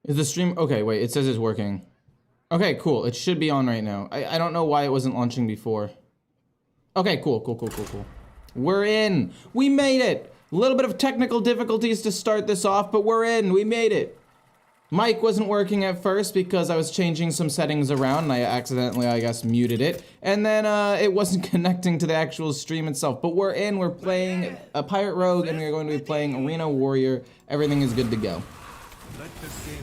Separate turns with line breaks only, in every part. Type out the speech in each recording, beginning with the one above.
Is the stream... Okay, wait, it says it's working. Okay, cool. It should be on right now. I don't know why it wasn't launching before. Okay, cool. We're in. We made it. A little bit of technical difficulties to start this off, but we're in. We made it. Mic wasn't working at first because I was changing some settings around and I accidentally, I guess, muted it. And then it wasn't connecting to the actual stream itself. But we're in. We're playing a Pirate Rogue and we're going to be playing Reno Warrior. Everything is good to go.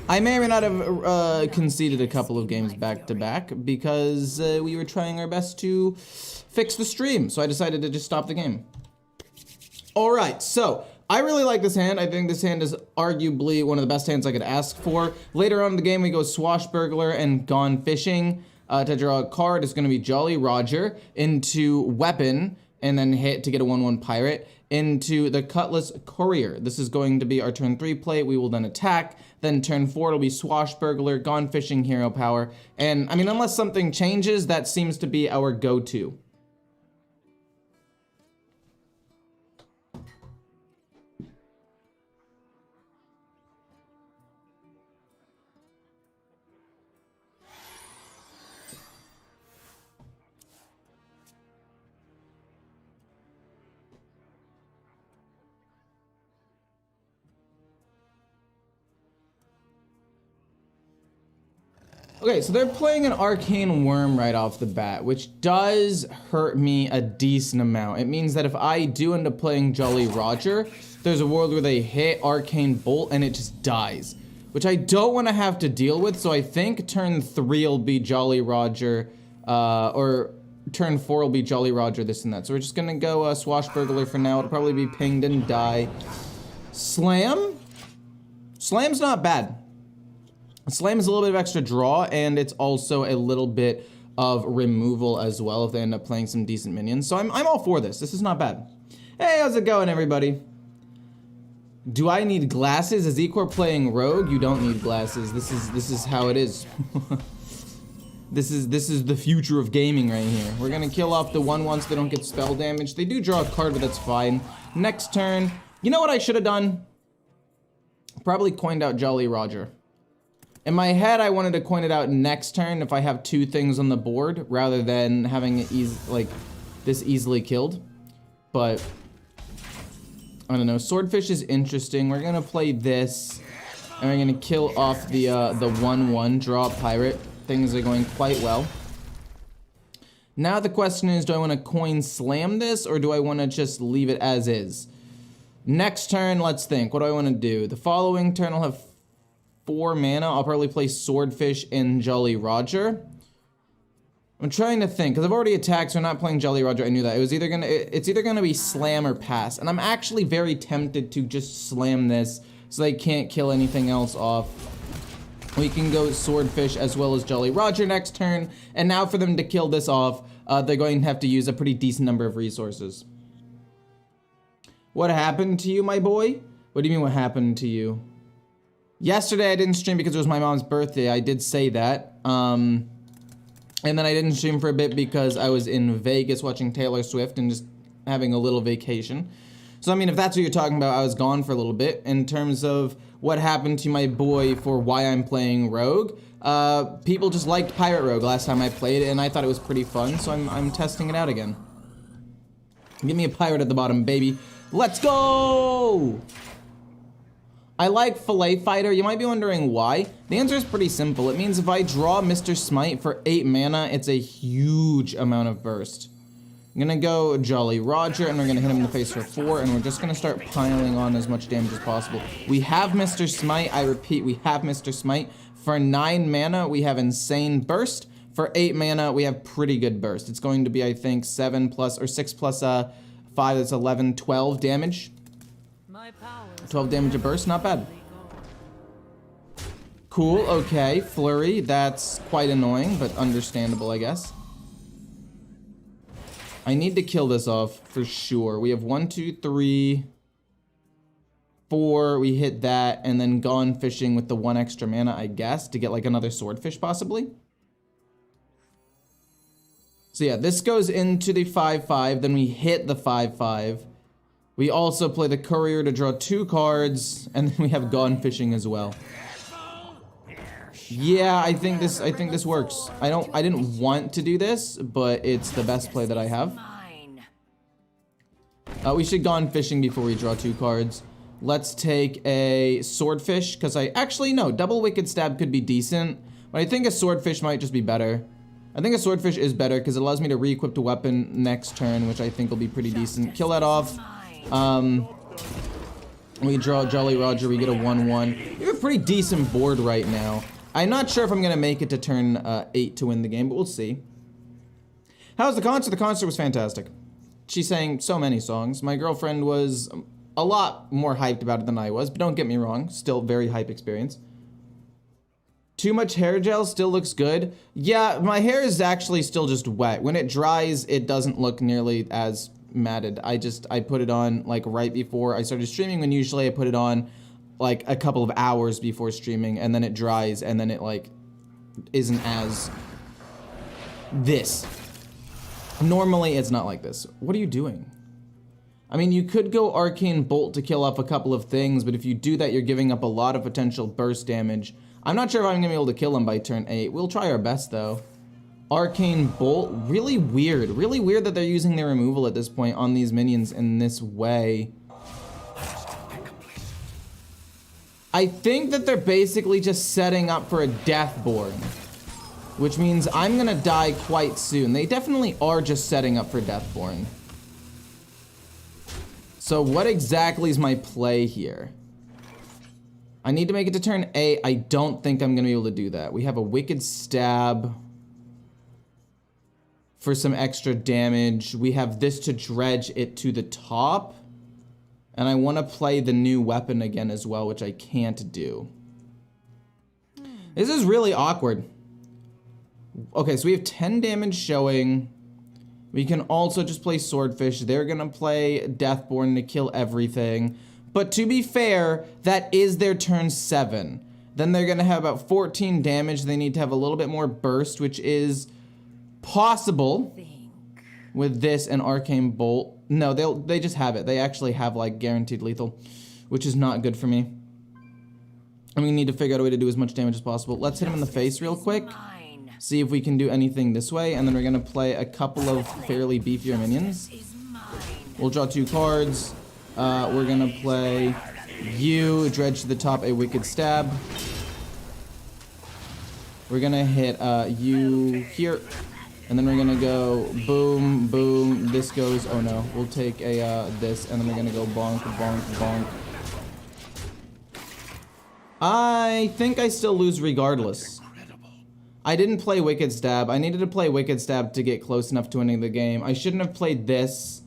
I may or may not have conceded a couple of games back to back because we were trying our best to fix the stream, so I decided to just stop the game. Alright, so I really like this hand. I think this hand is arguably one of the best hands I could ask for. Later on in the game we go Swashbuckler and Gone Fishing. To draw a card is going to be Jolly Roger into Weapon and then hit to get a 1/1 Pirate. Into the Cutlass Courier. This is going to be our turn 3 play. We will then attack. Then turn 4 it'll be Swashbuckler, Gone Fishing, Hero Power. And I mean, unless something changes, that seems to be our go-to. Okay, so they're playing an Arcane Worm right off the bat, which does hurt me a decent amount. It means that if I do end up playing Jolly Roger, there's a world where they hit Arcane Bolt and it just dies, which I don't want to have to deal with, so I think turn 3 will be Jolly Roger, or turn 4 will be Jolly Roger, this and that. So we're just gonna go Swashbuckler for now. It'll probably be pinged and die. Slam? Slam's not bad. Slam is a little bit of extra draw, and it's also a little bit of removal as well if they end up playing some decent minions. So I'm all for this. This is not bad. Hey, how's it going, everybody? Do I need glasses? Is Ecore playing Rogue? You don't need glasses. This is how it is. This is the future of gaming right here. We're gonna kill off the 1/1 so they don't get spell damage. They do draw a card, but that's fine. Next turn, you know what I should have done? Probably coined out Jolly Roger. In my head, I wanted to coin it out next turn if I have 2 things on the board, rather than having it this easily killed. But I don't know. Swordfish is interesting. We're gonna play this, and we're gonna kill off the 1/1 draw pirate. Things are going quite well. Now the question is, do I want to coin slam this, or do I want to just leave it as is? Next turn, let's think. What do I want to do? The following turn, I'll have 4 mana. I'll probably play Swordfish and Jolly Roger. I'm trying to think, because I've already attacked, so I'm not playing Jolly Roger. I knew that. It's either gonna be slam or pass. And I'm actually very tempted to just slam this so they can't kill anything else off. We can go Swordfish as well as Jolly Roger next turn. And now for them to kill this off, they're going to have to use a pretty decent number of resources. What happened to you, my boy? What do you mean what happened to you? Yesterday I didn't stream because it was my mom's birthday. I did say that. And then I didn't stream for a bit because I was in Vegas watching Taylor Swift and just having a little vacation. So I mean, if that's what you're talking about, I was gone for a little bit. In terms of what happened to my boy for why I'm playing Rogue, people just liked Pirate Rogue last time I played it, and I thought it was pretty fun, so I'm testing it out again. Give me a pirate at the bottom, baby. Let's go! I like Fillet Fighter. You might be wondering why. The answer is pretty simple. It means if I draw Mr. Smite for 8 mana, it's a huge amount of burst. I'm gonna go Jolly Roger, and we're gonna hit him in the face for 4, and we're just gonna start piling on as much damage as possible. We have Mr. Smite. I repeat, we have Mr. Smite. For 9 mana, we have Insane Burst. For 8 mana, we have pretty good burst. It's going to be, I think, 7 plus, or 6 plus 5, that's 11, 12 damage. 12 damage a burst, not bad. Cool, okay, Flurry, that's quite annoying, but understandable, I guess. I need to kill this off, for sure. We have 1, 2, 3, 4, we hit that, and then Gone Fishing with the 1 extra mana, I guess, to get like another Swordfish, possibly. So yeah, this goes into the 5/5, then we hit the 5/5. We also play the Courier to draw 2 cards, and then we have Gone Fishing as well. Yeah, I think this works. I didn't want to do this, but it's the best play that I have. We should go on fishing before we draw 2 cards. Let's take a swordfish, because actually, no, double wicked stab could be decent, but I think a swordfish might just be better. I think a swordfish is better, because it allows me to re-equip a weapon next turn, which I think will be pretty decent. Kill that off. We draw Jolly Roger, we get a 1-1. We have a pretty decent board right now. I'm not sure if I'm going to make it to turn 8 to win the game, but we'll see. How's the concert? The concert was fantastic. She sang so many songs. My girlfriend was a lot more hyped about it than I was, but don't get me wrong, still very hype experience. Too much hair gel still looks good. Yeah, my hair is actually still just wet. When it dries, it doesn't look nearly as matted. I put it on like right before I started streaming, when usually I put it on like a couple of hours before streaming, and then it dries, and then it like isn't as this. Normally it's not like this. What are you doing? I mean, you could go Arcane Bolt to kill off a couple of things, but if you do that, you're giving up a lot of potential burst damage. I'm not sure if I'm gonna be able to kill him by turn 8. We'll try our best though. Arcane Bolt, really weird that they're using their removal at this point on these minions in this way. I think that they're basically just setting up for a Deathborn, which means I'm gonna die quite soon. They definitely are just setting up for Deathborn. So what exactly is my play here? I need to make it to turn 8. I don't think I'm gonna be able to do that. We have a Wicked Stab for some extra damage. We have this to dredge it to the top. And I want to play the new weapon again as well, which I can't do. This is really awkward. Okay, so we have 10 damage showing. We can also just play Swordfish. They're going to play Deathborn to kill everything. But to be fair, that is their turn 7. Then they're going to have about 14 damage. They need to have a little bit more burst, which is possible with this and Arcane Bolt. No, they just have it. They actually have like guaranteed lethal, which is not good for me. And we need to figure out a way to do as much damage as possible. Let's hit him in the face real quick. See if we can do anything this way, and then we're gonna play a couple of fairly beefier minions. We'll draw 2 cards. We're gonna play you, dredge to the top, a Wicked Stab. We're gonna hit you here. And then we're gonna go boom, boom, this goes, oh no, we'll take a, this, and then we're gonna go bonk, bonk, bonk. I think I still lose regardless. I didn't play Wicked Stab. I needed to play Wicked Stab to get close enough to winning the game. I shouldn't have played this.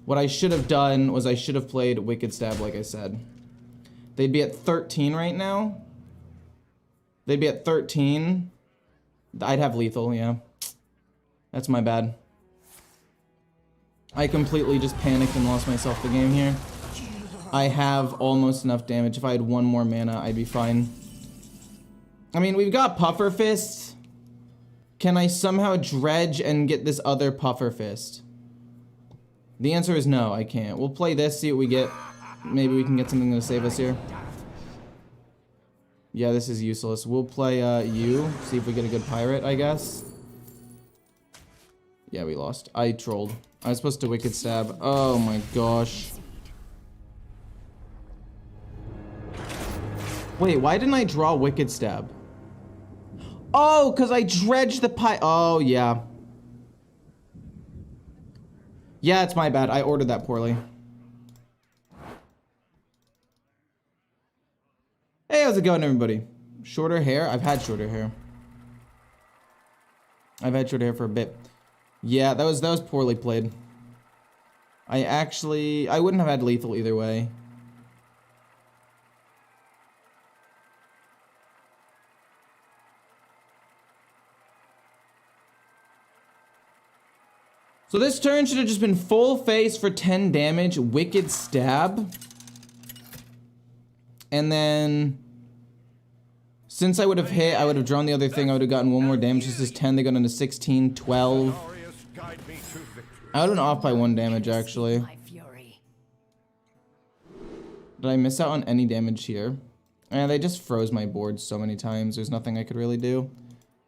What I should have done was I should have played Wicked Stab, like I said. They'd be at 13 right now. They'd be at 13. I'd have lethal, yeah. That's my bad. I completely just panicked and lost myself the game here. I have almost enough damage. If I had 1 more mana, I'd be fine. I mean, we've got Puffer Fist. Can I somehow dredge and get this other Puffer Fist? The answer is no, I can't. We'll play this, see what we get. Maybe we can get something to save us here. Yeah, this is useless. We'll play you, see if we get a good pirate, I guess. Yeah, we lost. I trolled. I was supposed to Wicked Stab. Oh my gosh. Wait, why didn't I draw Wicked Stab? Oh, because I dredged the pie. Oh, yeah. Yeah, it's my bad. I ordered that poorly. Hey, how's it going, everybody? Shorter hair? I've had shorter hair. I've had shorter hair for a bit. Yeah, that was poorly played. I wouldn't have had lethal either way. So this turn should have just been full face for 10 damage, Wicked Stab. And then, since I would have hit, I would have drawn the other thing, I would have gotten 1 more damage. This is 10, they got into 16, 12. I would have been off by 1 damage, actually. Did I miss out on any damage here? And they just froze my board so many times. There's nothing I could really do.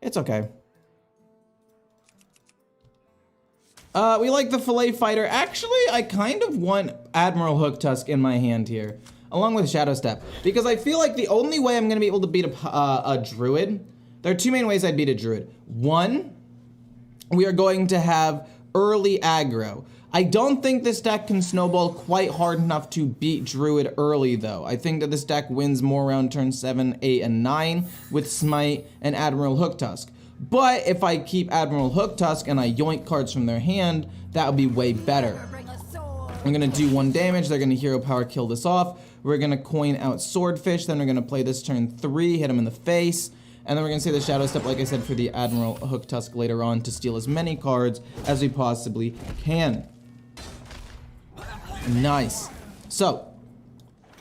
It's okay. We like the Fillet Fighter. Actually, I kind of want Admiral Hooktusk in my hand here, along with Shadow Step, because I feel like the only way I'm going to be able to beat a Druid, there are two main ways I'd beat a Druid. One, we are going to have early aggro. I don't think this deck can snowball quite hard enough to beat Druid early, though. I think that this deck wins more around turn 7, 8, and 9 with Smite and Admiral Hooktusk. But if I keep Admiral Hooktusk and I yoink cards from their hand, that would be way better. I'm gonna do 1 damage, they're gonna Hero Power kill this off. We're gonna coin out Swordfish, then we're gonna play this turn 3, hit him in the face. And then we're gonna say the Shadow Step, like I said, for the Admiral Hooktusk later on to steal as many cards as we possibly can. Nice. So,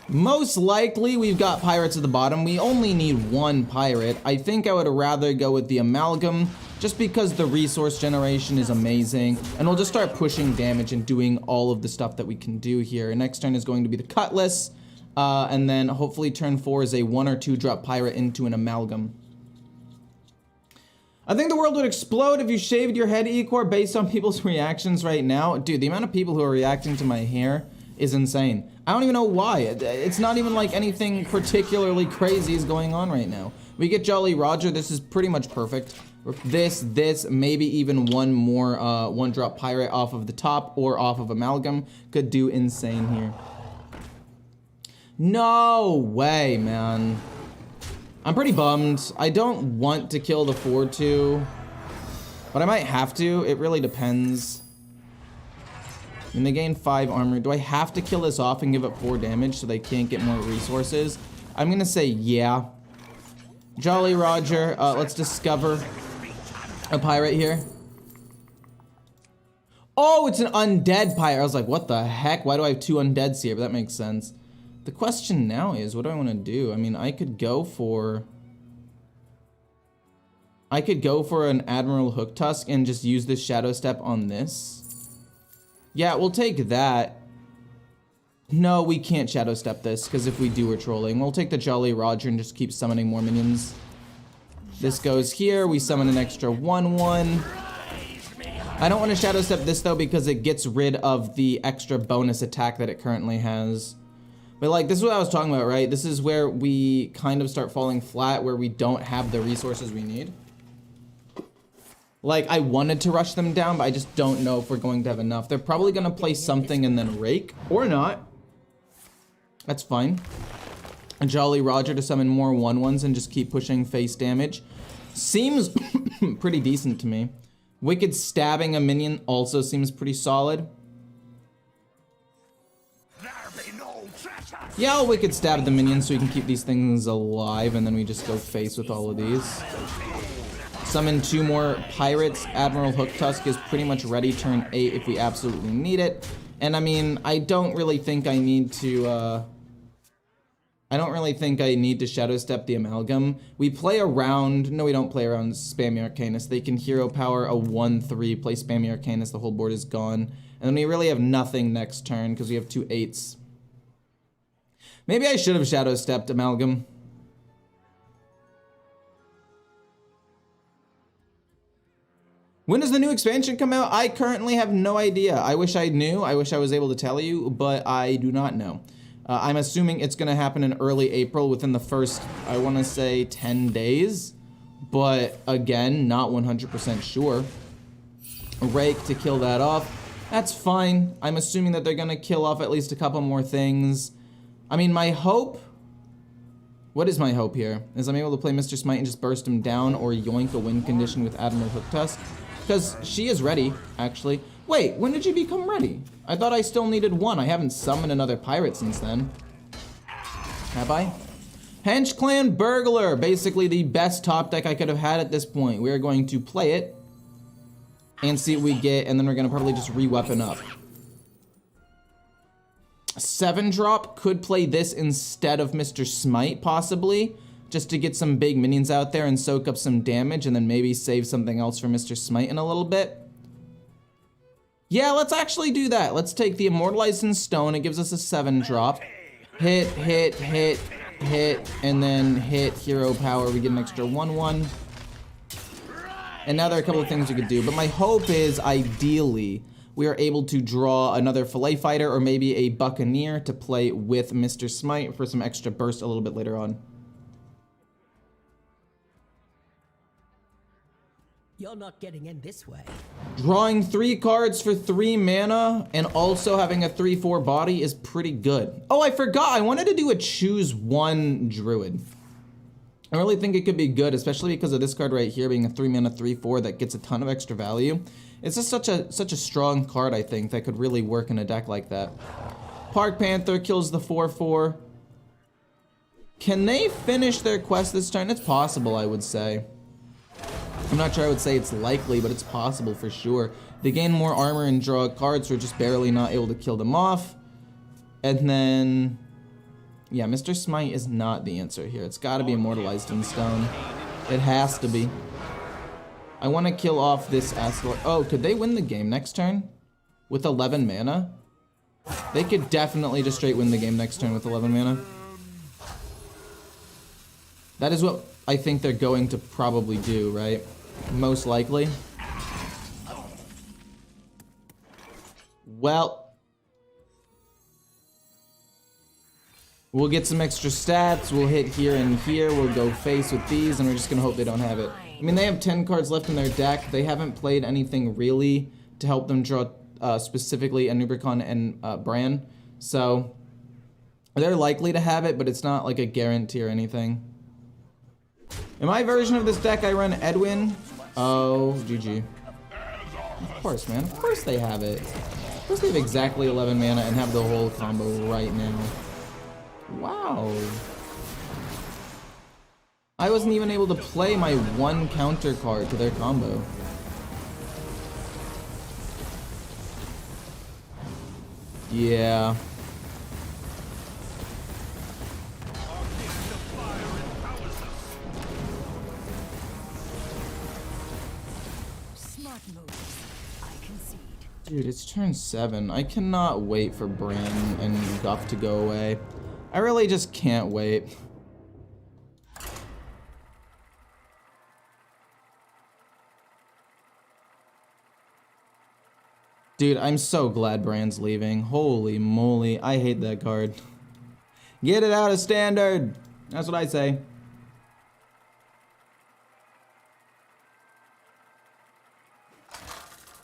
most likely we've got pirates at the bottom. We only need 1 pirate. I think I would rather go with the Amalgam just because the resource generation is amazing. And we'll just start pushing damage and doing all of the stuff that we can do here. Next turn is going to be the Cutlass. And then hopefully turn 4 is a 1 or 2 drop pirate into an Amalgam. I think the world would explode if you shaved your head, Ecor, based on people's reactions right now. Dude, the amount of people who are reacting to my hair is insane. I don't even know why. It's not even like anything particularly crazy is going on right now. We get Jolly Roger. This is pretty much perfect. This, maybe even one more 1-drop pirate off of the top or off of Amalgam could do insane here. No way, man. I'm pretty bummed. I don't want to kill the 4-2, but I might have to. It really depends. I mean, they gain 5 armor. Do I have to kill this off and give up 4 damage so they can't get more resources? I'm gonna say yeah. Jolly Roger, let's discover a pirate here. Oh, it's an undead pirate. I was like, what the heck? Why do I have 2 undeads here? But that makes sense. The question now is, what do I want to do? I mean, I could go for an Admiral Hooktusk and just use this Shadow Step on this. Yeah, we'll take that. No, we can't Shadow Step this, because if we do, we're trolling. We'll take the Jolly Roger and just keep summoning more minions. This goes here. We summon an extra 1/1. I don't want to Shadow Step this, though, because it gets rid of the extra bonus attack that it currently has. But like, this is what I was talking about, right? This is where we kind of start falling flat, where we don't have the resources we need. Like, I wanted to rush them down, but I just don't know if we're going to have enough. They're probably going to play something and then rake, or not. That's fine. A Jolly Roger to summon more 1/1s and just keep pushing face damage. Seems pretty decent to me. Wicked stabbing a minion also seems pretty solid. Yeah, I'll Wicked Stab the minions so we can keep these things alive, and then we just go face with all of these. Summon 2 more pirates. Admiral Hooktusk is pretty much ready turn 8 if we absolutely need it. And I mean, I don't really think I need to, Shadow Step the Amalgam. We play around, no we don't play around Spammy Arcanist. They can Hero Power a 1/3, play Spammy Arcanist, the whole board is gone. And then we really have nothing next turn because we have 2 8s. Maybe I should have Shadow Stepped Amalgam. When does the new expansion come out? I currently have no idea. I wish I knew. I wish I was able to tell you, but I do not know. I'm assuming it's going to happen in early April within the first, I want to say, 10 days. But again, not 100% sure. Rake to kill that off. That's fine. I'm assuming that they're going to kill off at least a couple more things. I mean, my hope... What is my hope here? Is I'm able to play Mr. Smite and just burst him down or yoink a win condition with Admiral Hooktusk? Because she is ready, actually. Wait, when did she become ready? I thought I still needed 1. I haven't summoned another pirate since then. Have I? Hench Clan Burglar. Basically the best top deck I could have had at this point. We are going to play it and see what we get, and then we're going to probably just re-weapon up. 7-drop could play this instead of Mr. Smite, possibly, just to get some big minions out there and soak up some damage, and then maybe save something else for Mr. Smite in a little bit. Yeah, let's actually do that. Let's take the Immortalizing Stone. It gives us a 7-drop. Hit, hit, hit, hit, and then hit hero power. We get an extra 1/1. And now there are a couple of things we could do. But my hope is, ideally, we are able to draw another Fillet Fighter or maybe a Buccaneer to play with Mr. Smite for some extra burst a little bit later on.
You're not getting in this way.
Drawing 3 cards for 3 mana and also having a 3/4 body is pretty good. Oh, I forgot. I wanted to do a choose 1 Druid. I really think it could be good, especially because of this card right here being a 3 mana 3/4 that gets a ton of extra value. It's just such a strong card, I think, that could really work in a deck like that. Park Panther kills the 4/4. Can they finish their quest this turn? It's possible, I would say. I'm not sure I would say it's likely, but it's possible for sure. They gain more armor and draw cards, so we're just barely not able to kill them off. And then, yeah, Mr. Smite is not the answer here. It's got to be Immortalized in Stone. It has to be. I want to kill off this Asgore. Oh, could they win the game next turn with 11 mana? They could definitely just straight win the game next turn with 11 mana. That is what I think they're going to probably do, right? Most likely. Well, we'll get some extra stats. We'll hit here and here. We'll go face with these, and we're just gonna hope they don't have it. I mean, they have 10 cards left in their deck. They haven't played anything really to help them draw specifically a Nubricon and Bran. So they're likely to have it, but it's not like a guarantee or anything. In my version of this deck, I run Edwin. Oh, GG. Of course, man. Of course they have it. Of course they have exactly 11 mana and have the whole combo right now. Wow. I wasn't even able to play my 1 counter card to their combo. Yeah. Dude, it's turn 7. I cannot wait for Bran and Guff to go away. I really just can't wait. Dude, I'm so glad Bran's leaving. Holy moly, I hate that card. Get it out of Standard! That's what I say.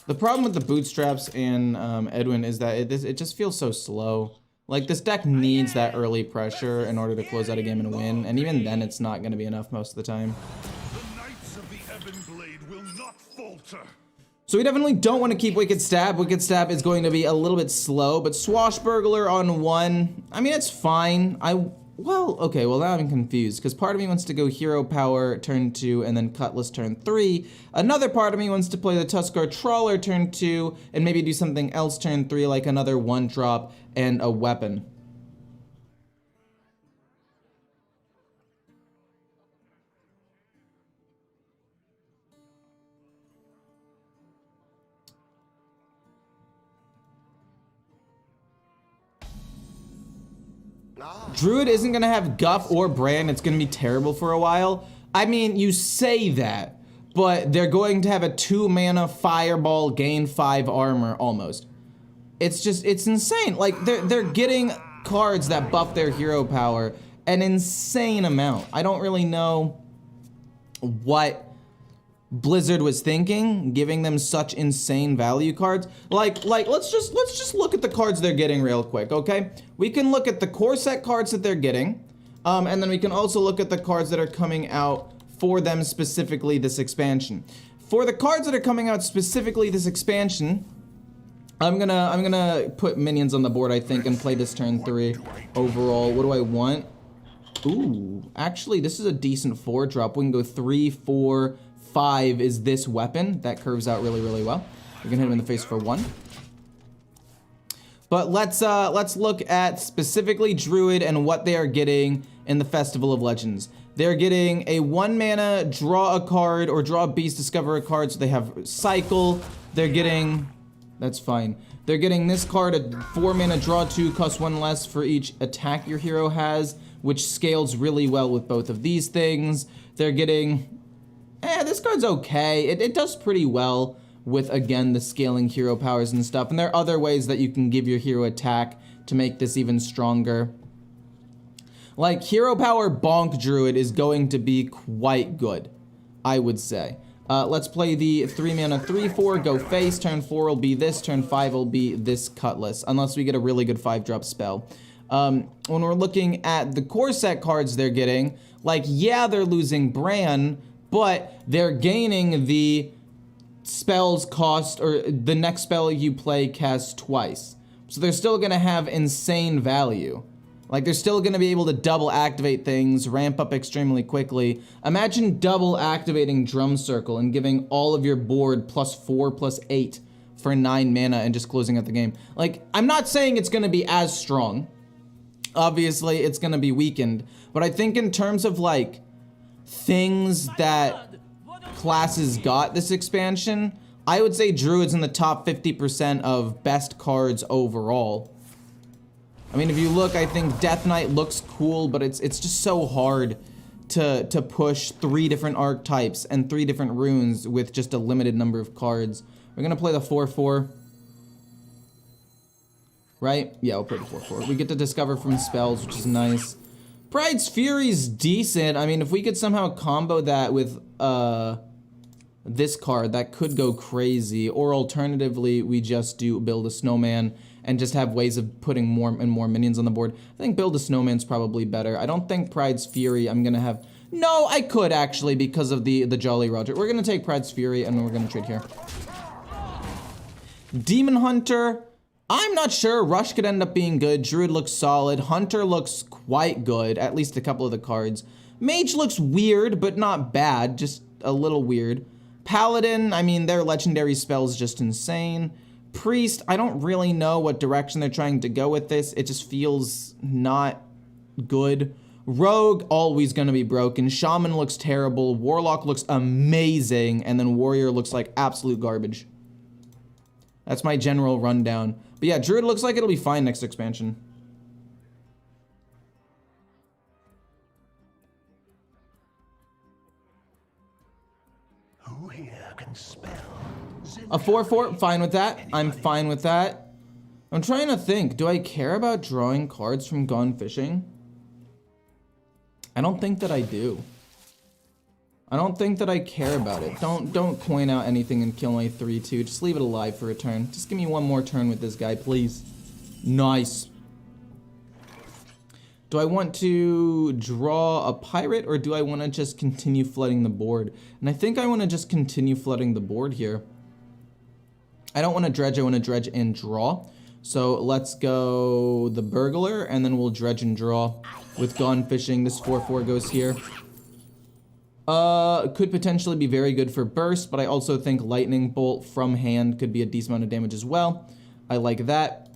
The problem with the Bootstraps and Edwin is that it just feels so slow. Like, this deck needs that early pressure in order to close out a game and win, and even then it's not going to be enough most of the time.
The Knights of the Ebon Blade will not falter.
So we definitely don't want to keep Wicked Stab. Wicked Stab is going to be a little bit slow, but Swashbuckler on 1, I mean, it's fine. Well, okay, well now I'm confused, because part of me wants to go Hero Power turn 2 and then Cutlass turn 3. Another part of me wants to play the Tuskar Trawler turn 2 and maybe do something else turn 3, like another 1-drop and a weapon. Druid isn't gonna have Guff or Bran. It's gonna be terrible for a while. I mean, you say that, but they're going to have a 2-mana Fireball, gain 5 armor, almost. It's just, it's insane. Like, they're getting cards that buff their hero power an insane amount. I don't really know what Blizzard was thinking, giving them such insane value cards. Like let's just look at the cards they're getting real quick, okay? We can look at the core set cards that they're getting, and then we can also look at the cards that are coming out for them specifically this expansion. For the cards that are coming out specifically this expansion, I'm gonna put minions on the board, I think, and play this turn 3 overall. What do I want? Ooh, actually, this is a decent 4-drop. We can go 3, 4, 5 is this weapon. That curves out really, really well. We're gonna hit him in the face for 1. But let's look at specifically Druid and what they are getting in the Festival of Legends. They're getting a 1-mana draw a card or draw a beast, discover a card, so they have cycle. They're getting, that's fine. They're getting this card, a 4 mana draw 2, costs 1 less for each attack your hero has, which scales really well with both of these things. They're getting, this card's okay. It does pretty well with, again, the scaling hero powers and stuff. And there are other ways that you can give your hero attack to make this even stronger. Like, hero power Bonk Druid is going to be quite good, I would say. Let's play the 3 mana 3/4, go face. Turn 4 will be this, turn 5 will be this Cutlass, unless we get a really good 5-drop spell. When we're looking at the core set cards they're getting, like, yeah, they're losing Bran, but they're gaining the spells cost, or the next spell you play casts twice. So they're still gonna have insane value. Like, they're still gonna be able to double activate things, ramp up extremely quickly. Imagine double activating Drum Circle and giving all of your board +4/+8 for 9 mana and just closing out the game. Like, I'm not saying it's gonna be as strong. Obviously, it's gonna be weakened. But I think in terms of, like, things that classes got this expansion, I would say Druid's in the top 50% of best cards overall. I mean, if you look, I think Death Knight looks cool, but it's just so hard to push 3 different archetypes and 3 different runes with just a limited number of cards. We're gonna play the 4/4. Right? Yeah, we'll play the 4/4. We get to discover from spells, which is nice. Pride's Fury's decent. I mean, if we could somehow combo that with this card, that could go crazy. Or alternatively, we just do build a snowman and just have ways of putting more and more minions on the board. I think build a snowman's probably better. I don't think Pride's Fury I'm gonna have. No, I could actually because of the Jolly Roger. We're gonna take Pride's Fury and we're gonna trade here. Demon Hunter, I'm not sure. Rush could end up being good. Druid looks solid. Hunter looks quite good, at least a couple of the cards. Mage looks weird, but not bad, just a little weird. Paladin, I mean, their legendary spell's just insane. Priest, I don't really know what direction they're trying to go with this. It just feels not good. Rogue, always gonna be broken. Shaman looks terrible. Warlock looks amazing. And then Warrior looks like absolute garbage. That's my general rundown. But yeah, Druid looks like it'll be fine next expansion.
Who here can spell?
A 4/4, fine with that. I'm fine with that. I'm trying to think, do I care about drawing cards from Gone Fishing? I don't think that I do. I don't think that I care about it. Don't coin out anything and kill my 3/2. Just leave it alive for a turn. Just give me one more turn with this guy, please. Nice. Do I want to draw a pirate or do I want to just continue flooding the board? And I think I want to just continue flooding the board here. I don't want to dredge, I want to dredge and draw. So let's go the burglar and then we'll dredge and draw. With Gone Fishing, this 4/4 goes here. Could potentially be very good for burst, but I also think lightning bolt from hand could be a decent amount of damage as well. I like that.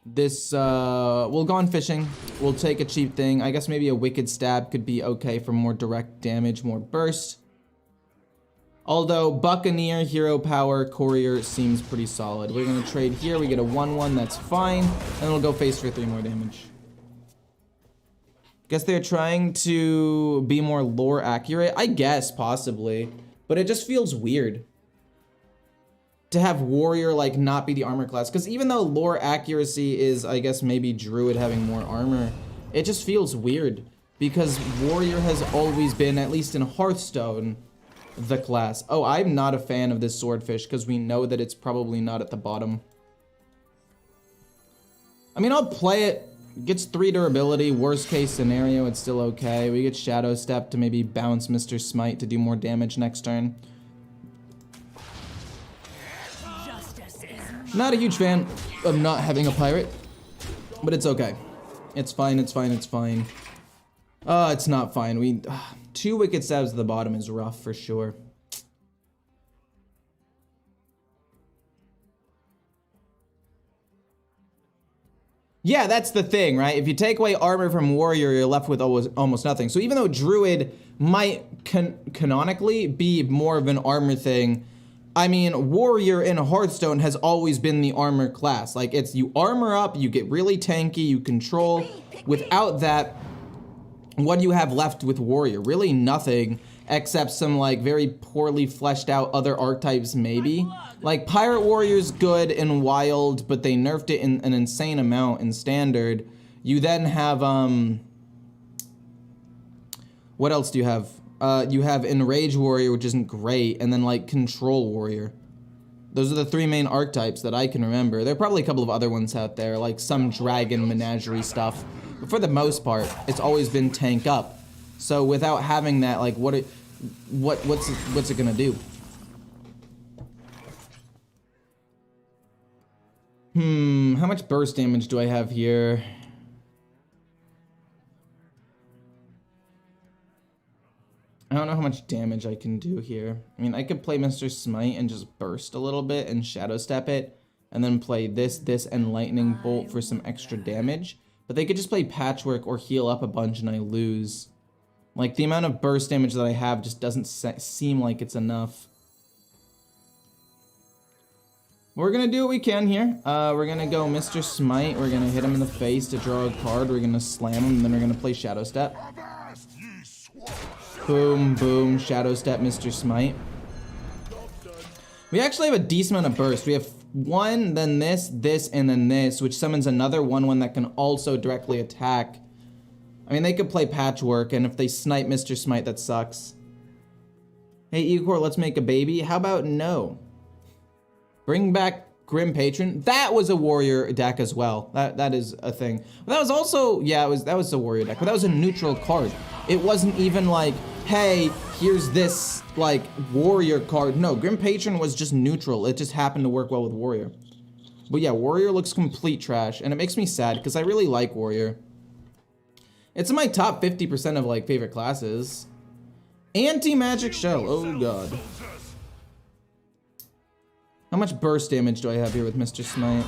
This, we'll Gone Fishing. We'll take a cheap thing. I guess maybe a Wicked Stab could be okay for more direct damage, more burst. Although Buccaneer, Hero Power, Courier seems pretty solid. We're gonna trade here. We get a 1/1, that's fine. And we'll go face for 3 more damage. Guess they're trying to be more lore accurate. I guess, possibly. But it just feels weird to have Warrior, like, not be the armor class. Because even though lore accuracy is, I guess, maybe Druid having more armor, it just feels weird. Because Warrior has always been, at least in Hearthstone, the class. Oh, I'm not a fan of this Swordfish, because we know that it's probably not at the bottom. I mean, I'll play it. Gets 3 durability. Worst case scenario, it's still okay. We get Shadow Step to maybe bounce Mr. Smite to do more damage next turn. Not a huge fan of not having a pirate, but it's okay. It's fine, it's fine, it's fine. It's not fine. 2 Wicked Stabs at the bottom is rough for sure. Yeah, that's the thing, right? If you take away armor from Warrior, you're left with almost nothing. So even though Druid might canonically be more of an armor thing, I mean, warrior in Hearthstone has always been the armor class. Like, it's you armor up, you get really tanky, you control. Without that, what do you have left with warrior? Really nothing, except some like very poorly fleshed out other archetypes maybe. Like pirate warrior's good in wild, but they nerfed it in an insane amount in standard. You then have what else do you have? You have enrage warrior, which isn't great, and then like control warrior. Those are the three main archetypes that I can remember. There are probably a couple of other ones out there, like some dragon menagerie stuff. But for the most part, it's always been tank up. So without having that, like, what's it gonna do? How much burst damage do I have here? I don't know how much damage I can do here. I mean, I could play Mr. Smite and just burst a little bit and shadow step it, and then play this, and lightning bolt for some extra damage. But they could just play patchwork or heal up a bunch and I lose. Like, the amount of burst damage that I have just doesn't seem like it's enough. We're gonna do what we can here. We're gonna go Mr. Smite. We're gonna hit him in the face to draw a card. We're gonna slam him, and then we're gonna play Shadow Step. Boom, boom, Shadow Step, Mr. Smite. We actually have a decent amount of burst. We have one, then this, and then this, which summons another 1/1 that can also directly attack. I mean, they could play Patchwork, and if they snipe Mr. Smite, that sucks. Hey, Ecore, let's make a baby. How about no? Bring back Grim Patron. That was a warrior deck as well. That is a thing. But that was also, yeah, that was a warrior deck, but that was a neutral card. It wasn't even like, hey, here's this, like, warrior card. No, Grim Patron was just neutral. It just happened to work well with warrior. But yeah, warrior looks complete trash, and it makes me sad, because I really like warrior. It's in my top 50% of, like, favorite classes. Anti-magic shell, oh god. How much burst damage do I have here with Mr. Smite?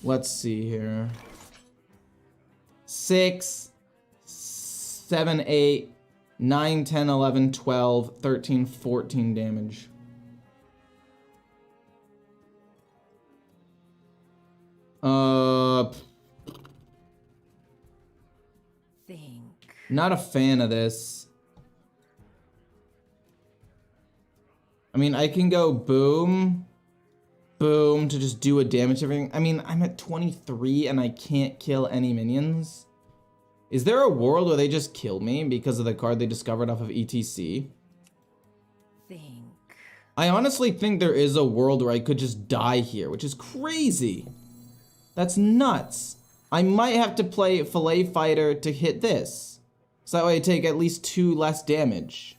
Let's see here. 6, 7, 8, 9, 10, 11, 12, 13, 14 damage. Not a fan of this. I mean, I can go boom, boom to just do a damage to everything. I mean, I'm at 23 and I can't kill any minions. Is there a world where they just kill me because of the card they discovered off of ETC? I honestly think there is a world where I could just die here, which is crazy. That's nuts. I might have to play Fillet Fighter to hit this. So that way I take at least 2 less damage.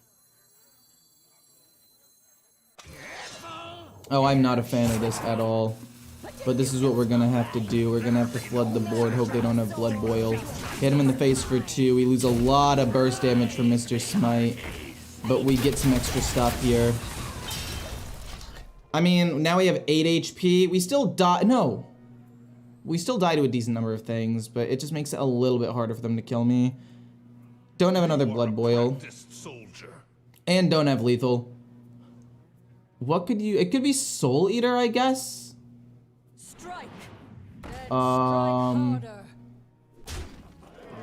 Oh, I'm not a fan of this at all. But this is what we're gonna have to do. We're gonna have to flood the board, hope they don't have Blood Boil. Hit him in the face for 2. We lose a lot of burst damage from Mr. Smite. But we get some extra stuff here. I mean, now we have 8 HP. We still die. No. We still die to a decent number of things, but it just makes it a little bit harder for them to kill me. Don't have another Blood Boil. And don't have lethal. What could you... It could be Soul Eater, I guess?
Strike.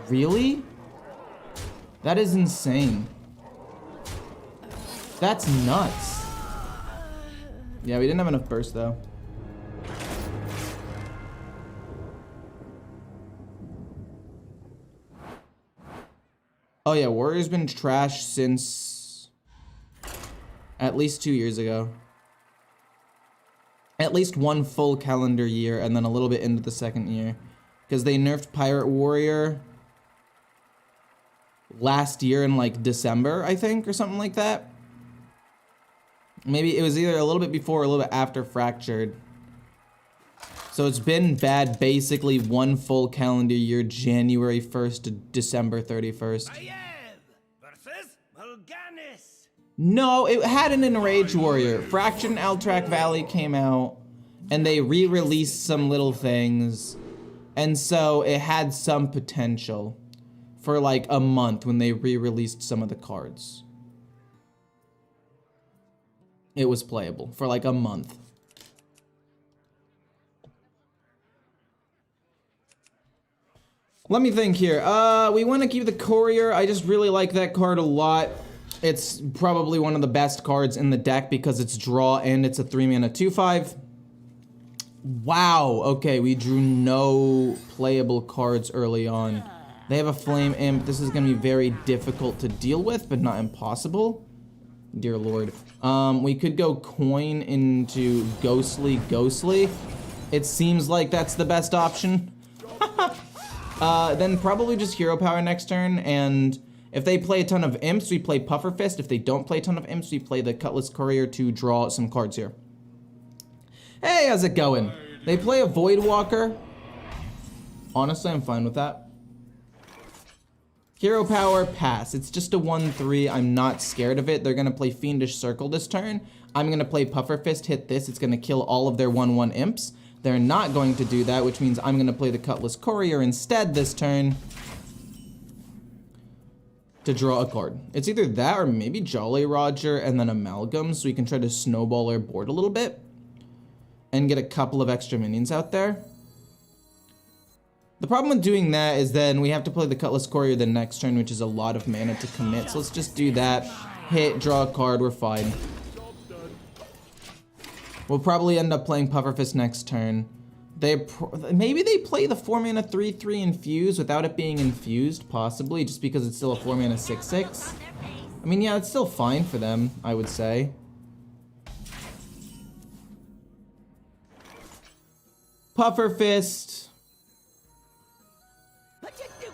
Really? That is insane. That's nuts. Yeah, we didn't have enough burst, though. Oh yeah, Warrior's been trash since at least 2 years ago. At least 1 full calendar year, and then a little bit into the 2nd year. Because they nerfed Pirate Warrior last year in like December, I think, or something like that. Maybe it was either a little bit before or a little bit after Fractured. So it's been bad basically 1 full calendar year, January 1st to December 31st. No, it had an Enraged Warrior. Fractured and Alterac Valley came out, and they re-released some little things. And so it had some potential for like a month when they re-released some of the cards. it was playable for like a month. Let me think here. We want to keep the Courier. I just really like that card a lot. It's probably one of the best cards in the deck because it's draw and it's a 3-mana 2/5. Wow, okay, we drew no playable cards early on. They have a Flame Imp. This is going to be very difficult to deal with, but not impossible. Dear Lord. We could go coin into Ghostly. It seems like that's the best option. Then probably just Hero Power next turn, and if they play a ton of Imps, we play Puffer Fist. If they don't play a ton of Imps, we play the Cutlass Courier to draw some cards here. Hey, how's it going? They play a Voidwalker. Honestly, I'm fine with that. Hero Power, pass. It's just a 1/3. I'm not scared of it. They're going to play Fiendish Circle this turn. I'm going to play Puffer Fist, hit this. It's going to kill all of their 1/1 Imps. They're not going to do that, which means I'm going to play the Cutlass Courier instead this turn to draw a card. It's either that or maybe Jolly Roger and then Amalgam, so we can try to snowball our board a little bit and get a couple of extra minions out there. The problem with doing that is then we have to play the Cutlass Courier the next turn, which is a lot of mana to commit. So let's just do that. Hit, draw a card, we're fine. We'll probably end up playing Puffer Fist next turn. Maybe they play the 4-mana 3/3 infuse without it being infused, possibly, just because it's still a 4-mana 6/6. I mean, yeah, it's still fine for them, I would say. Puffer Fist.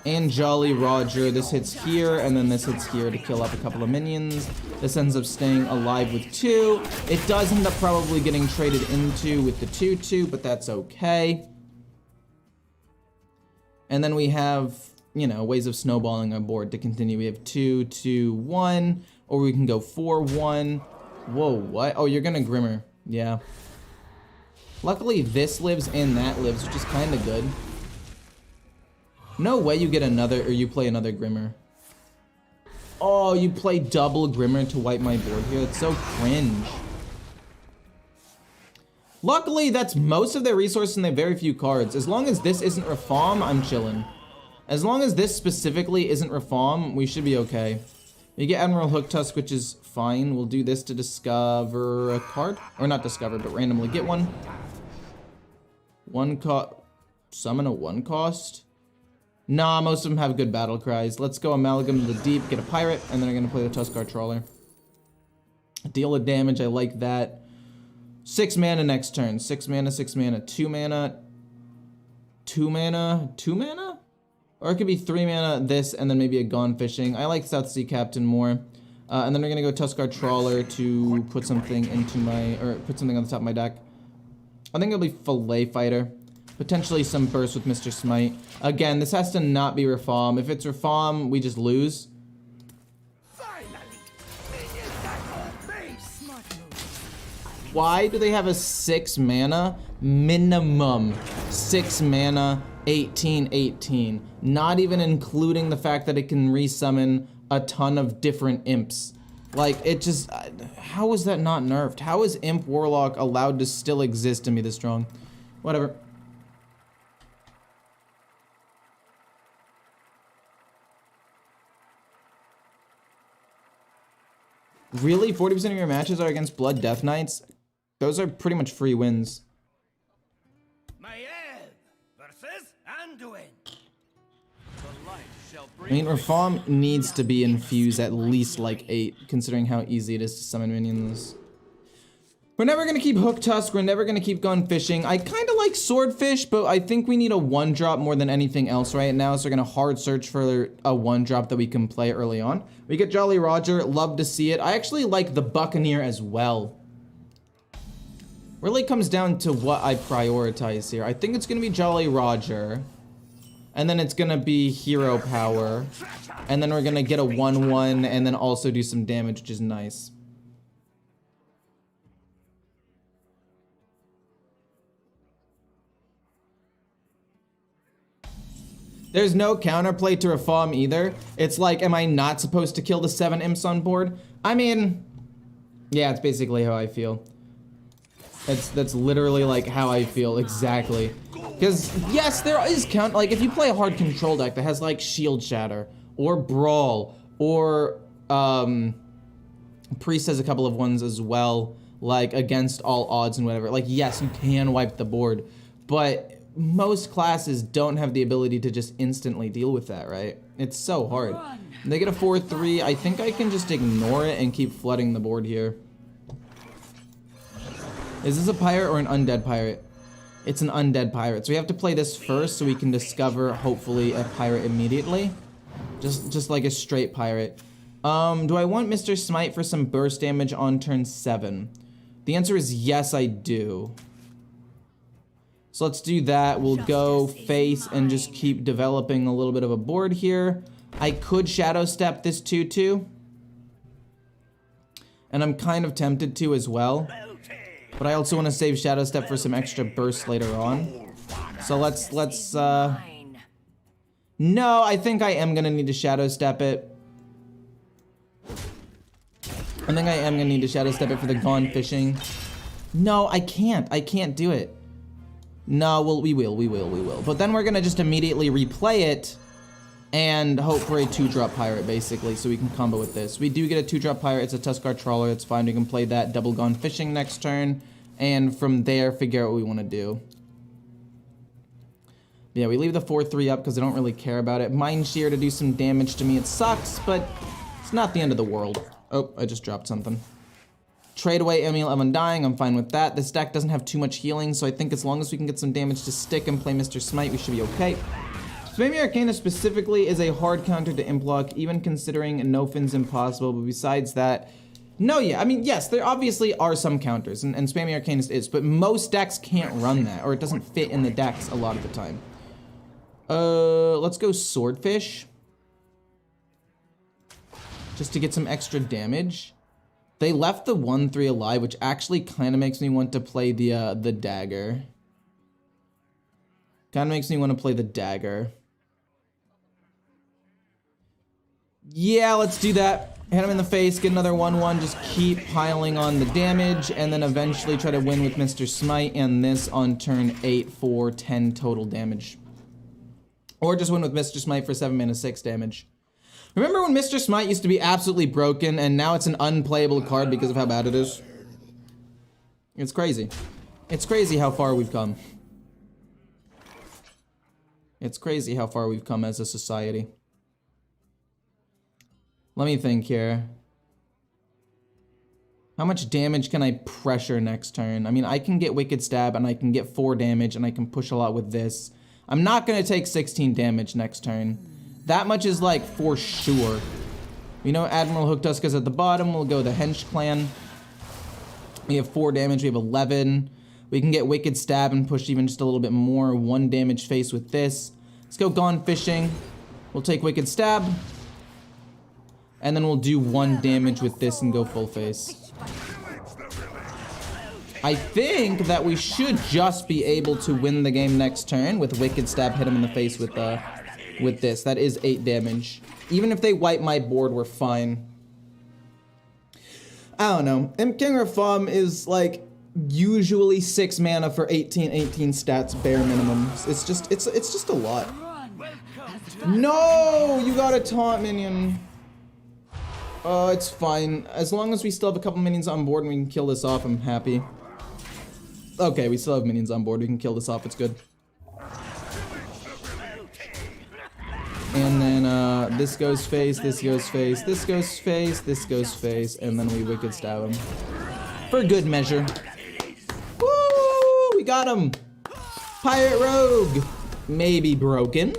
And Jolly Roger. This hits here, and then this hits here to kill up a couple of minions. This ends up staying alive with 2. It does end up probably getting traded into with the 2/2, but that's okay. And then we have, you know, ways of snowballing our board to continue. We have 2/2/1, or we can go 4/1. Whoa, what? Oh, you're gonna Grimmer. Yeah. Luckily, this lives and that lives, which is kind of good. No way you get another, or you play another Grimmer. Oh, you play double Grimmer to wipe my board here. That's so cringe. Luckily, that's most of their resources and they have very few cards. As long as this isn't Reform, I'm chilling. As long as this specifically isn't Reform, we should be okay. You get Admiral Hooktusk, which is fine. We'll do this to discover a card. Or not discover, but randomly get one. Summon a 1 cost? Nah, most of them have good battle cries. Let's go Amalgam to the Deep, get a Pirate, and then I'm going to play the Tuskar Trawler. Deal of damage, I like that. 6 mana next turn. 6 mana, 6 mana, 2 mana. 2 mana, 2 mana? Or it could be 3 mana, this, and then maybe a Gone Fishing. I like South Sea Captain more. And then we're going to go Tuskar Trawler to put something into my, or put something on the top of my deck. I think it'll be Fillet Fighter. Potentially some burst with Mr. Smite. Again, this has to not be Reform. If it's Reform, we just lose. Why do they have a 6 mana? Minimum 6 mana, 18/18. Not even including the fact that it can resummon a ton of different imps. Like, it just, how is that not nerfed? How is Imp Warlock allowed to still exist and be this strong? Whatever. Really? 40% of your matches are against Blood Death Knights? Those are pretty much free wins. I mean, Reform needs to be infused at least like 8, considering how easy it is to summon minions. We're never gonna keep Hooktusk, we're never gonna keep Gone Fishing. I kinda like Swordfish, but I think we need a 1-drop more than anything else right now, so we're gonna hard search for a 1-drop that we can play early on. We get Jolly Roger, love to see it. I actually like the Buccaneer as well. Really comes down to what I prioritize here. I think it's gonna be Jolly Roger, and then it's gonna be Hero Power, and then we're gonna get a 1/1, and then also do some damage, which is nice. There's no counterplay to Reform either. It's like, am I not supposed to kill the 7 imps on board? I mean, Yeah, it's basically how I feel. That's literally like how I feel exactly. Because yes, there is like if you play a hard control deck that has like Shield Shatter or Brawl or Priest has a couple of ones as well, like against all odds and whatever. Like yes, you can wipe the board, but most classes don't have the ability to just instantly deal with that, right? It's so hard. They get a 4-3. I think I can just ignore it and keep flooding the board here. Is this a pirate or an undead pirate? It's an undead pirate. So we have to play this first so we can discover, hopefully, a pirate immediately. Just like a straight pirate. Do I want Mr. Smite for some burst damage on turn 7? The answer is yes, I do. So let's do that. We'll go face and just keep developing a little bit of a board here. I could Shadow Step this 2-2. And I'm kind of tempted to as well. But I also want to save Shadow Step for some extra bursts later on. So let's no, I think I am gonna need to Shadow Step it. I think I am gonna need to Shadow Step it for the Gone Fishing. No, I can't do it. No, well, we will. But then we're gonna just immediately replay it and hope for a 2-drop pirate, basically, so we can combo with this. We do get a 2-drop pirate. It's a Tuskar Trawler. It's fine. We can play that double Gone Fishing next turn, and from there, figure out what we want to do. Yeah, we leave the 4-3 up because I don't really care about it. Mind Shear to do some damage to me. It sucks, but it's not the end of the world. Oh, I just dropped something. Trade away Amulet of Undying. I'm fine with that. This deck doesn't have too much healing, so I think as long as we can get some damage to stick and play Mr. Smite, we should be okay. Spamming Arcana specifically is a hard counter to Implock, even considering no Fin's impossible, but besides that, no, yeah, I mean, yes, there obviously are some counters, and Spamming Arcana is, but most decks can't run that, or it doesn't fit in the decks a lot of the time. Let's go Swordfish. Just to get some extra damage. They left the 1-3 alive, which actually kind of makes me want to play the dagger. Kind of makes me want to play the dagger. Yeah, let's do that. Hit him in the face, get another 1-1, just keep piling on the damage, and then eventually try to win with Mr. Smite, and this on turn 8 for 10 total damage. Or just win with Mr. Smite for 7 mana 6 damage. Remember when Mr. Smite used to be absolutely broken, and now it's an unplayable card because of how bad it is? It's crazy. It's crazy how far we've come. It's crazy how far we've come as a society. Let me think here. How much damage can I pressure next turn? I mean, I can get Wicked Stab, and I can get 4 damage, and I can push a lot with this. I'm not gonna take 16 damage next turn. That much is like for sure. We know Admiral Hooktusk at the bottom. We'll go the Hench Clan. We have 4 damage, we have 11. We can get Wicked Stab and push even just a little bit more. 1 damage face with this. Let's go Gone Fishing. We'll take Wicked Stab. And then we'll do 1 damage with this and go full face. I think that we should just be able to win the game next turn with Wicked Stab, hit him in the face with this. That is 8 damage. Even if they wipe my board, we're fine. I don't know. Imp King Rafam is like usually 6 mana for 18 stats bare minimum. It's just a lot. No, you got a taunt minion. It's fine. As long as we still have a couple minions on board and we can kill this off, I'm happy. Okay, we still have minions on board. We can kill this off. It's good. And then this goes face, this goes face, this goes face, this goes face, and then we Wicked Stab him. For good measure. Woo! We got him! Pirate Rogue! Maybe broken.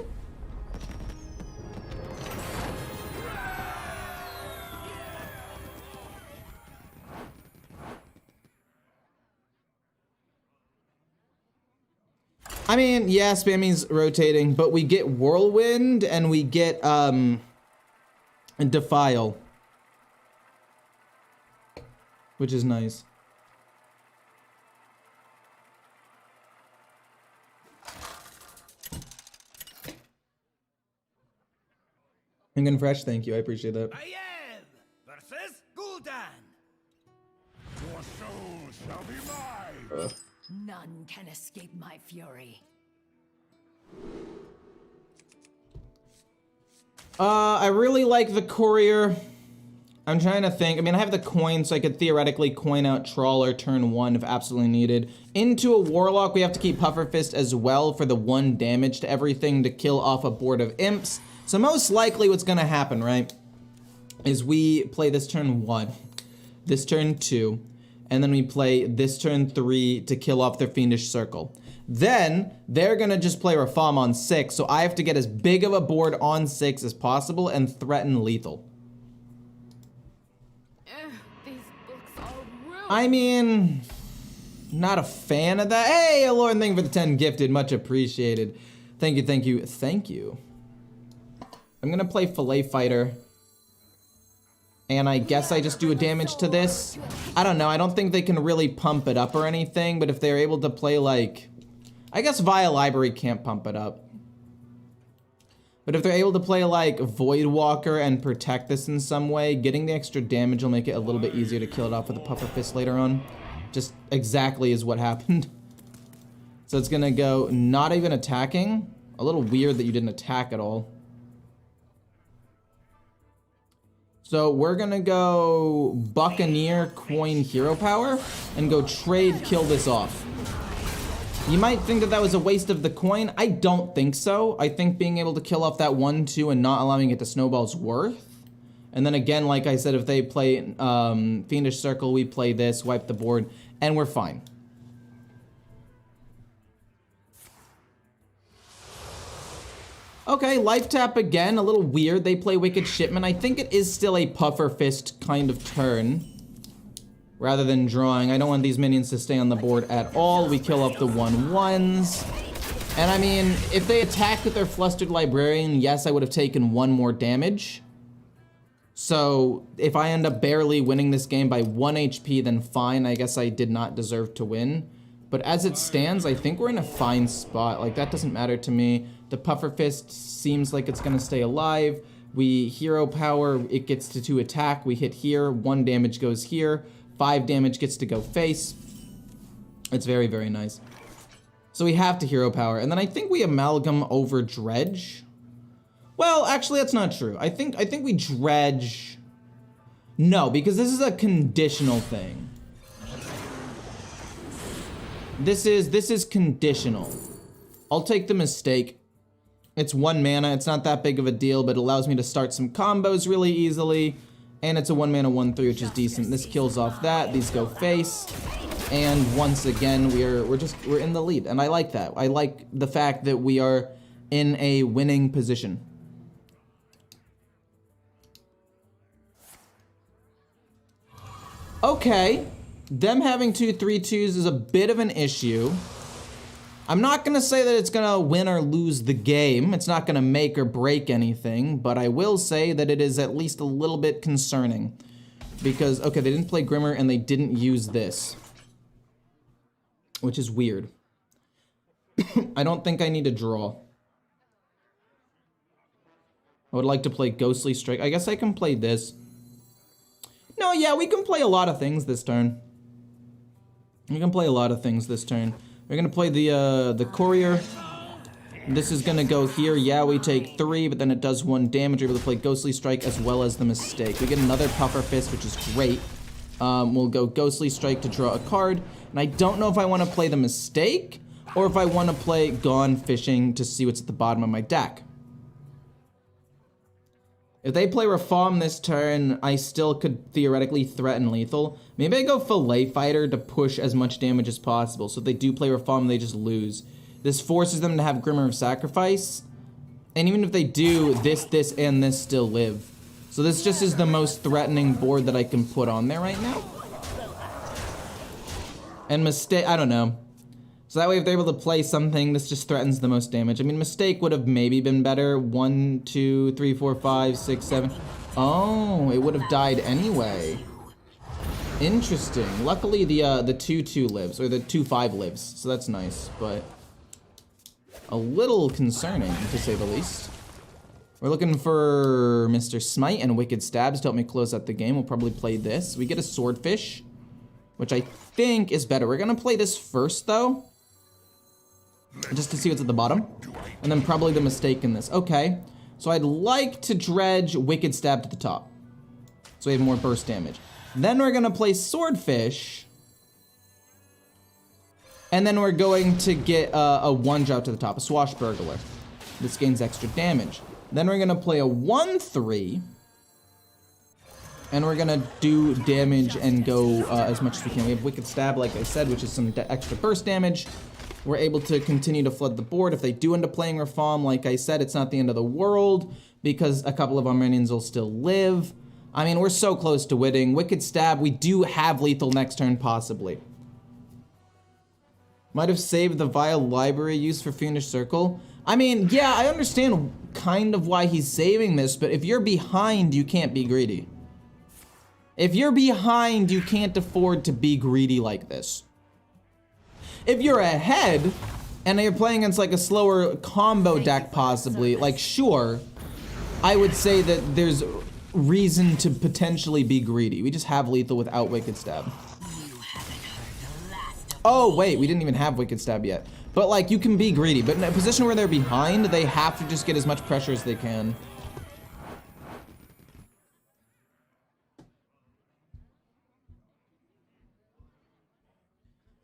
I mean, yeah, Spammy's rotating, but we get Whirlwind and we get Defile, which is nice. Hang on, Fresh, thank you, I appreciate that.
I am versus Gul'dan.
None can escape my fury.
I really like the courier. I'm trying to think. I mean, I have the coin, so I could theoretically coin out Trawler turn 1 if absolutely needed. Into a Warlock, we have to keep Pufferfist as well for the 1 damage to everything to kill off a board of imps. So most likely what's gonna happen, right, is we play this turn 1, this turn 2, and then we play this turn 3 to kill off their Fiendish Circle. Then, they're gonna just play Rafam on 6, so I have to get as big of a board on 6 as possible and threaten lethal.
These books are ruined.
I mean, not a fan of that. Hey, Lord, thank you for the 10 gifted, much appreciated. Thank you, thank you, thank you. I'm gonna play Fillet Fighter. And I guess I just do a damage to this. I don't know, I don't think they can really pump it up or anything, but if they're able to play like, I guess Via Library can't pump it up. But if they're able to play like Voidwalker and protect this in some way, getting the extra damage will make it a little bit easier to kill it off with a Puffer Fist later on. Just exactly is what happened. So it's gonna go not even attacking. A little weird that you didn't attack at all. So we're gonna go Buccaneer, coin, hero power, and go trade, kill this off. You might think that that was a waste of the coin. I don't think so. I think being able to kill off that 1-2 and not allowing it to snowball is worth. And then again, like I said, if they play Fiendish Circle, we play this, wipe the board, and we're fine. Okay, life tap again, a little weird. They play Wicked Shipment. I think it is still a Puffer Fist kind of turn, rather than drawing. I don't want these minions to stay on the board at all. We kill up the 1/1s. And I mean, if they attacked with their Flustered Librarian, yes, I would have taken 1 more damage. So if I end up barely winning this game by 1 HP, then fine. I guess I did not deserve to win. But as it stands, I think we're in a fine spot. Like, that doesn't matter to me. The Puffer Fist seems like it's gonna stay alive. We hero power, it gets to 2 attack. We hit here, 1 damage goes here. 5 damage gets to go face. It's very, very nice. So we have to hero power. And then I think we amalgam over dredge. Well, actually, that's not true. I think we dredge. No, because this is a conditional thing. This is conditional. I'll take the mistake. It's 1 mana, it's not that big of a deal, but it allows me to start some combos really easily. And it's a 1 mana 1/3, which is decent. This kills off that, these go face. And once again, we're in the lead, and I like that. I like the fact that we are in a winning position. Okay, them having 2 3/2s is a bit of an issue. I'm not gonna say that it's gonna win or lose the game. It's not gonna make or break anything, but I will say that it is at least a little bit concerning. Because, okay, they didn't play Grimmer and they didn't use this. Which is weird. I don't think I need to draw. I would like to play Ghostly Strike. I guess I can play this. No, yeah, we can play a lot of things this turn. We can play a lot of things this turn. We're gonna play the courier. This is gonna go here. Yeah, we take 3, but then it does 1 damage. We're able to play Ghostly Strike as well as the mistake. We get another Puffer Fist, which is great. We'll go Ghostly Strike to draw a card. And I don't know if I want to play the mistake or if I want to play Gone Fishing to see what's at the bottom of my deck. If they play Rafam this turn, I still could theoretically threaten lethal. Maybe I go Fillet Fighter to push as much damage as possible. So if they do play Rafam, they just lose. This forces them to have Grimmer of Sacrifice. And even if they do, this, and this still live. So this just is the most threatening board that I can put on there right now. And mistake, I don't know. So that way if they're able to play something, this just threatens the most damage. I mean, mistake would have maybe been better. 1, 2, 3, 4, 5, 6, 7. Oh, it would have died anyway. Interesting. Luckily the 2/2 lives, or the 2/5 lives, so that's nice, but a little concerning to say the least. We're looking for Mr. Smite and Wicked Stabs to help me close out the game. We'll probably play this. We get a Swordfish, which I think is better. We're gonna play this first though. just to see what's at the bottom. And then probably the mistake in this. Okay, so I'd like to dredge Wicked Stab to the top, so we have more burst damage. Then we're gonna play Swordfish, and then we're going to get a 1-drop to the top, a Swashbuckler. This gains extra damage. Then we're gonna play a 1/3, and we're gonna do damage and go as much as we can. We have Wicked Stab, like I said, which is some extra burst damage. We're able to continue to flood the board. If they do end up playing Reform, like I said, it's not the end of the world because a couple of our minions will still live. I mean, we're so close to winning. Wicked Stab, we do have lethal next turn, possibly. Might have saved the Vile Library used for Fiendish Circle. I mean, yeah, I understand kind of why he's saving this, but if you're behind, you can't be greedy. If you're behind, you can't afford to be greedy like this. If you're ahead, and you're playing against like a slower combo deck possibly, like sure, I would say that there's reason to potentially be greedy. We just have lethal without Wicked Stab. Oh wait, we didn't even have Wicked Stab yet. But like, you can be greedy, but in a position where they're behind, they have to just get as much pressure as they can.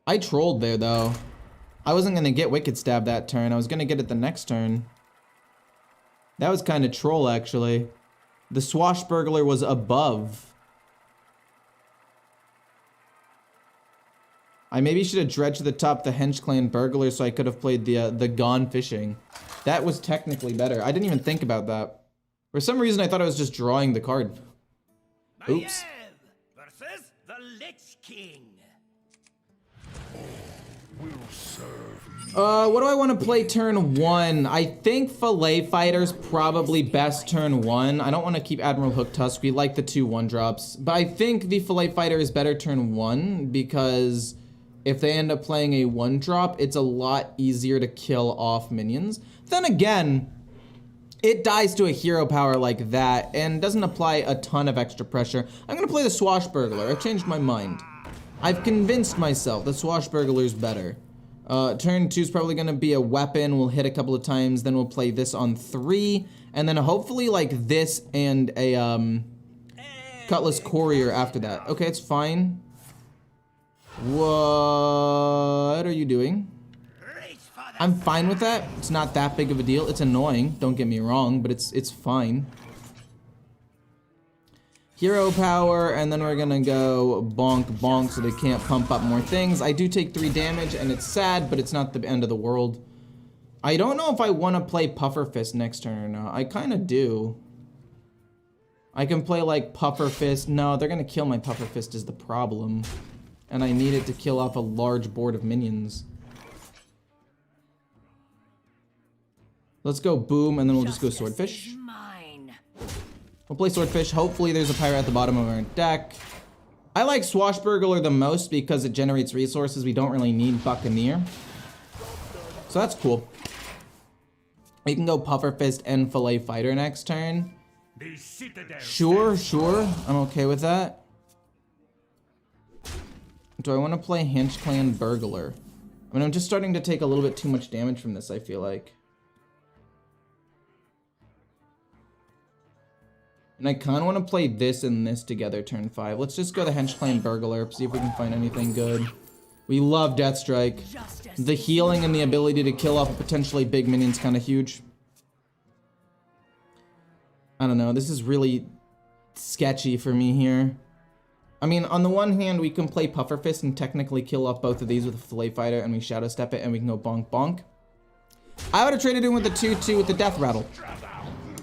I trolled there though. I wasn't gonna get Wicked Stab that turn. I was gonna get it the next turn. That was kind of troll actually. The Swashbuckler was above. I maybe should have dredged to the top the Hench Clan Burglar so I could have played the Gone Fishing. That was technically better. I didn't even think about that. For some reason I thought I was just drawing the card. Oops.
Versus the Lich King.
What do I want to play turn 1? I think Fillet Fighter's probably best turn 1. I don't want to keep Admiral Hook Tusk. We like the 2 1-drops. But I think the Fillet Fighter is better turn 1 because if they end up playing a 1-drop, it's a lot easier to kill off minions. Then again, it dies to a hero power like that and doesn't apply a ton of extra pressure. I'm going to play the Swashbuckler. I've changed my mind. I've convinced myself the Swashbuckler's better. Turn 2 is probably going to be a weapon. We'll hit a couple of times, then we'll play this on 3, and then hopefully like this and a Cutlass Courier after that. Okay, it's fine. What are you doing? I'm fine with that. It's not that big of a deal. It's annoying, don't get me wrong, but it's fine. Hero power, and then we're gonna go bonk bonk so they can't pump up more things. I do take 3 damage, and it's sad, but it's not the end of the world. I don't know if I want to play Puffer Fist next turn or not. I kind of do. I can play like Puffer Fist. No, they're gonna kill my Puffer Fist is the problem. And I need it to kill off a large board of minions. Let's go boom, and then we'll just go Swordfish. We'll play Swordfish. Hopefully there's a pirate at the bottom of our deck. I like Swashbuckler the most because it generates resources. We don't really need Buccaneer. So that's cool. We can go Puffer Fist and Fillet Fighter next turn. Sure. I'm okay with that. Do I want to play Hench Clan Burglar? I mean, I'm just starting to take a little bit too much damage from this, I feel like. And I kind of want to play this and this together turn 5. Let's just go the Hench Clan Burglar, see if we can find anything good. We love Death Strike. The healing and the ability to kill off a potentially big minion's kind of huge. I don't know, this is really sketchy for me here. I mean, on the one hand, we can play Puffer Fist and technically kill off both of these with a Fillet Fighter, and we Shadow Step it, and we can go bonk bonk. I would have traded in with the 2/2 with the Death Rattle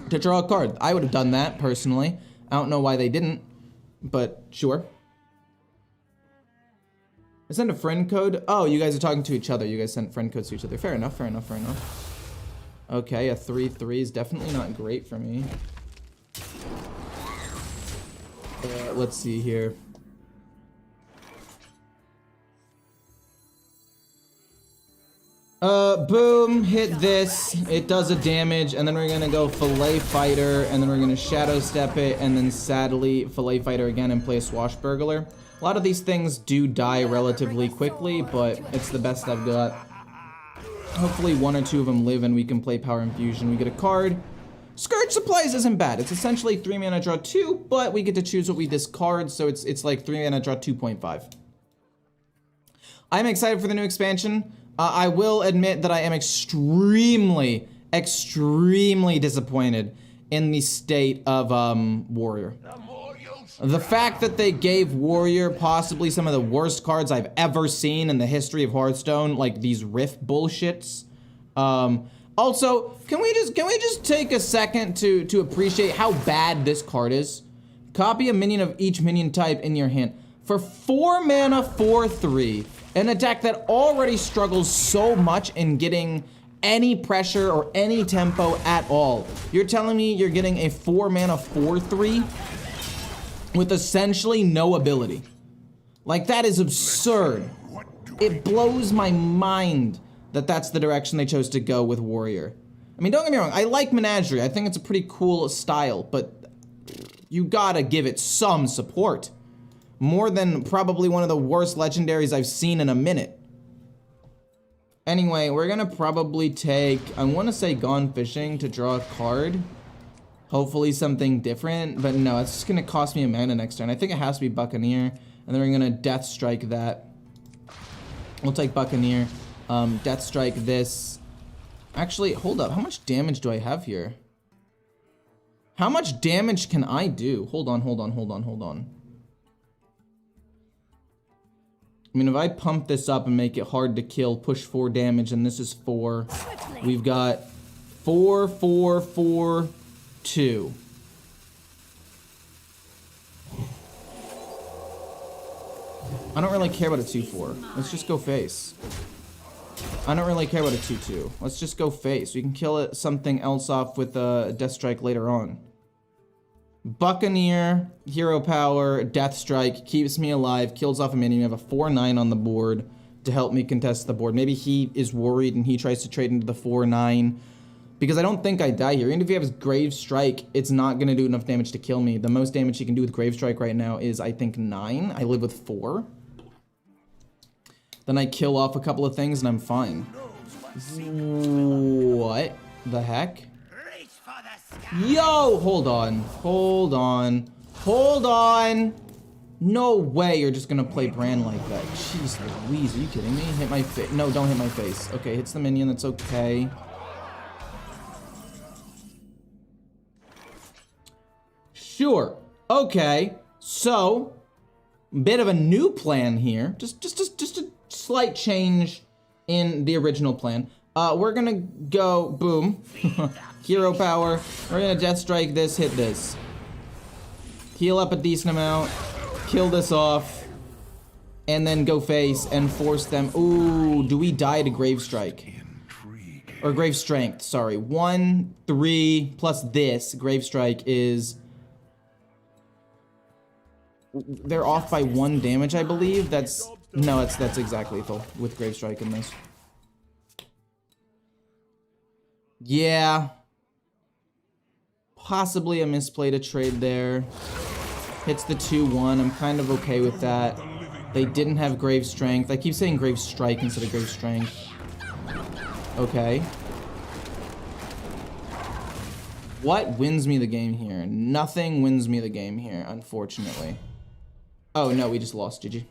to draw a card. I would have done that, personally. I don't know why they didn't, but sure. I sent a friend code. Oh, you guys are talking to each other. You guys sent friend codes to each other. Fair enough. Okay, a 3/3 is definitely not great for me. Let's see here. Boom, hit this, it does a damage, and then we're gonna go Fillet Fighter, and then we're gonna Shadow Step it, and then sadly Fillet Fighter again and play a Swashbuckler. A lot of these things do die relatively quickly, but it's the best I've got. Hopefully 1 or 2 of them live and we can play Power Infusion. We get a card. Scourge Supplies isn't bad. It's essentially 3 mana, draw 2, but we get to choose what we discard, so it's like 3 mana, draw 2.5. I'm excited for the new expansion. I will admit that I am extremely disappointed in the state of Warrior. The fact that they gave Warrior possibly some of the worst cards I've ever seen in the history of Hearthstone, like these riff bullshits. Also, can we just take a second to appreciate how bad this card is? Copy a minion of each minion type in your hand. For 4 mana, 4/3, an attack that already struggles so much in getting any pressure or any tempo at all. You're telling me you're getting a 4 mana, 4/3 with essentially no ability. Like, that is absurd. It blows my mind that that's the direction they chose to go with Warrior. I mean, don't get me wrong, I like Menagerie. I think it's a pretty cool style, but you gotta give it some support. More than probably one of the worst legendaries I've seen in a minute. Anyway, we're gonna probably take, I wanna say Gone Fishing to draw a card. Hopefully something different, but no, it's just gonna cost me a mana next turn. I think it has to be Buccaneer, and then we're gonna Death Strike that. We'll take Buccaneer, Death Strike this. Actually, hold up, how much damage do I have here? How much damage can I do? Hold on. I mean, if I pump this up and make it hard to kill, push 4 damage, and this is 4, we've got 4, 4, 4, 2. I don't really care about a 2-4. Let's just go face. I don't really care about a 2-2. Let's just go face. We can kill it, something else off with a Death Strike later on. Buccaneer, Hero Power, Death Strike, keeps me alive, kills off a minion. We have a 4-9 on the board to help me contest the board. Maybe he is worried and he tries to trade into the 4-9. Because I don't think I die here. Even if he has Grave Strike, it's not going to do enough damage to kill me. The most damage he can do with Grave Strike right now is, I think, 9. I live with 4. Then I kill off a couple of things and I'm fine. What the heck? Yo, hold on. No way you're just gonna play Bran like that. Jeez Louise, are you kidding me? Hit my face. No, don't hit my face. Okay, hits the minion, that's okay. Sure. Okay. So, bit of a new plan here. Just a slight change in the original plan. We're gonna go boom. Hero Power. We're gonna Death Strike this, hit this. Heal up a decent amount. Kill this off. And then go face and force them. Ooh, do we die to Grave Strike? Or Grave Strength, sorry. 1, 3 plus this. Grave Strike is... They're off by 1 damage, I believe. That's... No, that's exactly lethal with Grave Strike in this. Yeah. Possibly a misplay to trade there. Hits the 2-1. I'm kind of okay with that. They didn't have Grave Strength. I keep saying Grave Strike instead of Grave Strength. Okay. What wins me the game here? Nothing wins me the game here, unfortunately. Oh, no, we just lost, GG.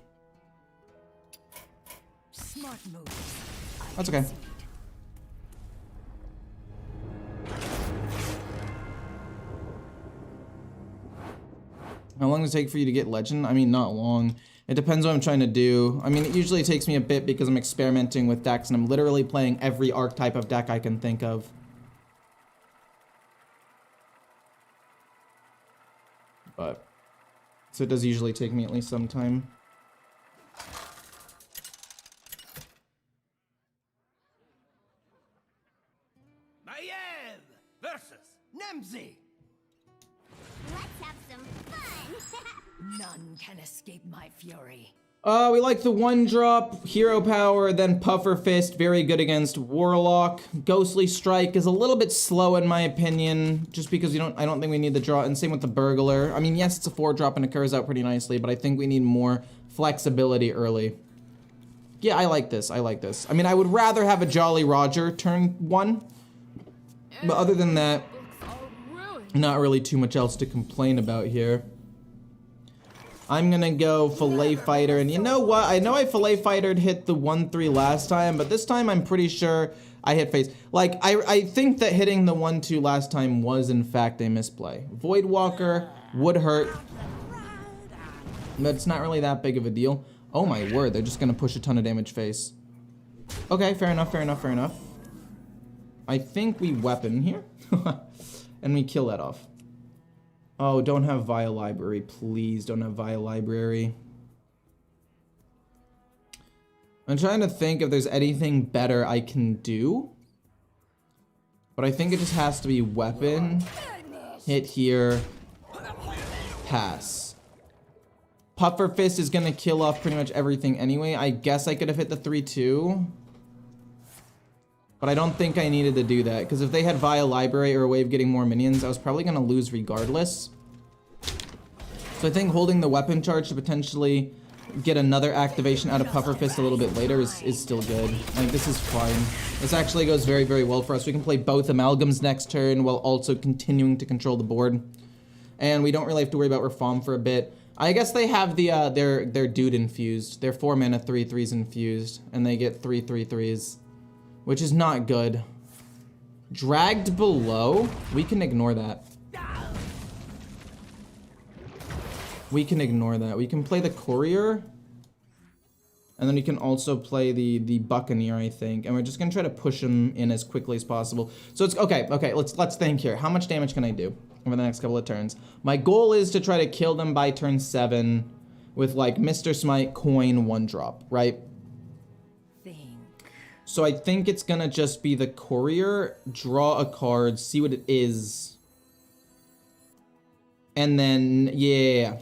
Smart moves.
That's okay. How long does it take for you to get legend? I mean, not long. It depends what I'm trying to do. I mean, it usually takes me a bit because I'm experimenting with decks and I'm literally playing every archetype of deck I can think of. But, so it does usually take me at least some time.
Maiev versus Nemzi.
Let's have some fun.
None can escape my fury.
We like the 1-drop, Hero Power, then Puffer Fist, very good against Warlock. Ghostly Strike is a little bit slow in my opinion, just because I don't think we need the draw, and same with the Burglar. I mean, yes, it's a 4-drop and it curves out pretty nicely, but I think we need more flexibility early. Yeah, I like this. I like this. I mean, I would rather have a Jolly Roger turn 1. But other than that, not really too much else to complain about here. I'm gonna go Fillet Fighter, and you know what? I know I Fillet Fightered hit the 1-3 last time, but this time I'm pretty sure I hit face. Like, I think that hitting the 1-2 last time was in fact a misplay. Void Walker would hurt, but it's not really that big of a deal. Oh my word, they're just gonna push a ton of damage face. Okay, fair enough, fair enough, fair enough. I think we weapon here, and we kill that off. Oh, don't have Vile Library. Please don't have Vile Library. I'm trying to think if there's anything better I can do. But I think it just has to be weapon, hit here, pass. Puffer Fist is going to kill off pretty much everything anyway. I guess I could have hit the 3-2. But I don't think I needed to do that, because if they had Vile Library or a way of getting more minions, I was probably going to lose regardless. So I think holding the weapon charge to potentially get another activation out of Puffer Fist a little bit later is still good. Like, this is fine. This actually goes very, very well for us. We can play both Amalgams next turn while also continuing to control the board. And we don't really have to worry about Reform for a bit. I guess they have the their dude infused. Their 4 mana 3/3s infused, and they get 3/3/3s. Which is not good. Dragged below? We can ignore that. We can ignore that. We can play the Courier. And then we can also play the Buccaneer, I think. And we're just gonna try to push him in as quickly as possible. So it's okay, let's think here. How much damage can I do over the next couple of turns? My goal is to try to kill them by turn 7 with like Mr. Smite, coin, 1-drop, right? So I think it's gonna just be the Courier, draw a card, see what it is. And then, yeah.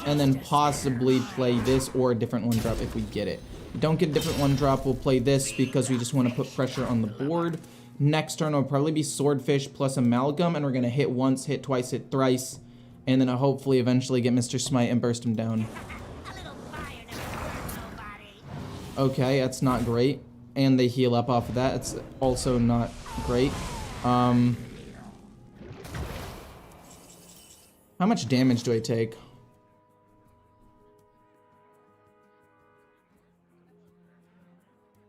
And then possibly play this or a different 1-drop if we get it. If we don't get a different 1-drop, we'll play this because we just want to put pressure on the board. Next turn will probably be Swordfish plus Amalgam, and we're gonna hit once, hit twice, hit thrice. And then hopefully eventually get Mr. Smite and burst him down. Okay, that's not great. And they heal up off of that. It's also not great. How much damage do I take?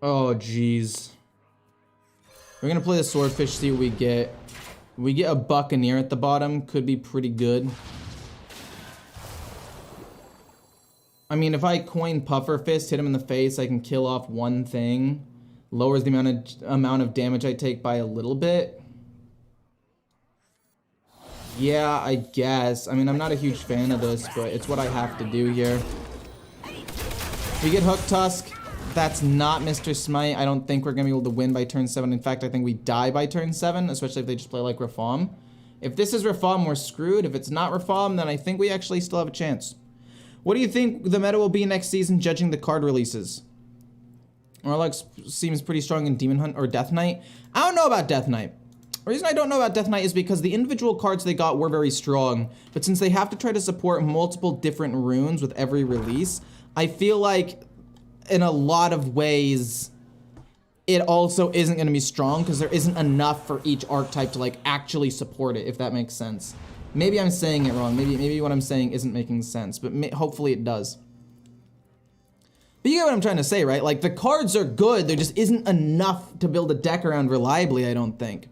Oh, jeez. We're gonna play the Swordfish, see what we get. We get a Buccaneer at the bottom. Could be pretty good. I mean, if I coin Puffer Fist, hit him in the face, I can kill off one thing. Lowers the amount of damage I take by a little bit. Yeah, I guess. I mean, I'm not a huge fan of this, but it's what I have to do here. We get Hook Tusk. That's not Mr. Smite. I don't think we're going to be able to win by turn 7. In fact, I think we die by turn 7, especially if they just play like Reform. If this is Reform, we're screwed. If it's not Reform, then I think we actually still have a chance. What do you think the meta will be next season, judging the card releases? Orlux seems pretty strong in Demon Hunt or Death Knight. I don't know about Death Knight. The reason I don't know about Death Knight is because the individual cards they got were very strong, but since they have to try to support multiple different runes with every release, I feel like in a lot of ways it also isn't going to be strong because there isn't enough for each archetype to like actually support it, if that makes sense. Maybe I'm saying it wrong. Maybe what I'm saying isn't making sense, but hopefully it does. But you get what I'm trying to say, right? Like, the cards are good, there just isn't enough to build a deck around reliably, I don't think.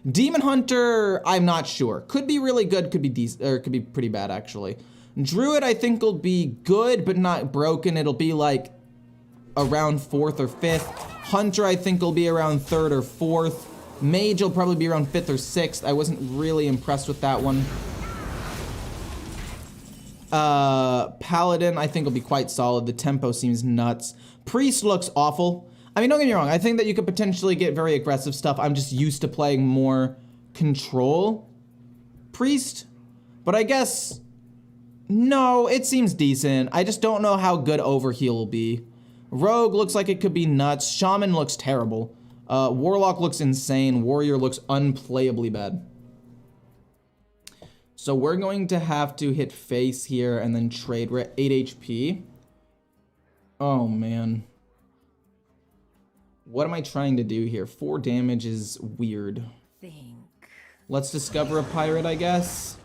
Demon Hunter, I'm not sure. Could be really good, could be decent, or could be pretty bad, actually. Druid, I think, will be good, but not broken. It'll be, like, around 4th or 5th. Hunter, I think, will be around 3rd or 4th. Mage will probably be around 5th or 6th. I wasn't really impressed with that one. Paladin, I think will be quite solid. The tempo seems nuts. Priest looks awful. I mean, don't get me wrong. I think that you could potentially get very aggressive stuff. I'm just used to playing more control Priest. But I guess, no, it seems decent. I just don't know how good Overheal will be. Rogue looks like it could be nuts. Shaman looks terrible. Warlock looks insane. Warrior looks unplayably bad. So we're going to have to hit face here and then trade. We're at 8 HP. Oh, man. What am I trying to do here? 4 damage is weird.
Think.
Let's discover a pirate, I guess.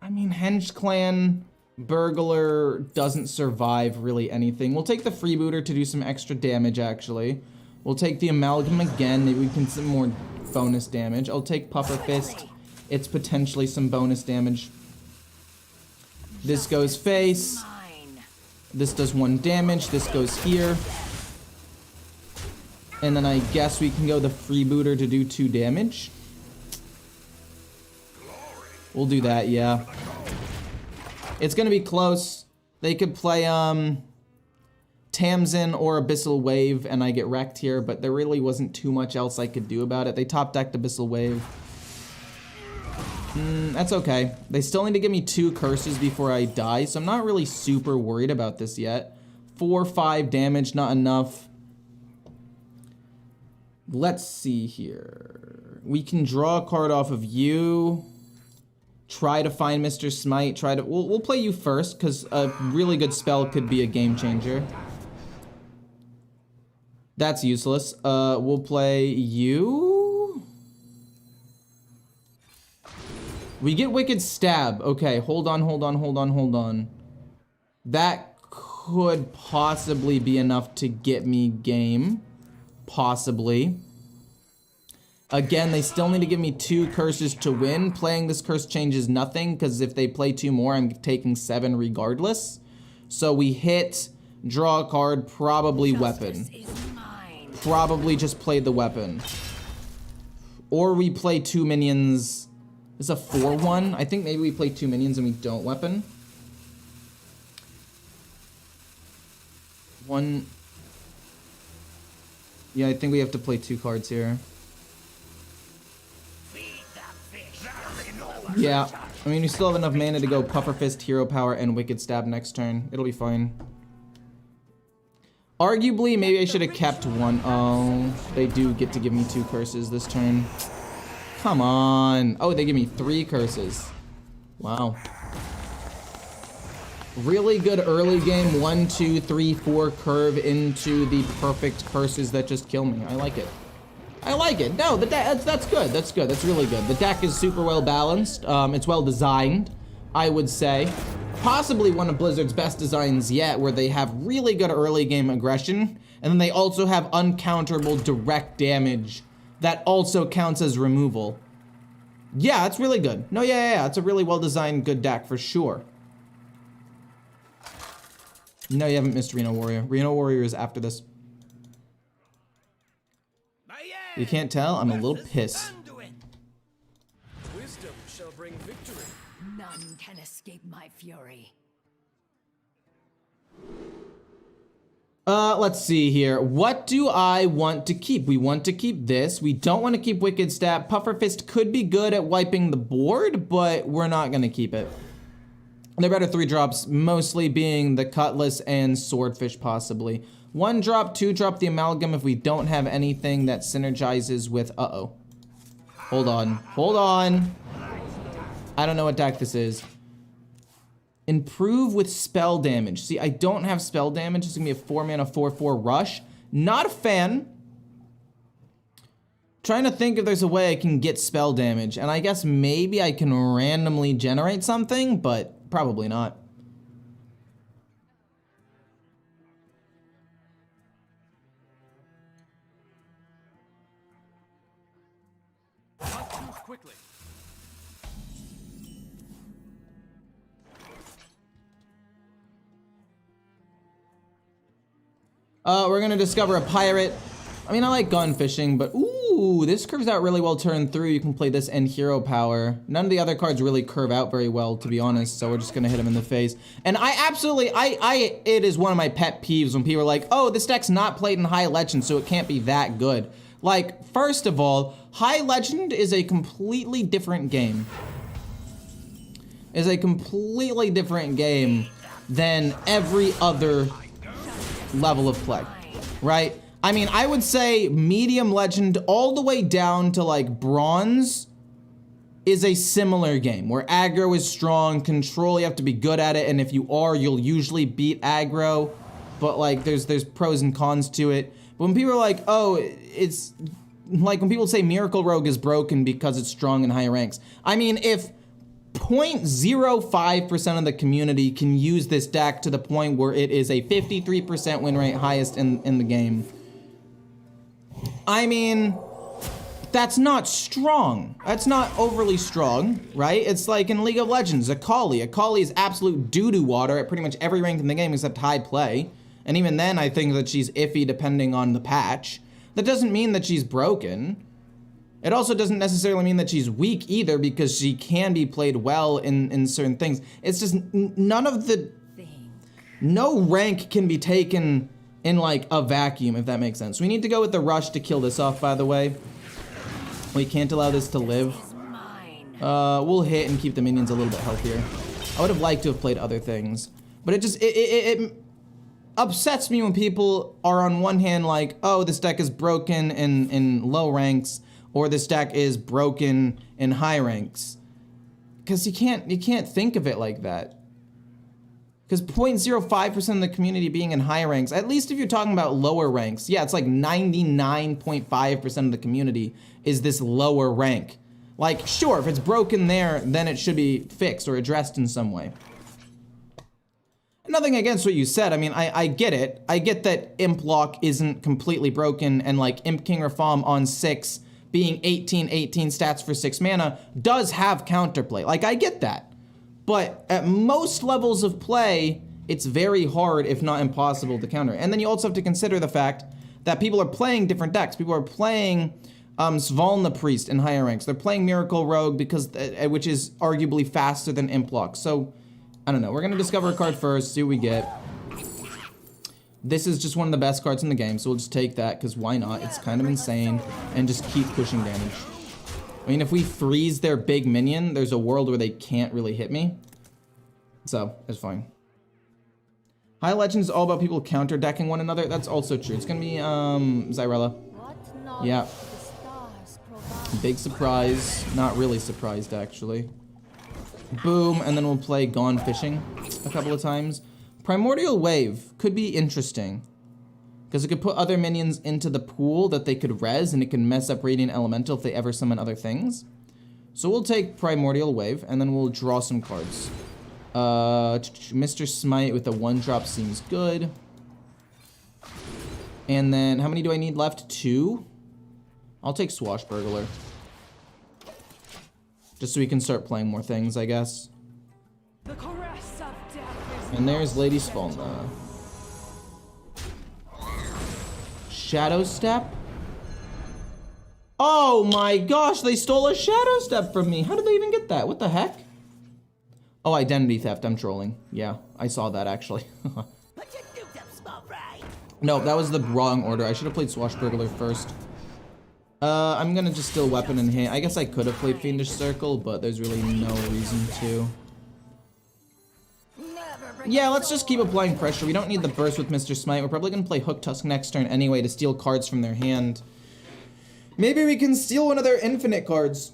I mean, Henge Clan Burglar doesn't survive really anything. We'll take the Freebooter to do some extra damage, actually. We'll take the Amalgam again. Maybe we can some more bonus damage. I'll take Puffer Fist. It's potentially some bonus damage. This goes face. This does 1 damage. This goes here. And then I guess we can go the Freebooter to do 2 damage. We'll do that, yeah. It's gonna be close. They could play Tamsin or Abyssal Wave and I get wrecked here, but there really wasn't too much else I could do about it. They top decked Abyssal Wave. That's okay. They still need to give me 2 curses before I die, so I'm not really super worried about this yet. 4, 5 damage, not enough. Let's see here. We can draw a card off of you. Try to find Mr. Smite. We'll play you first, because a really good spell could be a game changer. That's useless. We'll play you. We get Wicked Stab. Okay, hold on. That could possibly be enough to get me game. Possibly. Again, they still need to give me 2 curses to win. Playing this curse changes nothing, because if they play 2 more, I'm taking 7 regardless. So we hit, draw a card, probably weapon. Probably just play the weapon. Or we play 2 minions. It's a 4-1. I think maybe we play 2 minions and we don't weapon. 1. Yeah, I think we have to play 2 cards here. Yeah, I mean, we still have enough mana to go Puffer Fist, Hero Power, and Wicked Stab next turn. It'll be fine. Arguably, maybe I should have kept 1. Oh, they do get to give me 2 curses this turn. Come on. Oh, they give me 3 curses. Wow. Really good early game 1, 2, 3, 4 curve into the perfect curses that just kill me. I like it. I like it. No, that's good. That's good. That's really good. The deck is super well balanced. It's well designed, I would say. Possibly one of Blizzard's best designs yet, where they have really good early game aggression, and then they also have uncounterable direct damage that also counts as removal. Yeah, that's really good. No, yeah. It's a really well designed, good deck for sure. No, you haven't missed Reno Warrior. Reno Warrior is after this. You can't tell? I'm a little pissed.
Wisdom shall bring victory.
None can escape my fury.
Let's see here. What do I want to keep? We want to keep this. We don't want to keep Wicked Stab. Puffer Fist could be good at wiping the board, but we're not going to keep it. They're better 3 drops, mostly being the Cutlass and Swordfish, possibly. 1 drop, 2 drop the Amalgam if we don't have anything that synergizes with... Uh-oh. Hold on. I don't know what deck this is. Improve with spell damage. See, I don't have spell damage. It's gonna be a 4-mana 4/4 rush. Not a fan. Trying to think if there's a way I can get spell damage. And I guess maybe I can randomly generate something, but probably not.
Quickly.
We're gonna discover a pirate. I mean, I like gun fishing, but ooh, this curves out really well turn through. You can play this and Hero Power. None of the other cards really curve out very well, to be honest, so we're just gonna hit him in the face. And it is one of my pet peeves when people are like, oh, this deck's not played in High Legend, so it can't be that good. Like, first of all, High Legend is a completely different game. Is a completely different game than every other level of play, right? I mean, I would say medium legend all the way down to like bronze is a similar game where aggro is strong, control, you have to be good at it, and if you are, you'll usually beat aggro. but like there's pros and cons to it. But when people are like, oh, it's like when people say Miracle Rogue is broken because it's strong in higher ranks. I mean, if 0.05% of the community can use this deck to the point where it is a 53% win rate, highest in the game, I mean, that's not strong. That's not overly strong, right? It's like in League of Legends, Akali. Akali is absolute doo-doo water at pretty much every rank in the game except high play. And even then, I think that she's iffy depending on the patch. That doesn't mean that she's broken. It also doesn't necessarily mean that she's weak either, because she can be played well in certain things. It's just none of the... No rank can be taken in like a vacuum, if that makes sense. We need to go with the rush to kill this off, by the way. We can't allow this to live. We'll hit and keep the minions a little bit healthier. I would have liked to have played other things, but it upsets me when people are on one hand like, oh, this deck is broken in low ranks, or this deck is broken in high ranks. Because you can't think of it like that. Because 0.05% of the community being in high ranks, at least if you're talking about lower ranks, yeah, it's like 99.5% of the community is this lower rank. Like, sure, if it's broken there, then it should be fixed or addressed in some way. Nothing against what you said. I mean, I get it. I get that Imp Lock isn't completely broken, and like Imp King Rafam on 6 being 18 stats for 6 mana does have counterplay. Like, I get that. But at most levels of play, it's very hard, if not impossible, to counter. And then you also have to consider the fact that people are playing different decks. People are playing Svalna Priest in higher ranks. They're playing Miracle Rogue because, which is arguably faster than Imp Lock. So, I don't know. We're gonna discover a card first, see what we get. This is just one of the best cards in the game, so we'll just take that, because why not? It's kind of insane, and just keep pushing damage. I mean, if we freeze their big minion, there's a world where they can't really hit me. So, it's fine. High Legends is all about people counter-decking one another. That's also true. It's gonna be, Zyrella. Yeah. Big surprise. Not really surprised, actually. Boom, and then we'll play Gone Fishing a couple of times. Primordial Wave could be interesting, because it could put other minions into the pool that they could res, and it can mess up Radiant Elemental if they ever summon other things. So we'll take Primordial Wave, and then we'll draw some cards. Mr. Smite with a 1-drop seems good. And then, how many do I need left? 2? I'll take Swashbuckler. Just so we can start playing more things, I guess. And there's Lady Svalna. Shadow Step? Oh my gosh, they stole a Shadow Step from me. How did they even get that? What the heck? Oh, identity theft. I'm trolling. Yeah, I saw that actually. No, that was the wrong order. I should have played Swashbuckler first. I'm gonna just still weapon in hand. I guess I could have played Fiendish Circle, but there's really no reason to. Yeah, let's just keep applying pressure. We don't need the burst with Mr. Smite. We're probably gonna play Hook Tusk next turn anyway to steal cards from their hand. Maybe we can steal one of their infinite cards.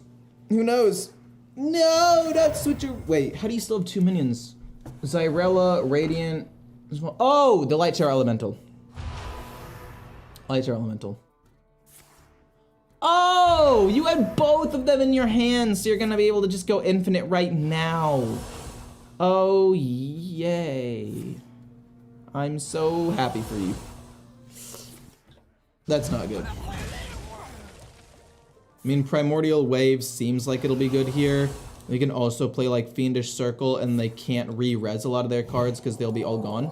Who knows? No, not Switcher. Wait, how do you still have 2 minions? Zyrella, Radiant. Oh, the Light Tower Elemental. Light Tower Elemental. Oh, you had both of them in your hands, so you're gonna be able to just go infinite right now. Oh, yay. I'm so happy for you. That's not good. I mean, Primordial Wave seems like it'll be good here. We can also play like Fiendish Circle, and they can't re-res a lot of their cards because they'll be all gone.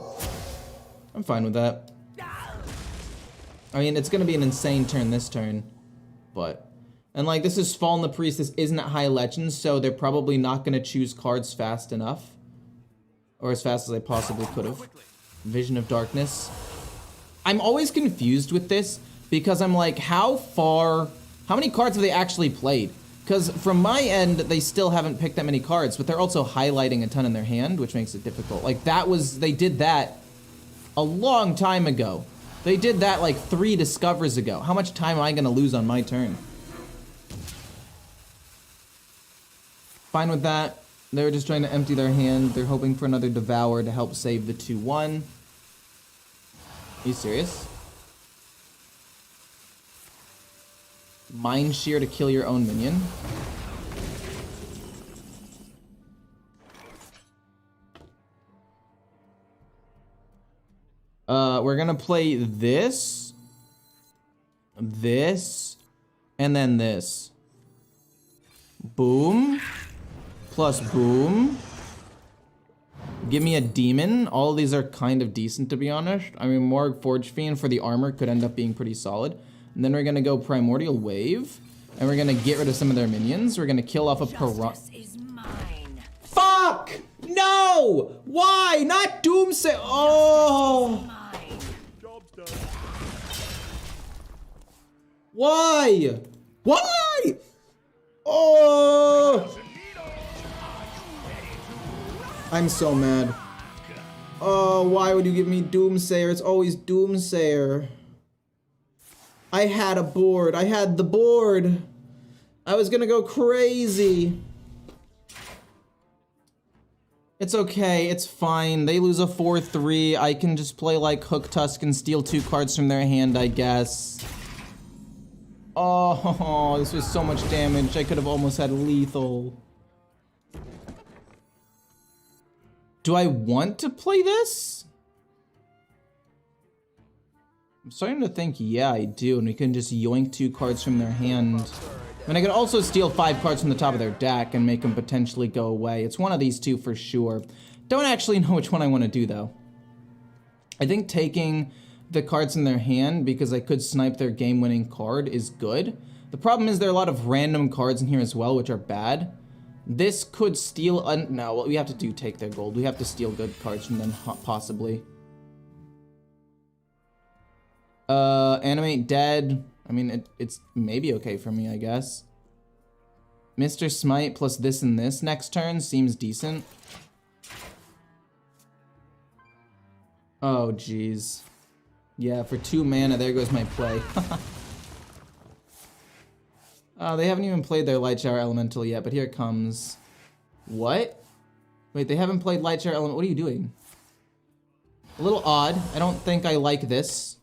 I'm fine with that. I mean, it's gonna be an insane turn this turn, but... And like, this is Fallen the Priest, this isn't at High Legends, so they're probably not gonna choose cards fast enough. Or as fast as I possibly could have. Vision of Darkness. I'm always confused with this, because I'm like, how many cards have they actually played? Because from my end, they still haven't picked that many cards, but they're also highlighting a ton in their hand, which makes it difficult. Like, they did that a long time ago. They did that like 3 discovers ago. How much time am I gonna lose on my turn? Fine with that. They were just trying to empty their hand. They're hoping for another Devour to help save the 2-1. Are you serious? Mind Shear to kill your own minion? We're gonna play this, and then this. Boom, plus boom. Give me a demon. All of these are kind of decent, to be honest. I mean, Morg Forge Fiend for the armor could end up being pretty solid. And then we're gonna go Primordial Wave, and we're gonna get rid of some of their minions. We're gonna kill off a
Justice is mine.
Fuck! No! Why? Not Doomsay. Oh!
Mine.
Why? Why? Oh! I'm so mad. Oh, why would you give me Doomsayer? It's always Doomsayer. I had a board. I had the board. I was gonna go crazy. It's okay. It's fine. They lose a 4-3. I can just play like Hook Tusk and steal 2 cards from their hand, I guess. Oh, this was so much damage. I could have almost had lethal. Do I want to play this? I'm starting to think, yeah, I do. And we can just yoink 2 cards from their hand. And I could also steal 5 cards from the top of their deck and make them potentially go away. It's one of these two for sure. Don't actually know which one I want to do, though. I think taking the cards in their hand, because I could snipe their game-winning card, is good. The problem is there are a lot of random cards in here as well, which are bad. This could steal... no, what we have to do, take their gold. We have to steal good cards from them, possibly. Animate Dead. I mean, it's maybe okay for me, I guess. Mr. Smite plus this and this next turn seems decent. Oh, jeez. Yeah, for 2 mana, there goes my play. They haven't even played their Light Shower Elemental yet, but here it comes. What? Wait, they haven't played Light Shower Elemental. What are you doing? A little odd. I don't think I like this.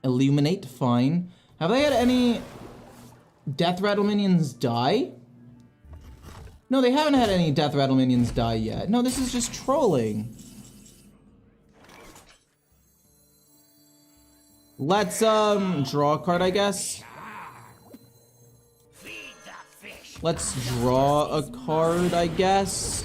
Illuminate, fine. Have they had any Death Rattle minions die? No, they haven't had any Death Rattle minions die yet. No, this is just trolling. Let's, draw a card, I guess. Let's draw a card, I guess.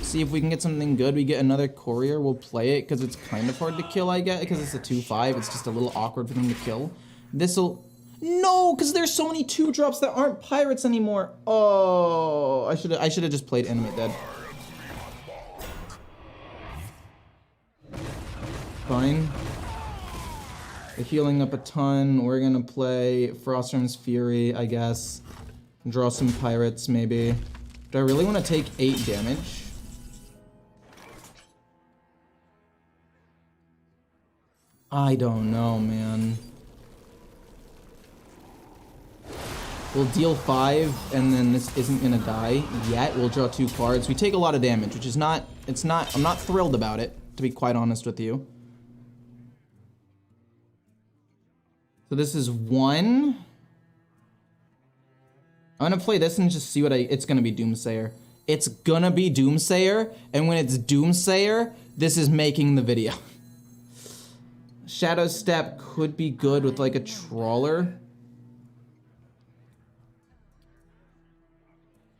See if we can get something good. We get another Courier, we'll play it, because it's kind of hard to kill, I guess, because it's a 2/5. It's just a little awkward for them to kill. This'll... No, because there's so many 2-drops that aren't pirates anymore. Oh, I should have just played Animate Dead. Fine. They're healing up a ton. We're gonna play Frostworm's Fury, I guess. Draw some pirates, maybe. Do I really want to take 8 damage? I don't know, man. We'll deal 5, and then this isn't gonna die yet. We'll draw 2 cards. We take a lot of damage, which is not, I'm not thrilled about it, to be quite honest with you. So this is 1. I'm gonna play this and just see what it's gonna be Doomsayer. It's gonna be Doomsayer, and when it's Doomsayer, this is making the video. Shadow Step could be good with like a Trawler.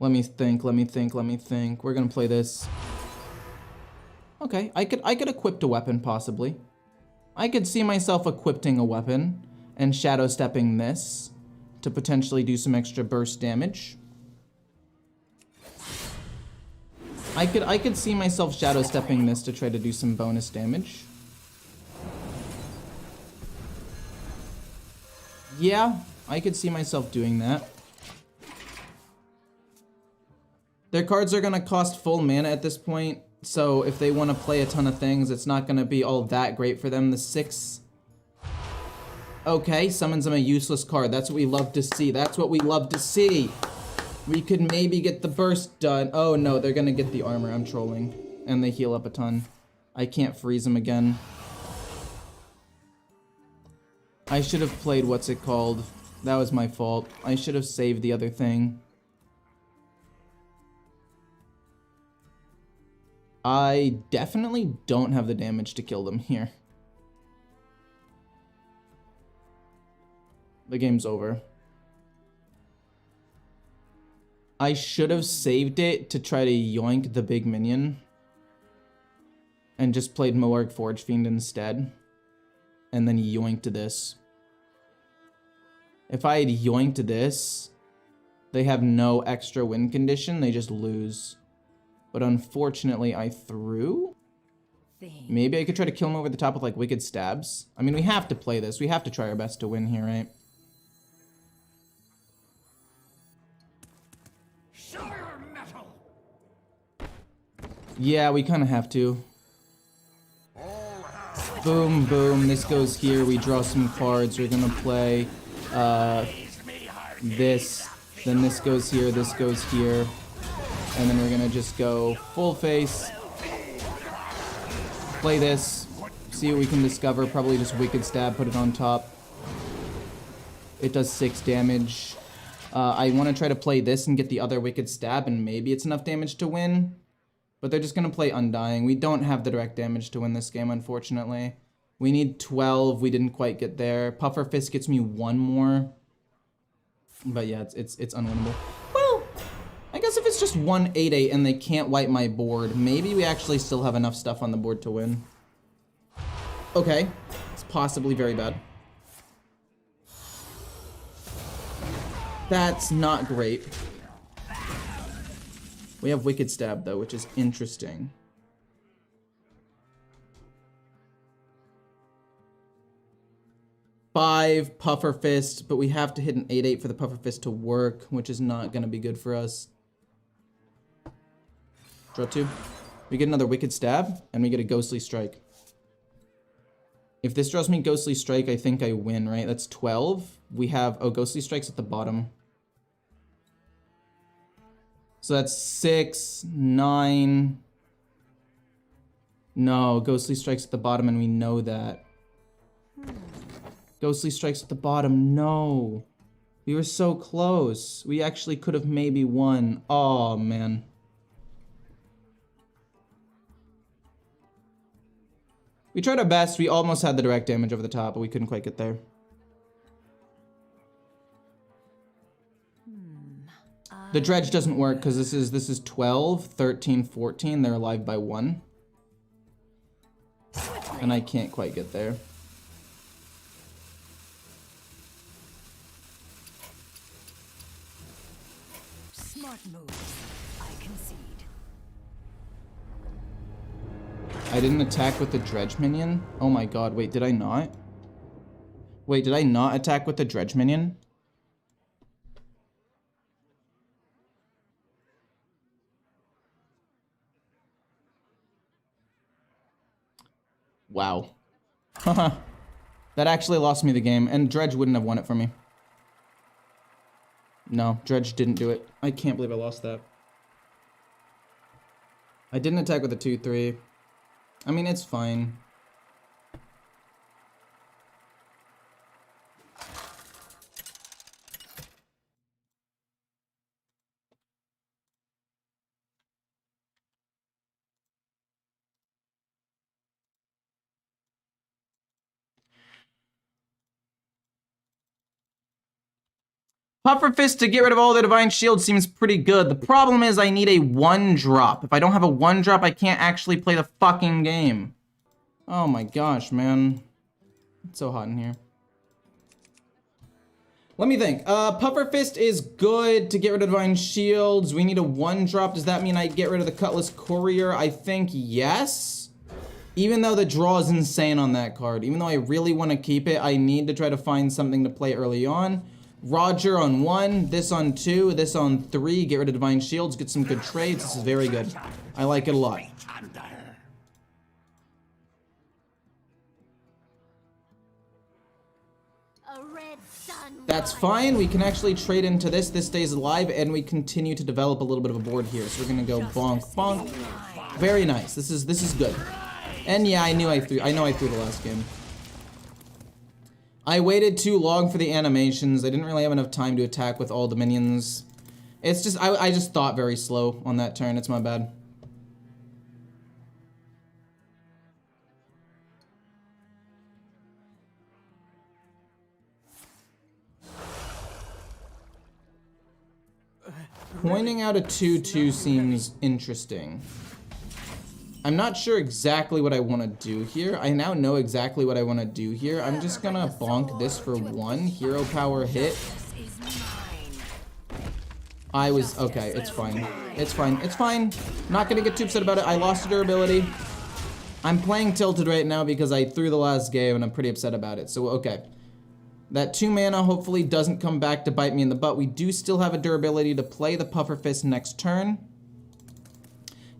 Let me think. We're gonna play this. Okay, I could equip a weapon, possibly. I could see myself equipping a weapon and Shadow Stepping this to potentially do some extra burst damage. I could see myself Shadow Stepping this to try to do some bonus damage. Yeah, I could see myself doing that. Their cards are gonna cost full mana at this point, so if they want to play a ton of things, it's not gonna be all that great for them. The 6... Okay, summons them a useless card. That's what we love to see. That's what we love to see. We could maybe get the burst done. Oh no, they're gonna get the armor. I'm trolling. And they heal up a ton. I can't freeze him again. I should have played what's it called. That was my fault. I should have saved the other thing. I definitely don't have the damage to kill them here. The game's over. I should have saved it to try to yoink the big minion. And just played Moarg Forge Fiend instead. And then yoinked this. If I had yoinked this, they have no extra win condition, they just lose. But unfortunately, I threw? Maybe I could try to kill him over the top with like Wicked Stabs. I mean, we have to play this. We have to try our best to win here, right? Yeah, we kind of have to. Boom, boom. This goes here. We draw some cards. We're gonna play this. Then this goes here. This goes here. And then we're gonna just go full face. Play this. See what we can discover. Probably just Wicked Stab. Put it on top. It does 6 damage. I want to try to play this and get the other Wicked Stab, and maybe it's enough damage to win. But they're just going to play Undying. We don't have the direct damage to win this game, unfortunately. We need 12. We didn't quite get there. Puffer Fist gets me 1 more. But yeah, it's unwinnable. Well, I guess if it's just 1-8-8 and they can't wipe my board, maybe we actually still have enough stuff on the board to win. Okay. It's possibly very bad. That's not great. We have Wicked Stab, though, which is interesting. Five Puffer Fist, but we have to hit an 8-8 for the Puffer Fist to work, which is not going to be good for us. Draw 2. We get another Wicked Stab, and we get a Ghostly Strike. If this draws me Ghostly Strike, I think I win, right? That's 12. We have... Oh, Ghostly Strike's at the bottom. So that's 6, 9. No, Ghostly Strike's at the bottom, and we know that. Ghostly Strike's at the bottom. No. We were so close. We actually could have maybe won. Oh, man. We tried our best. We almost had the direct damage over the top, but we couldn't quite get there. The dredge doesn't work because this is 12, 13, 14. They're alive by 1. And I can't quite get there.
Smart moves. I concede.
I didn't attack with the dredge minion? Oh my god, wait, did I not? Wait, did I not attack with the dredge minion? Wow. Haha. That actually lost me the game, and Dredge wouldn't have won it for me. No, Dredge didn't do it. I can't believe I lost that. I didn't attack with a 2-3. I mean, it's fine. Puffer Fist to get rid of all the Divine Shield seems pretty good. The problem is I need a 1-drop. If I don't have a 1-drop, I can't actually play the fucking game. Oh my gosh, man. It's so hot in here. Let me think. Puffer Fist is good to get rid of Divine Shields. We need a 1-drop. Does that mean I get rid of the Cutlass Courier? I think yes. Even though the draw is insane on that card. Even though I really want to keep it, I need to try to find something to play early on. Roger on 1, this on 2, this on 3. Get rid of Divine Shields, get some good trades. This is very good. I like it a lot. That's fine. We can actually trade into this. This stays alive, and we continue to develop a little bit of a board here. So we're gonna go bonk, bonk. Very nice. This is good. And yeah, I know I threw the last game. I waited too long for the animations. I didn't really have enough time to attack with all the minions. It's just, I just thought very slow on that turn. It's my bad. Pointing out a 2/2 seems interesting. I'm not sure exactly what I want to do here. I now know exactly what I want to do here. I'm just gonna bonk this for 1 hero power hit. Okay, it's fine. It's fine. It's fine. Not gonna get too upset about it. I lost durability. I'm playing tilted right now because I threw the last game and I'm pretty upset about it. So, okay. That 2 mana hopefully doesn't come back to bite me in the butt. We do still have a durability to play the Puffer Fist next turn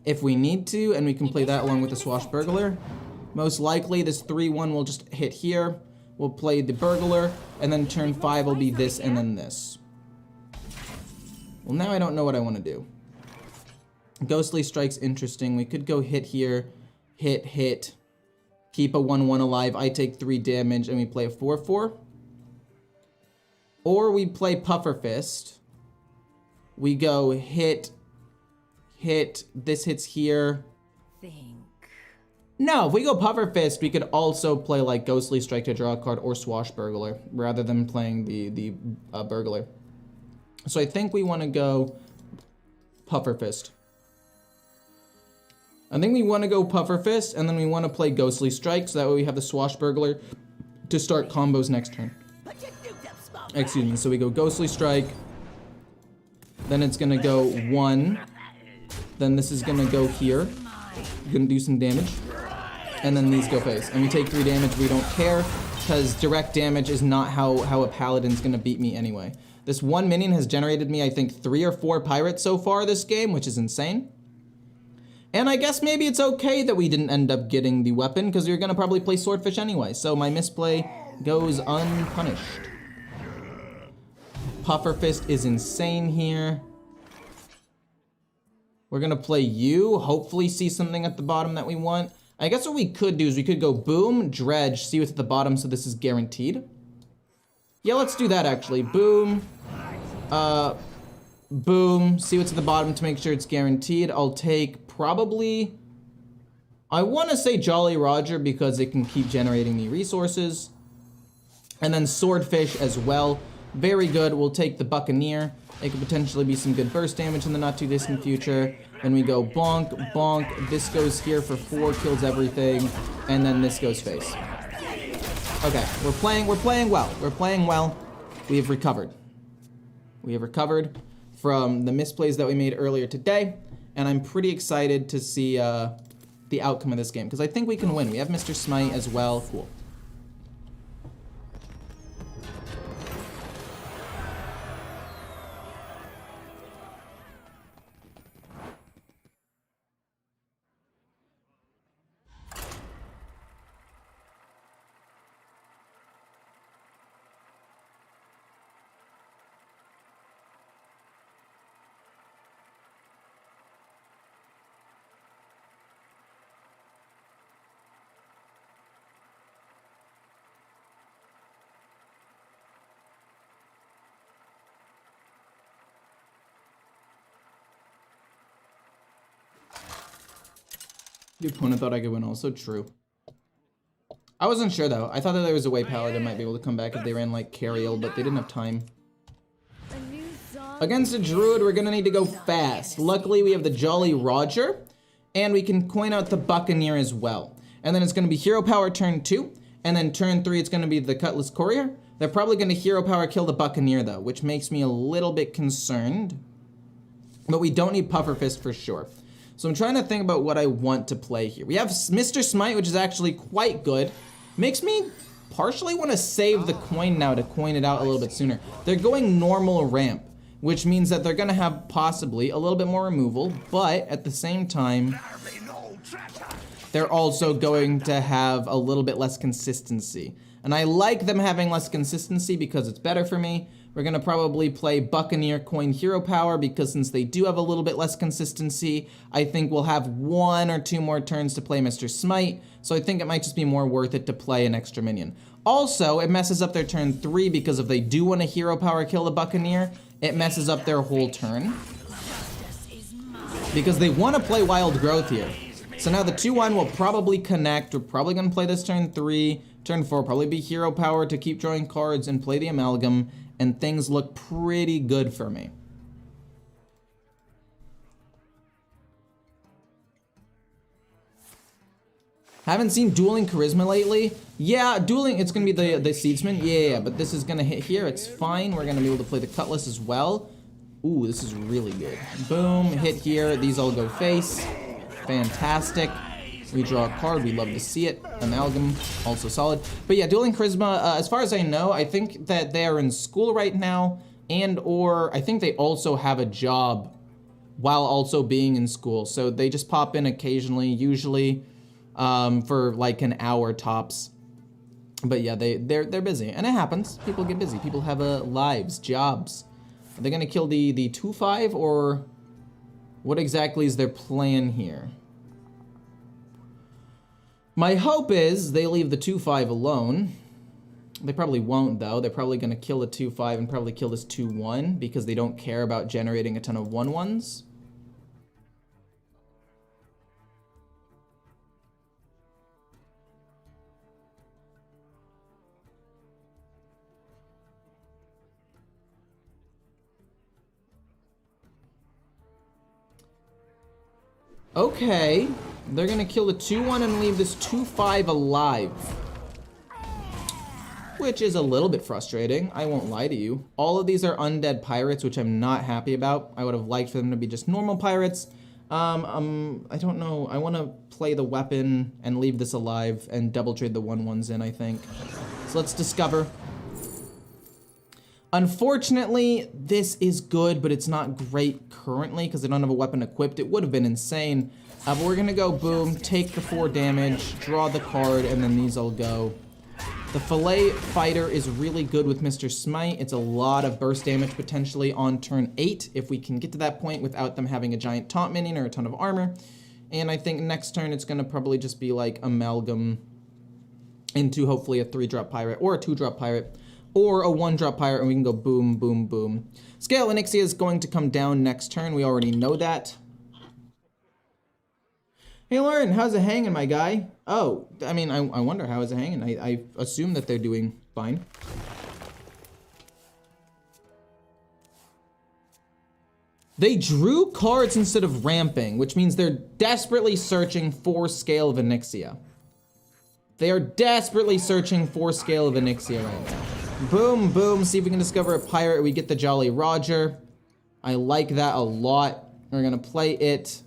if we need to, and we can play that along with the Swashbuckler. Most likely this 3/1 will just hit here. We'll play the Burglar, and then turn 5 will be this and then this. Well, now I don't know what I want to do. Ghostly Strike's interesting. We could go hit here, hit, keep a 1/1 alive. I take 3 damage, and we play a 4/4. Or we play Puffer Fist. We go hit, this hits here. No, if we go Puffer Fist, we could also play like Ghostly Strike to draw a card or Swashbuckler rather than playing the Burglar. So I think we want to go Puffer Fist. I think we want to go Puffer Fist, and then we want to play Ghostly Strike, so that way we have the Swashbuckler to start combos next turn. Excuse me, so we go Ghostly Strike, then it's gonna go 1, then this is gonna go here, gonna do some damage, and then these go face. And we take 3 damage, we don't care, because direct damage is not how a paladin's gonna beat me anyway. This 1 minion has generated me, I think, 3 or 4 pirates so far this game, which is insane. And I guess maybe it's okay that we didn't end up getting the weapon, because we were gonna probably play Swordfish anyway, so my misplay goes unpunished. Puffer Fist is insane here. We're gonna play you, hopefully see something at the bottom that we want. I guess what we could do is we could go boom, dredge, see what's at the bottom, so this is guaranteed. Yeah, let's do that actually. Boom, boom, see what's at the bottom to make sure it's guaranteed. I'll take probably, I wanna say Jolly Roger because it can keep generating me resources. And then Swordfish as well. Very good. We'll take the Buccaneer. It could potentially be some good burst damage in the not too distant future. Then we go bonk, bonk. This goes here for 4, kills everything, and then this goes face. Okay, we're playing well. We're playing well. We have recovered. We have recovered from the misplays that we made earlier today, and I'm pretty excited to see the outcome of this game because I think we can win. We have Mr. Smite as well. Cool. The opponent thought I could win also. True. I wasn't sure though. I thought that there was a way Paladin might be able to come back if they ran like Cariel, but they didn't have time. Against a Druid, we're gonna need to go fast. Luckily, we have the Jolly Roger, and we can coin out the Buccaneer as well. And then it's gonna be Hero Power turn 2, and then turn 3 it's gonna be the Cutlass Courier. They're probably gonna Hero Power kill the Buccaneer though, which makes me a little bit concerned. But we don't need Puffer Fist for sure. So I'm trying to think about what I want to play here. We have Mr. Smite, which is actually quite good. Makes me partially want to save the coin now to coin it out a little bit sooner. They're going normal ramp, which means that they're going to have possibly a little bit more removal, but at the same time, they're also going to have a little bit less consistency. And I like them having less consistency because it's better for me. We're gonna probably play Buccaneer Coin Hero Power because since they do have a little bit less consistency, I think we'll have 1 or 2 more turns to play Mr. Smite. So I think it might just be more worth it to play an extra minion. Also, it messes up their turn 3 because if they do want to Hero Power kill the Buccaneer, it messes up their whole turn. Because they want to play Wild Growth here. So now the 2-1 will probably connect. We're probably going to play this turn 3. Turn 4 probably be Hero Power to keep drawing cards and play the Amalgam. And things look pretty good for me. Haven't seen Dueling Charisma lately. Yeah, Dueling, it's gonna be the Seedsman. Yeah, but this is gonna hit here. It's fine. We're gonna be able to play the Cutlass as well. Ooh, this is really good. Boom, hit here. These all go face. Fantastic. We draw a card. We love to see it. Amalgam, also solid. But yeah, Dueling Charisma, as far as I know, I think that they are in school right now, and or I think they also have a job while also being in school. So they just pop in occasionally, usually for like an hour tops. But yeah, they're busy, and it happens. People get busy. People have lives, jobs. Are they gonna kill the 2/5, or what exactly is their plan here? My hope is they leave the 2/5 alone. They probably won't though. They're probably gonna kill the 2/5 and probably kill this 2/1 because they don't care about generating a ton of 1/1s. Okay, they're gonna kill the 2/1 and leave this 2/5 alive. Which is a little bit frustrating, I won't lie to you. All of these are undead pirates, which I'm not happy about. I would have liked for them to be just normal pirates. I don't know, I wanna play the weapon and leave this alive and double trade the 1/1s in, I think. So let's discover. Unfortunately, this is good, but it's not great currently because I don't have a weapon equipped. It would have been insane. But we're gonna go boom, take the 4 damage, draw the card, and then these all go. The Fillet Fighter is really good with Mr. Smite. It's a lot of burst damage potentially on turn 8 if we can get to that point without them having a giant taunt minion or a ton of armor. And I think next turn it's gonna probably just be like Amalgam into hopefully a 3-drop pirate or a 2-drop pirate. Or a 1-drop pirate, and we can go boom, boom, boom. Scale Onyxia is going to come down next turn. We already know that. Hey, Lauren, how's it hanging, my guy? Oh, I mean, I wonder how is it hanging. I assume that they're doing fine. They drew cards instead of ramping, which means they're desperately searching for Scale of Onyxia. They are desperately searching for Scale of Onyxia right now. Boom, boom, see if we can discover a pirate. We get the Jolly Roger. I like that a lot. We're gonna play it.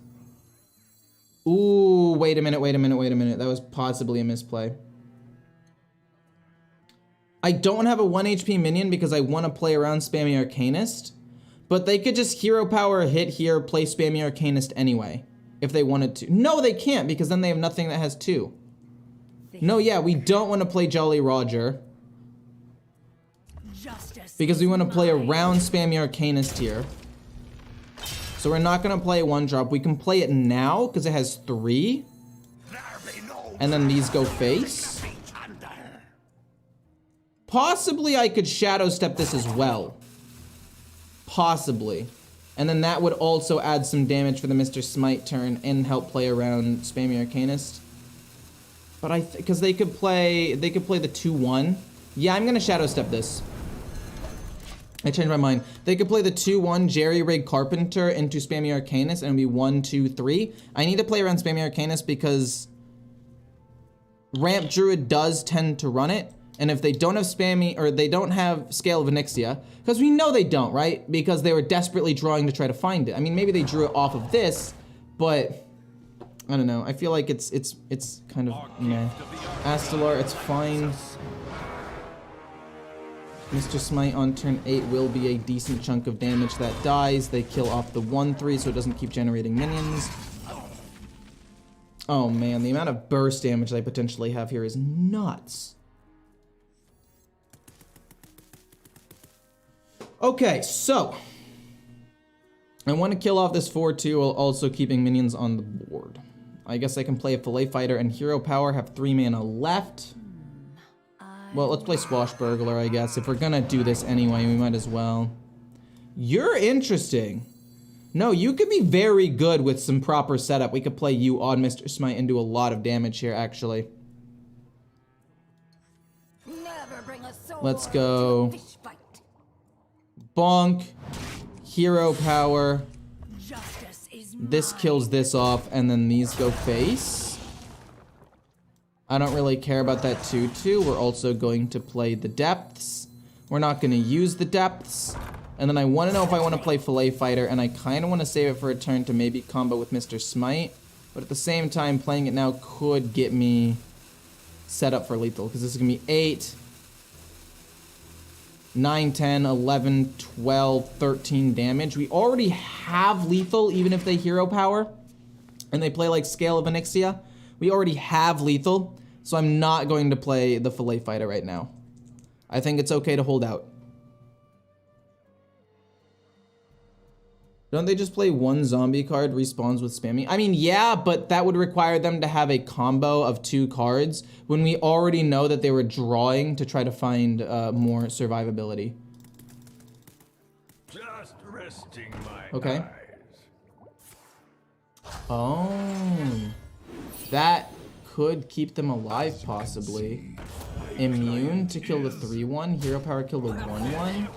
Ooh, wait a minute. That was possibly a misplay. I don't have a 1 HP minion because I want to play around Spammy Arcanist. But they could just Hero Power hit here, play Spammy Arcanist anyway. If they wanted to. No, they can't because then they have nothing that has 2. No, yeah, we don't want to play Jolly Roger. Because we want to play around Spammy Arcanist here. So we're not going to play 1-drop. We can play it now because it has 3. And then these go face. Possibly I could Shadow Step this as well. Possibly. And then that would also add some damage for the Mr. Smite turn and help play around Spammy Arcanist. But because they could play the 2/1. Yeah, I'm going to Shadow Step this. I changed my mind. They could play the 2/1 Jerry Rig Carpenter into Spammy Arcanist and it'd be 1, 2, 3. I need to play around Spammy Arcanist because Ramp Druid does tend to run it. And if they don't have Spammy, or they don't have Scale of Onyxia, because we know they don't, right? Because they were desperately drawing to try to find it. I mean, maybe they drew it off of this, but I don't know. I feel like it's kind of, meh. Astalar, it's fine. Mr. Smite on turn 8 will be a decent chunk of damage that dies. They kill off the 1/3 so it doesn't keep generating minions. Oh man, the amount of burst damage I potentially have here is nuts. Okay, so I want to kill off this 4-2 while also keeping minions on the board. I guess I can play a Fillet Fighter and Hero Power, have 3 mana left. Well, let's play Swashbuckler, I guess. If we're gonna do this anyway, we might as well. You're interesting. No, you could be very good with some proper setup. We could play you on Mr. Smite and do a lot of damage here, actually.
Never bring a sword
Let's go.
to a fish fight.
Bonk. Hero Power.
Justice is
This
mine.
kills this off, and then these go face. I don't really care about that 2-2. We're also going to play the depths. We're not going to use the depths. And then I want to know if I want to play Fillet Fighter, and I kind of want to save it for a turn to maybe combo with Mr. Smite. But at the same time, playing it now could get me set up for lethal, because this is going to be 8, 9, 10, 11, 12, 13 damage. We already have lethal, even if they hero power, and they play like Scale of Onyxia. We already have lethal, so I'm not going to play the Fillet Fighter right now. I think it's okay to hold out. Don't they just play one zombie card, respawns with spamming? I mean, yeah, but that would require them to have a combo of 2 cards when we already know that they were drawing to try to find more survivability.
Just resting my
Okay.
eyes.
Oh. That could keep them alive, possibly. Immune to kill the 3-1, Hero Power kill the 1-1.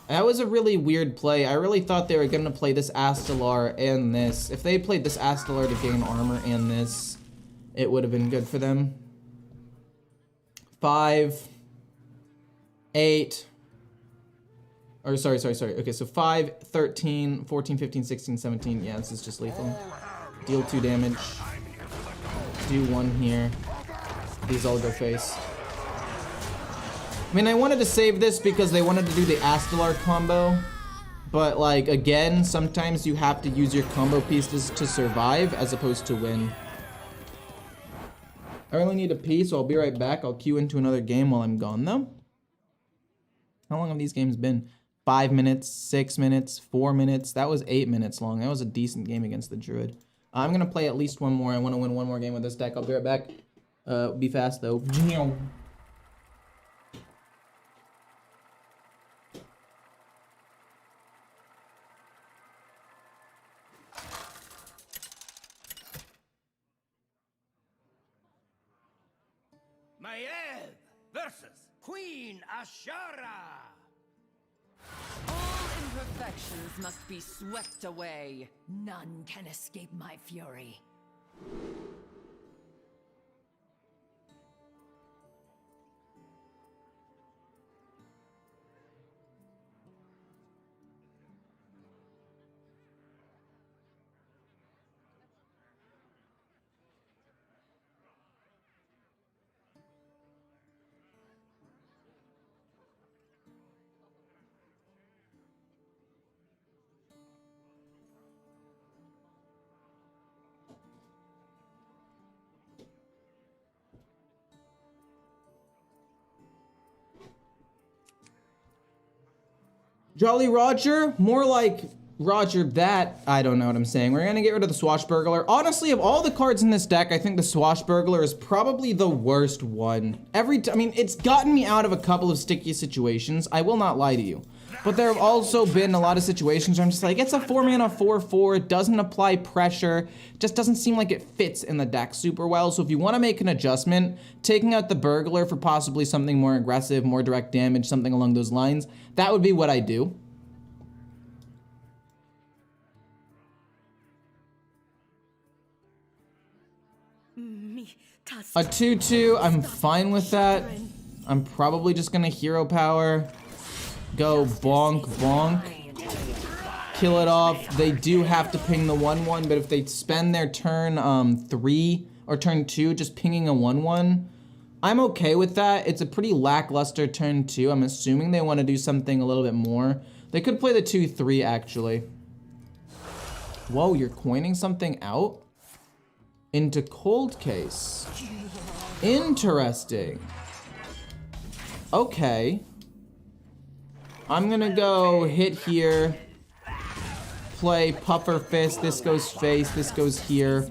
That was a really weird play. I really thought they were going to play this Astalar and this. If they played this Astalar to gain armor and this, it would have been good for them. 5, 8, or sorry. Okay, so 5, 13, 14, 15, 16, 17. Yeah, this is just lethal. Deal 2 damage. Do 1 here. These all go face. I mean, I wanted to save this because they wanted to do the Astalar combo, but like, again, sometimes you have to use your combo pieces to survive as opposed to win. I really need a pee, so I'll be right back. I'll queue into another game while I'm gone, though. How long have these games been? 5 minutes, 6 minutes, 4 minutes. That was 8 minutes long. That was a decent game against the Druid. I'm gonna play at least one more. I want to win one more game with this deck. I'll be right back. Be fast, though.
Maiev versus Queen Ashara.
All imperfections must be swept away. None can escape my fury.
Jolly Roger? More like Roger that. I don't know what I'm saying. We're gonna get rid of the Swashbuckler. Honestly, of all the cards in this deck, I think the Swashbuckler is probably the worst one. I mean, it's gotten me out of a couple of sticky situations. I will not lie to you. But there have also been a lot of situations where I'm just like, it's a 4-mana 4/4. It doesn't apply pressure. Just doesn't seem like it fits in the deck super well. So if you want to make an adjustment, taking out the Burglar for possibly something more aggressive, more direct damage, something along those lines, that would be what I do. A 2/2, I'm fine with that. I'm probably just gonna hero power. Go bonk, bonk. Kill it off. They do have to ping the 1/1, but if they spend their turn 3 or turn 2 just pinging a 1/1, I'm okay with that. It's a pretty lackluster turn 2. I'm assuming they want to do something a little bit more. They could play the 2/3 actually. Whoa, you're coining something out? Into Cold Case. Interesting. Okay. I'm gonna go hit here. Play Puffer Fist. This goes face. This goes here.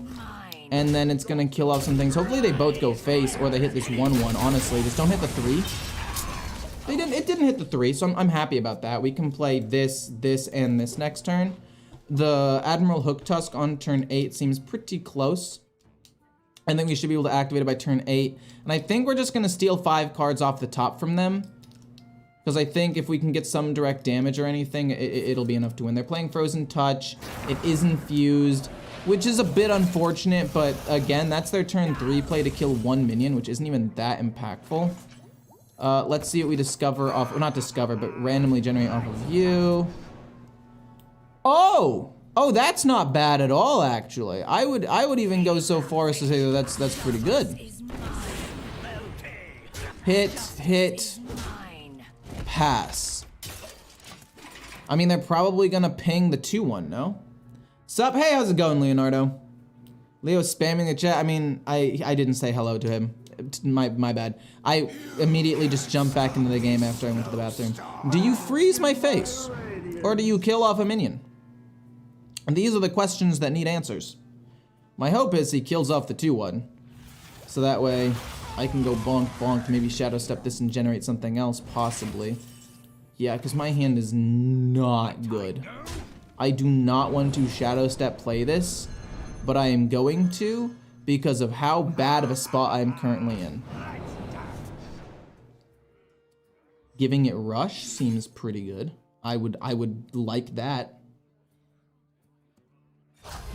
And then it's gonna kill off some things. Hopefully they both go face or they hit this 1/1, honestly. Just don't hit the 3. It didn't hit the 3, so I'm happy about that. We can play this, and this next turn. The Admiral Hook Tusk on turn 8 seems pretty close. I think we should be able to activate it by turn 8. And I think we're just gonna steal 5 cards off the top from them. Because I think if we can get some direct damage or anything, it'll be enough to win. They're playing Frozen Touch. It is infused, which is a bit unfortunate, but again, that's their turn 3 play to kill 1 minion, which isn't even that impactful. Let's see what we discover off, well, not discover, but randomly generate off of you. Oh, that's not bad at all, actually. I would even go so far as to say that that's pretty good. Hit, pass. I mean, they're probably gonna ping the 2/1, no? Sup? Hey, how's it going, Leonardo? Leo's spamming the chat. I mean, I didn't say hello to him. My bad. I immediately just jumped back into the game after I went to the bathroom. Do you freeze my face? Or do you kill off a minion? And these are the questions that need answers. My hope is he kills off the 2/1. So that way I can go bonk, maybe Shadow Step this and generate something else, possibly. Yeah, because my hand is not good. I do not want to Shadow Step play this, but I am going to because of how bad of a spot I am currently in. Giving it Rush seems pretty good. I would like that.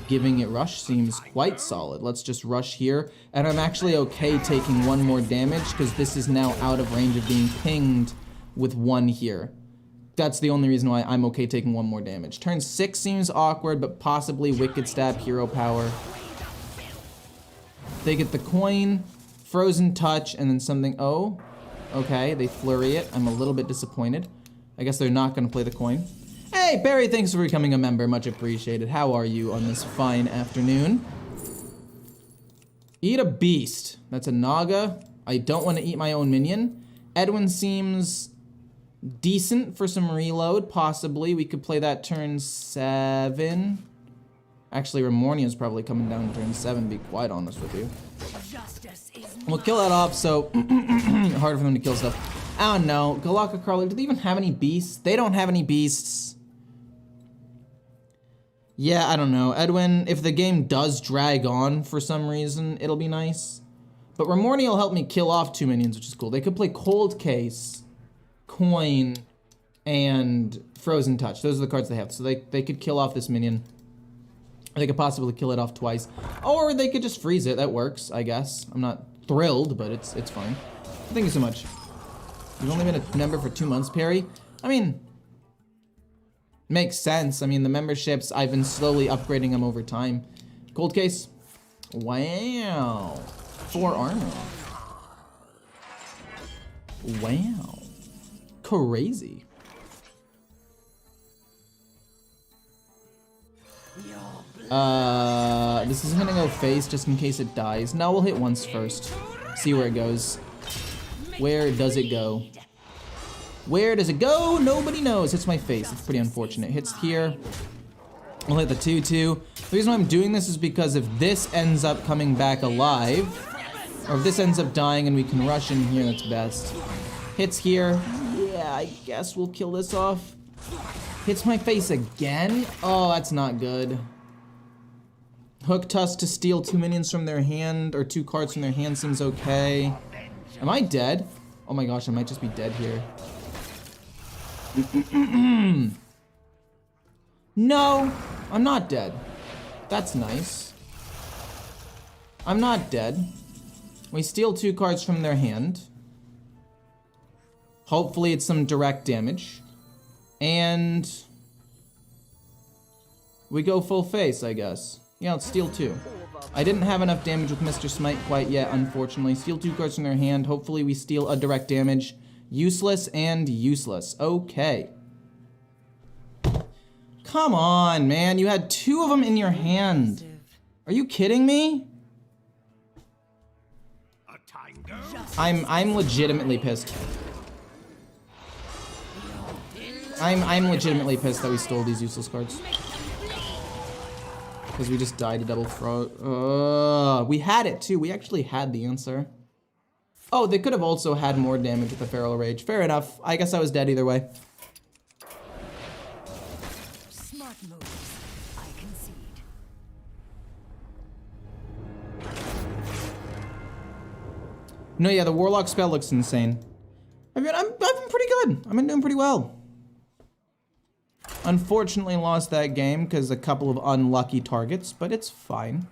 Giving it Rush seems quite solid. Let's just rush here. And I'm actually okay taking 1 more damage because this is now out of range of being pinged with 1 here. That's the only reason why I'm okay taking 1 more damage. Turn 6 seems awkward, but possibly Wicked Stab, Hero Power. They get the coin, Frozen Touch, and then something. Oh, okay, they flurry it. I'm a little bit disappointed. I guess they're not gonna play the coin. Hey, Barry, thanks for becoming a member. Much appreciated. How are you on this fine afternoon? Eat a beast. That's a Naga. I don't want to eat my own minion. Edwin seems decent for some reload, possibly. We could play that turn 7. Actually, Remornia's probably coming down turn 7, to be quite honest with you. We'll kill that off, so harder for them to kill stuff. I don't know. Galaka Crawler, do they even have any beasts? They don't have any beasts. Yeah, I don't know. Edwin, if the game does drag on for some reason, it'll be nice. But Remornia will help me kill off 2 minions, which is cool. They could play Cold Case, Coin, and Frozen Touch. Those are the cards they have. So they could kill off this minion. They could possibly kill it off twice. Or they could just freeze it. That works, I guess. I'm not thrilled, but it's fine. Thank you so much. You've only been a member for 2 months, Perry? I mean, makes sense. I mean, the memberships, I've been slowly upgrading them over time. Cold Case. Wow. 4 armor. Wow. Crazy. This is gonna go face just in case it dies. No, we'll hit once first. See where it goes. Where does it go? Where does it go? Nobody knows. Hits my face. It's pretty unfortunate. Hits here. We'll hit the 2/2. The reason why I'm doing this is because if this ends up coming back alive, or if this ends up dying and we can rush in here, that's best. Hits here. Yeah, I guess we'll kill this off. Hits my face again? Oh, that's not good. Hook Tusk to steal 2 minions from their hand, or 2 cards from their hand seems okay. Am I dead? Oh my gosh, I might just be dead here. No, I'm not dead. That's nice. I'm not dead. We steal 2 cards from their hand. Hopefully it's some direct damage. And we go full face, I guess. Yeah, let's steal 2. I didn't have enough damage with Mr. Smite quite yet, unfortunately. Steal 2 cards from their hand. Hopefully we steal a direct damage. Useless and useless. Okay. Come on, man. You had 2 of them in your hand. Are you kidding me? I'm legitimately pissed. I'm legitimately pissed that we stole these useless cards. Because we just died to double throat. We had it too. We actually had the answer. Oh, they could have also had more damage with the Feral Rage. Fair enough. I guess I was dead either way.
Smart moves. I concede.
No, yeah, the Warlock spell looks insane. I've been pretty good. I've been doing pretty well. Unfortunately lost that game because a couple of unlucky targets, but it's fine.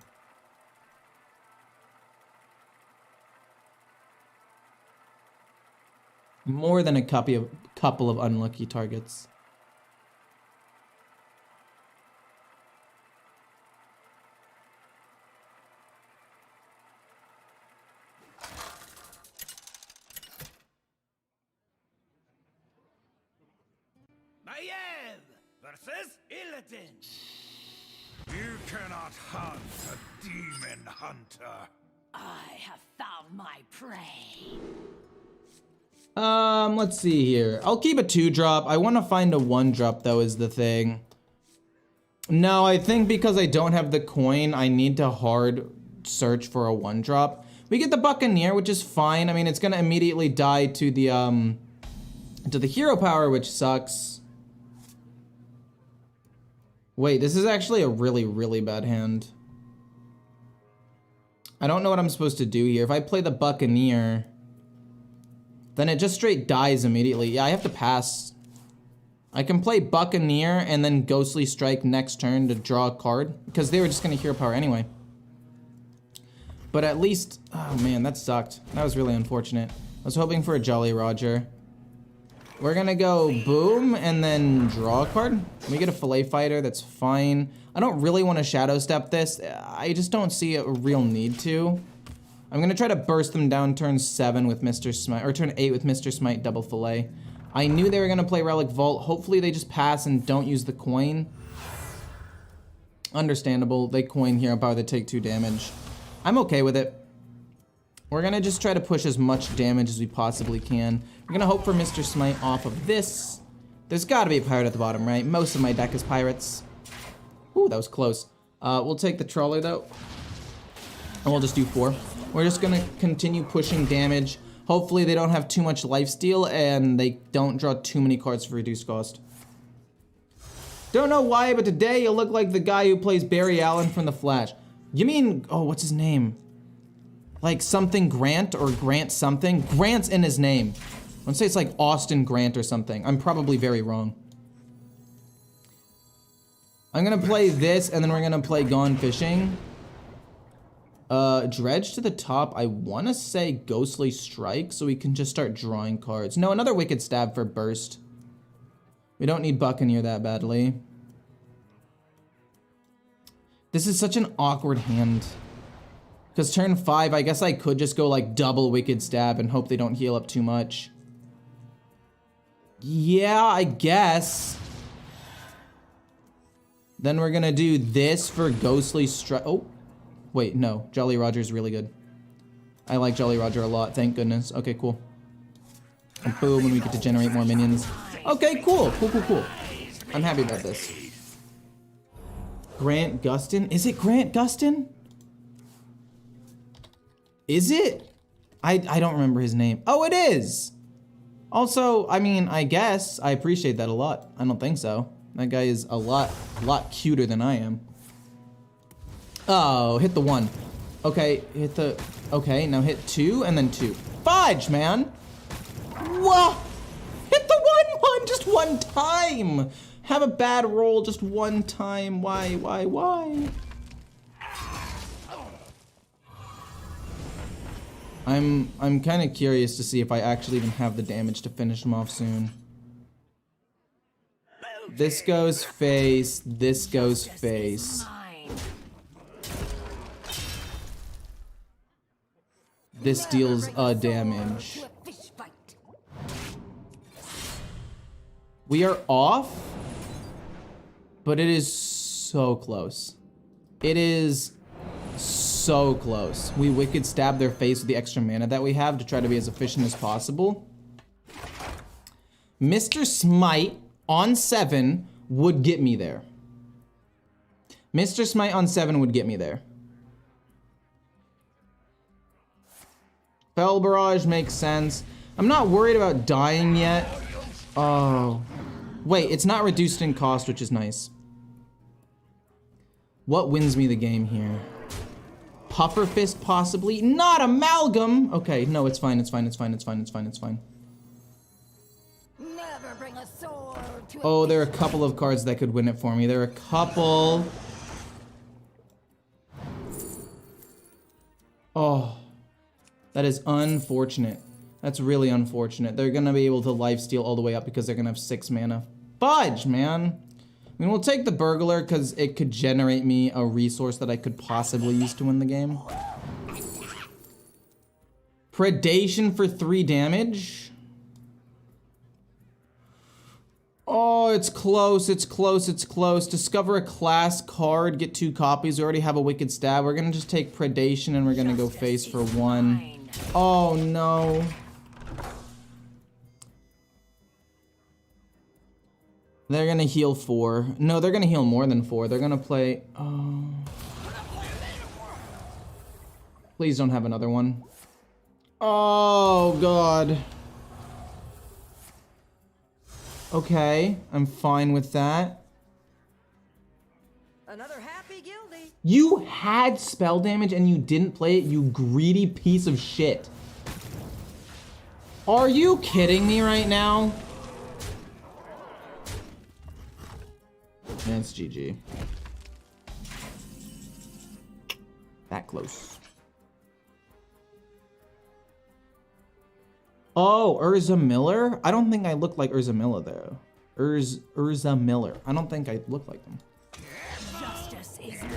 More than a couple of unlucky targets.
Maiev versus Illidan.
You cannot hunt a demon hunter.
I have found my prey.
Let's see here. I'll keep a 2-drop. I want to find a 1-drop though is the thing. No, I think because I don't have the coin, I need to hard search for a 1-drop. We get the Buccaneer, which is fine. I mean, it's gonna immediately die to the hero power, which sucks. Wait, this is actually a really, really bad hand. I don't know what I'm supposed to do here. If I play the Buccaneer, then it just straight dies immediately. Yeah, I have to pass. I can play Buccaneer and then Ghostly Strike next turn to draw a card, because they were just gonna hero power anyway. But at least, oh man, that sucked. That was really unfortunate. I was hoping for a Jolly Roger. We're gonna go boom and then draw a card. We get a Fillet Fighter, that's fine. I don't really want to Shadow Step this. I just don't see a real need to. I'm gonna try to burst them down turn 7 with Mr. Smite, or turn 8 with Mr. Smite double Fillet. I knew they were gonna play Relic Vault. Hopefully they just pass and don't use the coin. Understandable, they coin hero power, they take 2 damage. I'm okay with it. We're gonna just try to push as much damage as we possibly can. We're gonna hope for Mr. Smite off of this. There's gotta be a pirate at the bottom, right? Most of my deck is pirates. Ooh, that was close. We'll take the Trawler though. And we'll just do 4. We're just gonna continue pushing damage. Hopefully they don't have too much lifesteal and they don't draw too many cards for reduced cost. Don't know why, but today you look like the guy who plays Barry Allen from The Flash. You mean, oh, what's his name? Like something Grant or Grant something? Grant's in his name. Let's say it's like Austin Grant or something. I'm probably very wrong. I'm gonna play this and then we're gonna play Gone Fishing. Dredge to the top. I wanna say Ghostly Strike so we can just start drawing cards. No, another Wicked Stab for burst. We don't need Buccaneer that badly. This is such an awkward hand. Because turn 5, I guess I could just go like double Wicked Stab and hope they don't heal up too much. Yeah, I guess. Then we're gonna do this for Ghostly Strike. Oh, wait, no. Jolly Roger's really good. I like Jolly Roger a lot, thank goodness. Okay, cool. And boom, and we get to generate more minions. Okay, cool, cool, cool, cool. I'm happy about this. Grant Gustin? Is it Grant Gustin? Is it? I don't remember his name. Oh, it is! Also, I mean, I guess I appreciate that a lot. I don't think so. That guy is a lot cuter than I am. Oh, hit the 1. Okay, hit the... Okay, now hit 2 and then 2. Fudge, man! Whoa! Hit the 1-1 just one time! Have a bad roll just one time. Why? I'm kind of curious to see if I actually even have the damage to finish him off soon. This goes face, this goes face. This deals a damage. We are off, but it is so close. It is so close. We Wicked Stab their face with the extra mana that we have to try to be as efficient as possible. Mr. Smite on 7 would get me there. Mr. Smite on 7 would get me there. Fell Barrage makes sense. I'm not worried about dying yet. Oh. Wait, it's not reduced in cost, which is nice. What wins me the game here? Puffer Fist, possibly? Not Amalgam! Okay, no, it's fine, it's fine, it's fine, it's fine, it's fine, it's fine.
Never bring a sword to
Oh, there are a couple of cards that could win it for me. There are a couple. Oh. That is unfortunate. That's really unfortunate. They're gonna be able to lifesteal all the way up because they're gonna have 6 mana. Fudge, man! I mean, we'll take the Burglar because it could generate me a resource that I could possibly use to win the game. Predation for 3 damage. Oh, it's close, it's close, it's close. Discover a class card, get 2 copies. We already have a Wicked Stab. We're gonna just take Predation and we're gonna go face for 1. Oh no. They're gonna heal 4. No, they're gonna heal more than 4. They're gonna play, oh. Please don't have another one. Oh God. Okay, I'm fine with that.
another happy guilty.
You had spell damage and you didn't play it, you greedy piece of shit. Are you kidding me right now? That's GG. That close. Oh, Urza Miller? I don't think I look like Urza Miller though. Urza Miller. I don't think I look like them.
Justice is mine.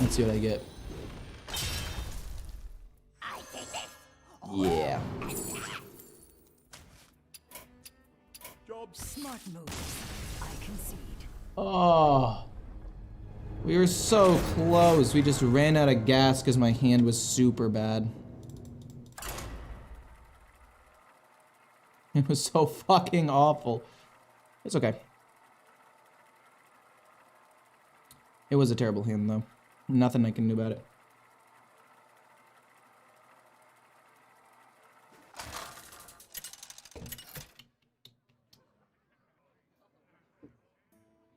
Let's see what I get.
I take this.
Yeah.
Smart moves. I concede.
Oh. We were so close. We just ran out of gas because my hand was super bad. It was so fucking awful. It's okay. It was a terrible hand though. Nothing I can do about it.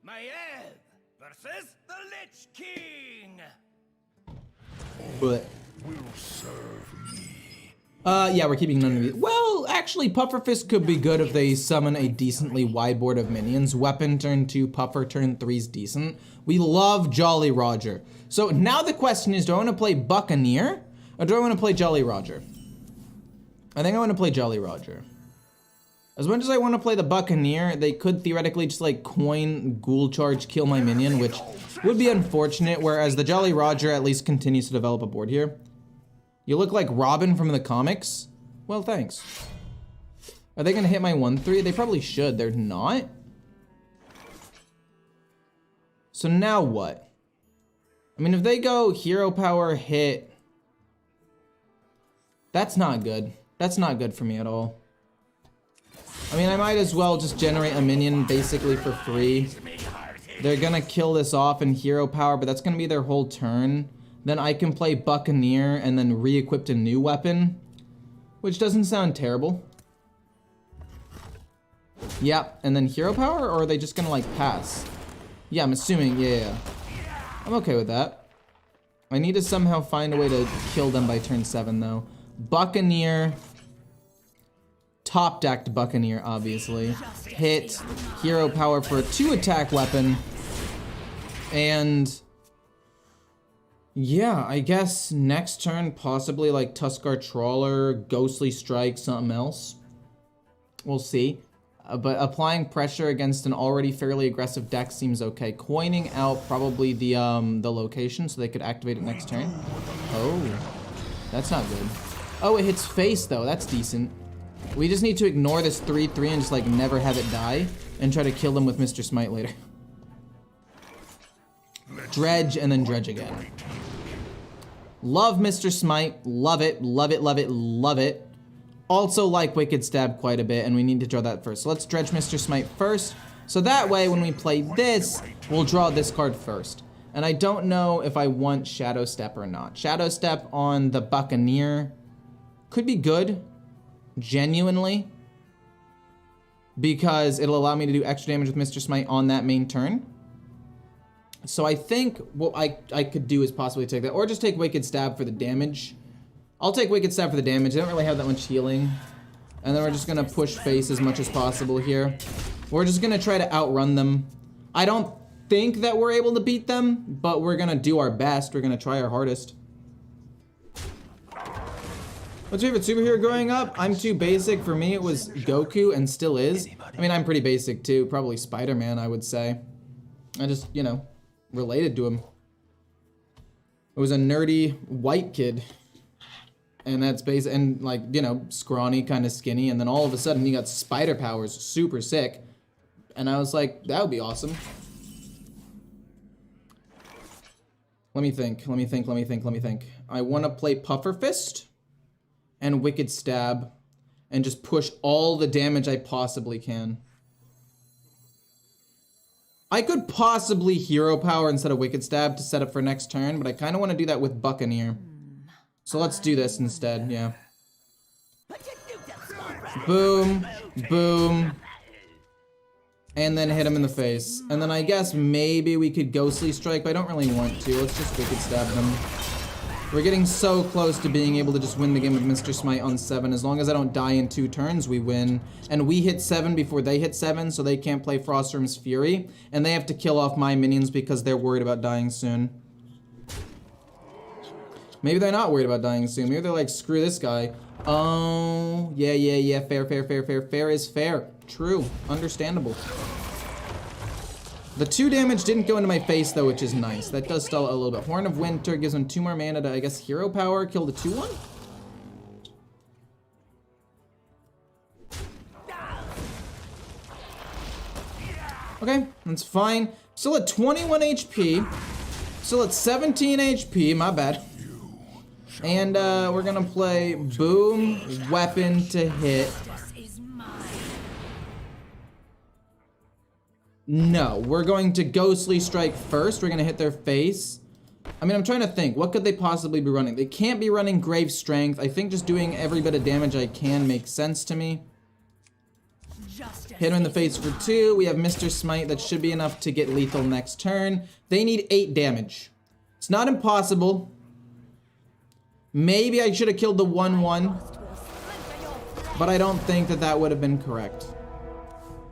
Maiev versus the Lich King.
But
Will serve me.
yeah, we're keeping none of these. Well, actually, Pufferfist could be good if they summon a decently wide board of minions. Weapon turn 2, Puffer turn 3 is decent. We love Jolly Roger. So now the question is, do I want to play Buccaneer or do I want to play Jolly Roger? I think I want to play Jolly Roger. As much as I want to play the Buccaneer, they could theoretically just like coin, Ghoul Charge, kill my minion, which would be unfortunate, whereas the Jolly Roger at least continues to develop a board here. You look like Robin from the comics? Well, thanks. Are they gonna hit my 1/3? They probably should. They're not? So now what? I mean, if they go Hero Power, hit... That's not good. That's not good for me at all. I mean, I might as well just generate a minion basically for free. They're gonna kill this off in Hero Power, but that's gonna be their whole turn. Then I can play Buccaneer and then re-equip a new weapon, which doesn't sound terrible. Yep, and then Hero Power, or are they just gonna like pass? Yeah, I'm assuming, yeah. I'm okay with that. I need to somehow find a way to kill them by turn 7 though. Buccaneer. Top decked Buccaneer, obviously. Hit, Hero Power for a 2 attack weapon. And yeah, I guess next turn, possibly like Tuskar Trawler, Ghostly Strike, something else. We'll see. But applying pressure against an already fairly aggressive deck seems okay. Coining out probably the location so they could activate it next turn. Oh, that's not good. Oh, it hits face though, that's decent. We just need to ignore this 3/3 and just like never have it die and try to kill them with Mr. Smite later. Dredge and then dredge again. Love Mr. Smite, love it, love it, love it, love it. also like Wicked Stab quite a bit, and we need to draw that first. So let's dredge Mr. Smite first. So that way, when we play this, we'll draw this card first. And I don't know if I want Shadow Step or not. Shadow Step on the Buccaneer could be good, genuinely, because it'll allow me to do extra damage with Mr. Smite on that main turn. So I think what I could do is possibly take that, or just take Wicked Stab for the damage. I'll take Wicked Stab for the damage. They don't really have that much healing. And then we're just gonna push face as much as possible here. We're just gonna try to outrun them. I don't think that we're able to beat them, but we're gonna do our best. We're gonna try our hardest. What's your favorite superhero growing up? I'm too basic. For me, it was Goku and still is. I mean, I'm pretty basic too. Probably Spider-Man, I would say. I just, you know, related to him. It was a nerdy white kid. And that's basic, and like, you know, scrawny, kind of skinny. And then all of a sudden he got spider powers, super sick. And I was like, that would be awesome. Let me think. I want to play Puffer Fist and Wicked Stab and just push all the damage I possibly can. I could possibly Hero Power instead of Wicked Stab to set up for next turn, but I kind of want to do that with Buccaneer. So let's do this instead, yeah. Boom, boom. And then hit him in the face. And then I guess maybe we could Ghostly Strike, but I don't really want to. Let's just Wicked Stab them. We're getting so close to being able to just win the game with Mr. Smite on 7. As long as I don't die in 2 turns, we win. And we hit 7 before they hit 7, so they can't play Frostworm's Fury. And they have to kill off my minions because they're worried about dying soon. Maybe they're not worried about dying soon. Maybe they're like, screw this guy. Oh, yeah. Fair is fair. True. Understandable. The 2 damage didn't go into my face, though, which is nice. That does stall a little bit. Horn of Winter gives him 2 more mana to, I guess, Hero Power. Kill the 2/1? Okay, that's fine. Still at 21 HP. Still at 17 HP, my bad. And we're gonna play Boom, Weapon to hit. No, we're going to Ghostly Strike first. We're gonna hit their face. I mean, I'm trying to think. What could they possibly be running? They can't be running Grave Strength. I think just doing every bit of damage I can makes sense to me. Hit him in the face for 2. We have Mr. Smite. That should be enough to get lethal next turn. They need 8 damage. It's not impossible. Maybe I should have killed the 1/1. But I don't think that that would have been correct.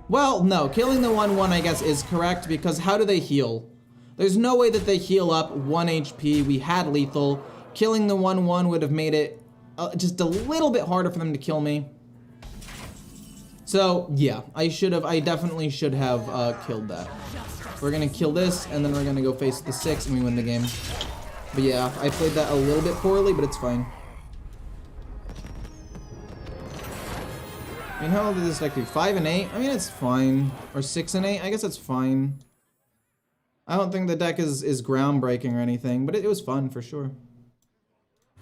Well, no. Killing the 1/1, I guess, is correct, because how do they heal? There's no way that they heal up 1 HP. We had lethal. Killing the 1/1 would have made it just a little bit harder for them to kill me. So, yeah. I definitely should have killed that. We're gonna kill this, and then we're gonna go face the 6, and we win the game. But yeah, I played that a little bit poorly, but it's fine. I mean, how old did this deck do? 5 and 8? I mean, it's fine. Or 6 and 8? I guess it's fine. I don't think the deck is groundbreaking or anything, but it was fun for sure.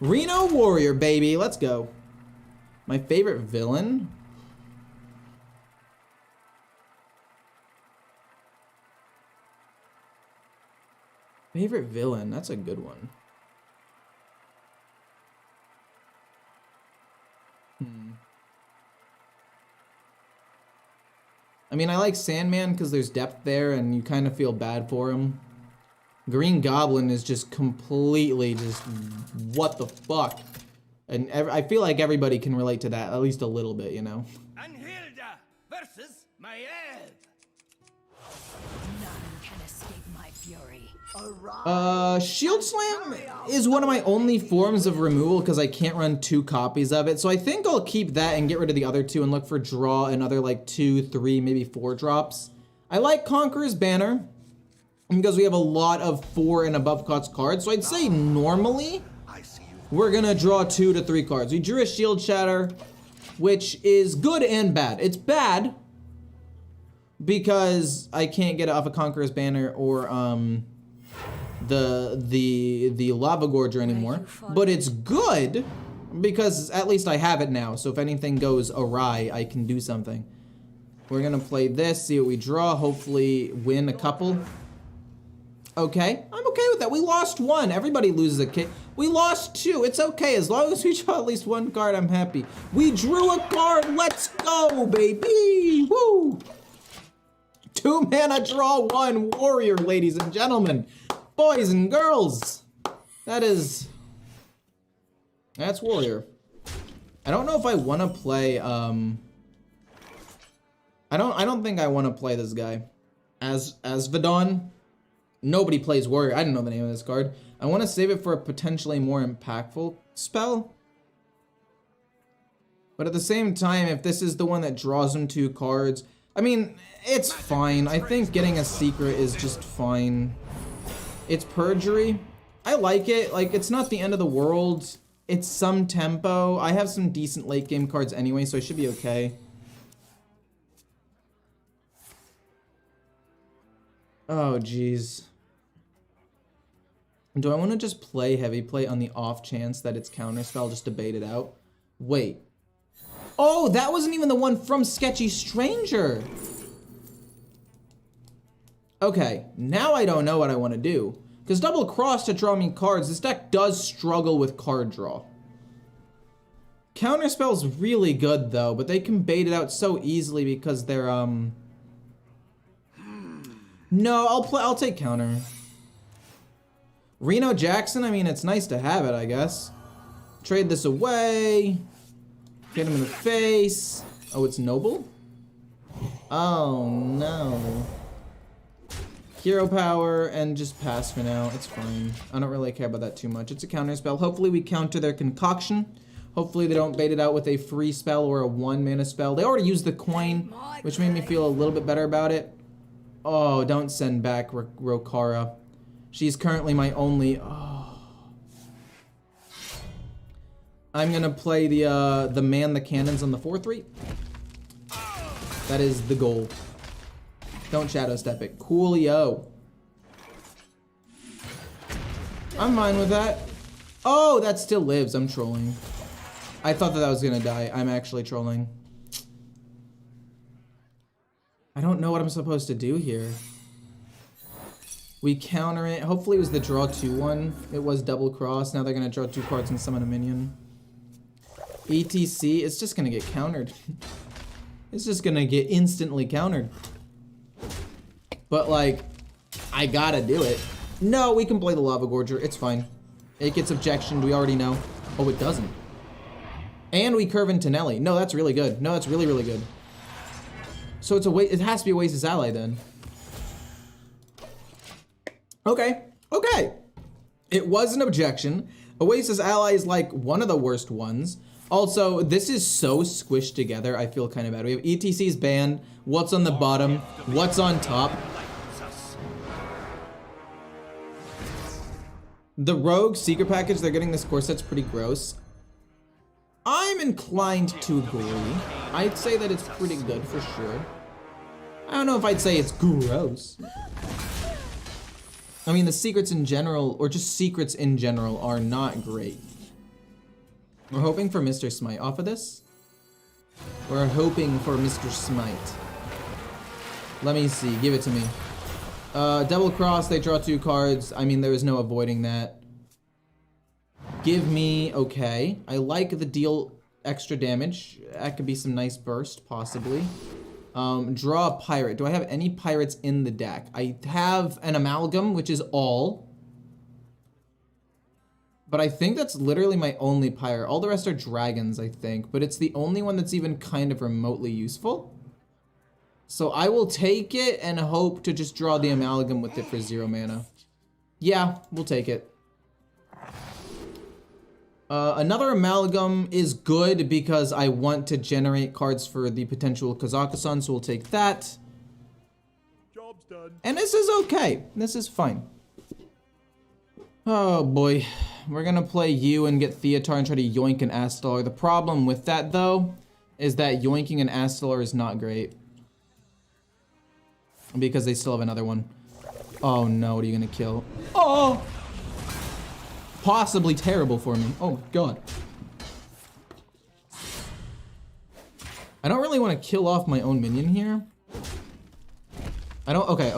Reno Warrior, baby. Let's go. My favorite villain? Favorite villain? That's a good one. I mean, I like Sandman because there's depth there and you kind of feel bad for him. Green Goblin is just completely just what the fuck. And I feel like everybody can relate to that at least a little bit, you know?
Anhilda versus Maiev.
None can escape my fury.
Shield Slam is one of my only forms of removal because I can't run 2 copies of it. So I think I'll keep that and get rid of the other 2 and look for draw another like 2, 3, maybe 4 drops. I like Conqueror's Banner because we have a lot of 4 and above cost cards. So I'd say normally we're gonna draw 2 to 3 cards. We drew a Shield Shatter, which is good and bad. It's bad because I can't get it off a Conqueror's Banner or the Lava Gorger anymore, but it's good Because at least I have it now, so if anything goes awry, I can do something. We're gonna play this, see what we draw, hopefully win a couple. Okay, I'm okay with that. We lost one. Everybody loses a kit. We lost two. It's okay. As long as we draw at least one card, I'm happy. We drew a card. Let's go, baby. Woo. 2 mana draw 1 warrior, ladies and gentlemen. Boys and girls. That's warrior. I don't know if I want to play, I don't think I want to play this guy. As Vidon. Nobody plays warrior. I didn't know the name of this card. I want to save it for a potentially more impactful spell. But at the same time, if this is the one that draws him 2 cards, I mean, it's fine. I think getting a secret is just fine. It's perjury. I like it. Like, it's not the end of the world. It's some tempo. I have some decent late game cards anyway, so I should be okay. Oh, jeez. Do I want to just play heavy play on the off chance that it's counterspell just to bait it out? Wait. Oh, that wasn't even the one from Sketchy Stranger. Okay, now I don't know what I want to do. Because double cross to draw me cards, this deck does struggle with card draw. Counterspell's really good though, but they can bait it out so easily because they're No, I'll take counter. Reno Jackson, I mean, it's nice to have it, I guess. Trade this away. Hit him in the face. Oh, it's noble? Oh, no. Hero power and just pass for now. It's fine. I don't really care about that too much. It's a counter spell. Hopefully we counter their concoction. Hopefully they don't bait it out with a free spell or a 1 mana spell. They already used the coin, which made me feel a little bit better about it. Oh, don't send back Rokara. She's currently my only... Oh. I'm gonna play the man the cannons on the 4/3. That is the goal. Don't shadow step it. Coolio. I'm fine with that. Oh, that still lives. I'm trolling. I thought that was gonna die. I'm actually trolling. I don't know what I'm supposed to do here. We counter it. Hopefully it was the draw 2 one. It was double cross. Now they're gonna draw 2 cards and summon a minion. ETC, it's just gonna get countered. It's just gonna get instantly countered. But like, I gotta do it. No, we can play the Lava Gorger. It's fine. It gets objectioned. We already know. Oh, it doesn't. And we curve into Nelly. No, that's really good. No, that's really, really good. So it's a it has to be Oasis ally then. Okay. Okay. It was an objection. Oasis ally is like one of the worst ones. Also, this is so squished together. I feel kind of bad. We have ETC's banned. What's on the bottom? What's on top? The Rogue Secret Package, they're getting this core set's pretty gross. I'm inclined to agree. I'd say that it's pretty good for sure. I don't know if I'd say it's gross. I mean, the secrets in general, or just secrets in general, are not great. We're hoping for Mr. Smite off of this. We're hoping for Mr. Smite. Let me see, give it to me. Double cross, they draw 2 cards. I mean, there is no avoiding that. Give me, okay. I like the deal extra damage. That could be some nice burst, possibly. Draw a pirate. Do I have any pirates in the deck? I have an amalgam, which is all. But I think that's literally my only pirate. All the rest are dragons, I think. But it's the only one that's even kind of remotely useful. So I will take it and hope to just draw the amalgam with it for 0 mana. Yeah, we'll take it. Another amalgam is good because I want to generate cards for the potential Kazakusan, so we'll take that.
Job's done.
And this is okay. This is fine. Oh boy. We're gonna play you and get Theatar and try to yoink an Astalar. The problem with that though is that yoinking an Astalar is not great. Because they still have another one. Oh no, what are you gonna kill? Oh! Possibly terrible for me. Oh god. I don't really want to kill off my own minion here. I don't, okay.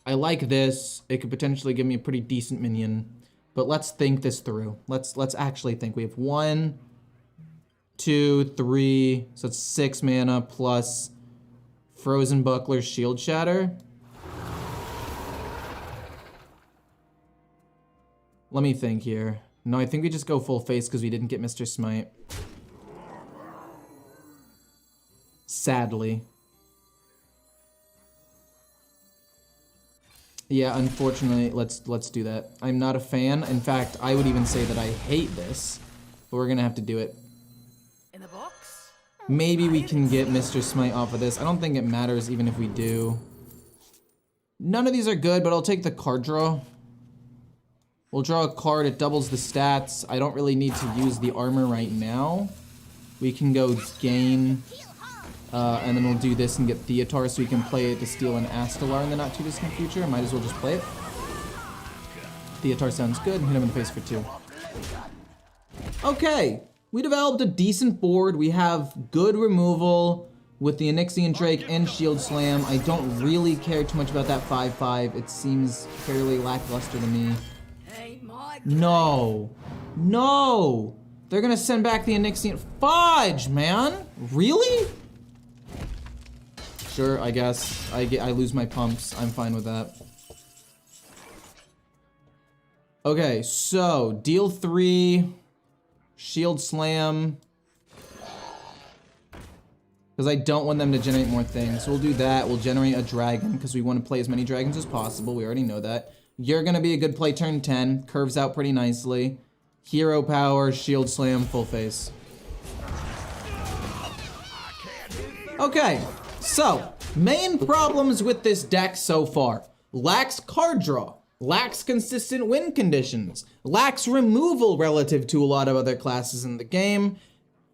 I like this. It could potentially give me a pretty decent minion. But let's think this through. Let's actually think. We have 1, 2, 3. So it's 6 mana plus Frozen Buckler, Shield Shatter. Let me think here. No, I think we just go full face because we didn't get Mr. Smite. Sadly. Yeah, unfortunately, let's do that. I'm not a fan. In fact, I would even say that I hate this, but we're gonna have to do it.
In the box?
Maybe we can get Mr. Smite off of this. I don't think it matters even if we do. None of these are good, but I'll take the card draw. We'll draw a card, it doubles the stats. I don't really need to use the armor right now. We can go gain, and then we'll do this and get Theotar so we can play it to steal an Astalar in the not too distant future. Might as well just play it. Theotar sounds good, hit him in the face for 2. Okay, we developed a decent board. We have good removal with the Onyxian Drake and Shield Slam. I don't really care too much about that 5/5. It seems fairly lackluster to me. No. No! They're gonna send back the Onyxian. Fudge, man! Really? Sure, I guess. I lose my pumps. I'm fine with that. Okay, so deal 3. Shield Slam. Because I don't want them to generate more things. So we'll do that. We'll generate a dragon because we want to play as many dragons as possible. We already know that. You're going to be a good play turn 10. Curves out pretty nicely. Hero power, Shield Slam, full face. Okay, so main problems with this deck so far. Lacks card draw. Lacks consistent win conditions. Lacks removal relative to a lot of other classes in the game.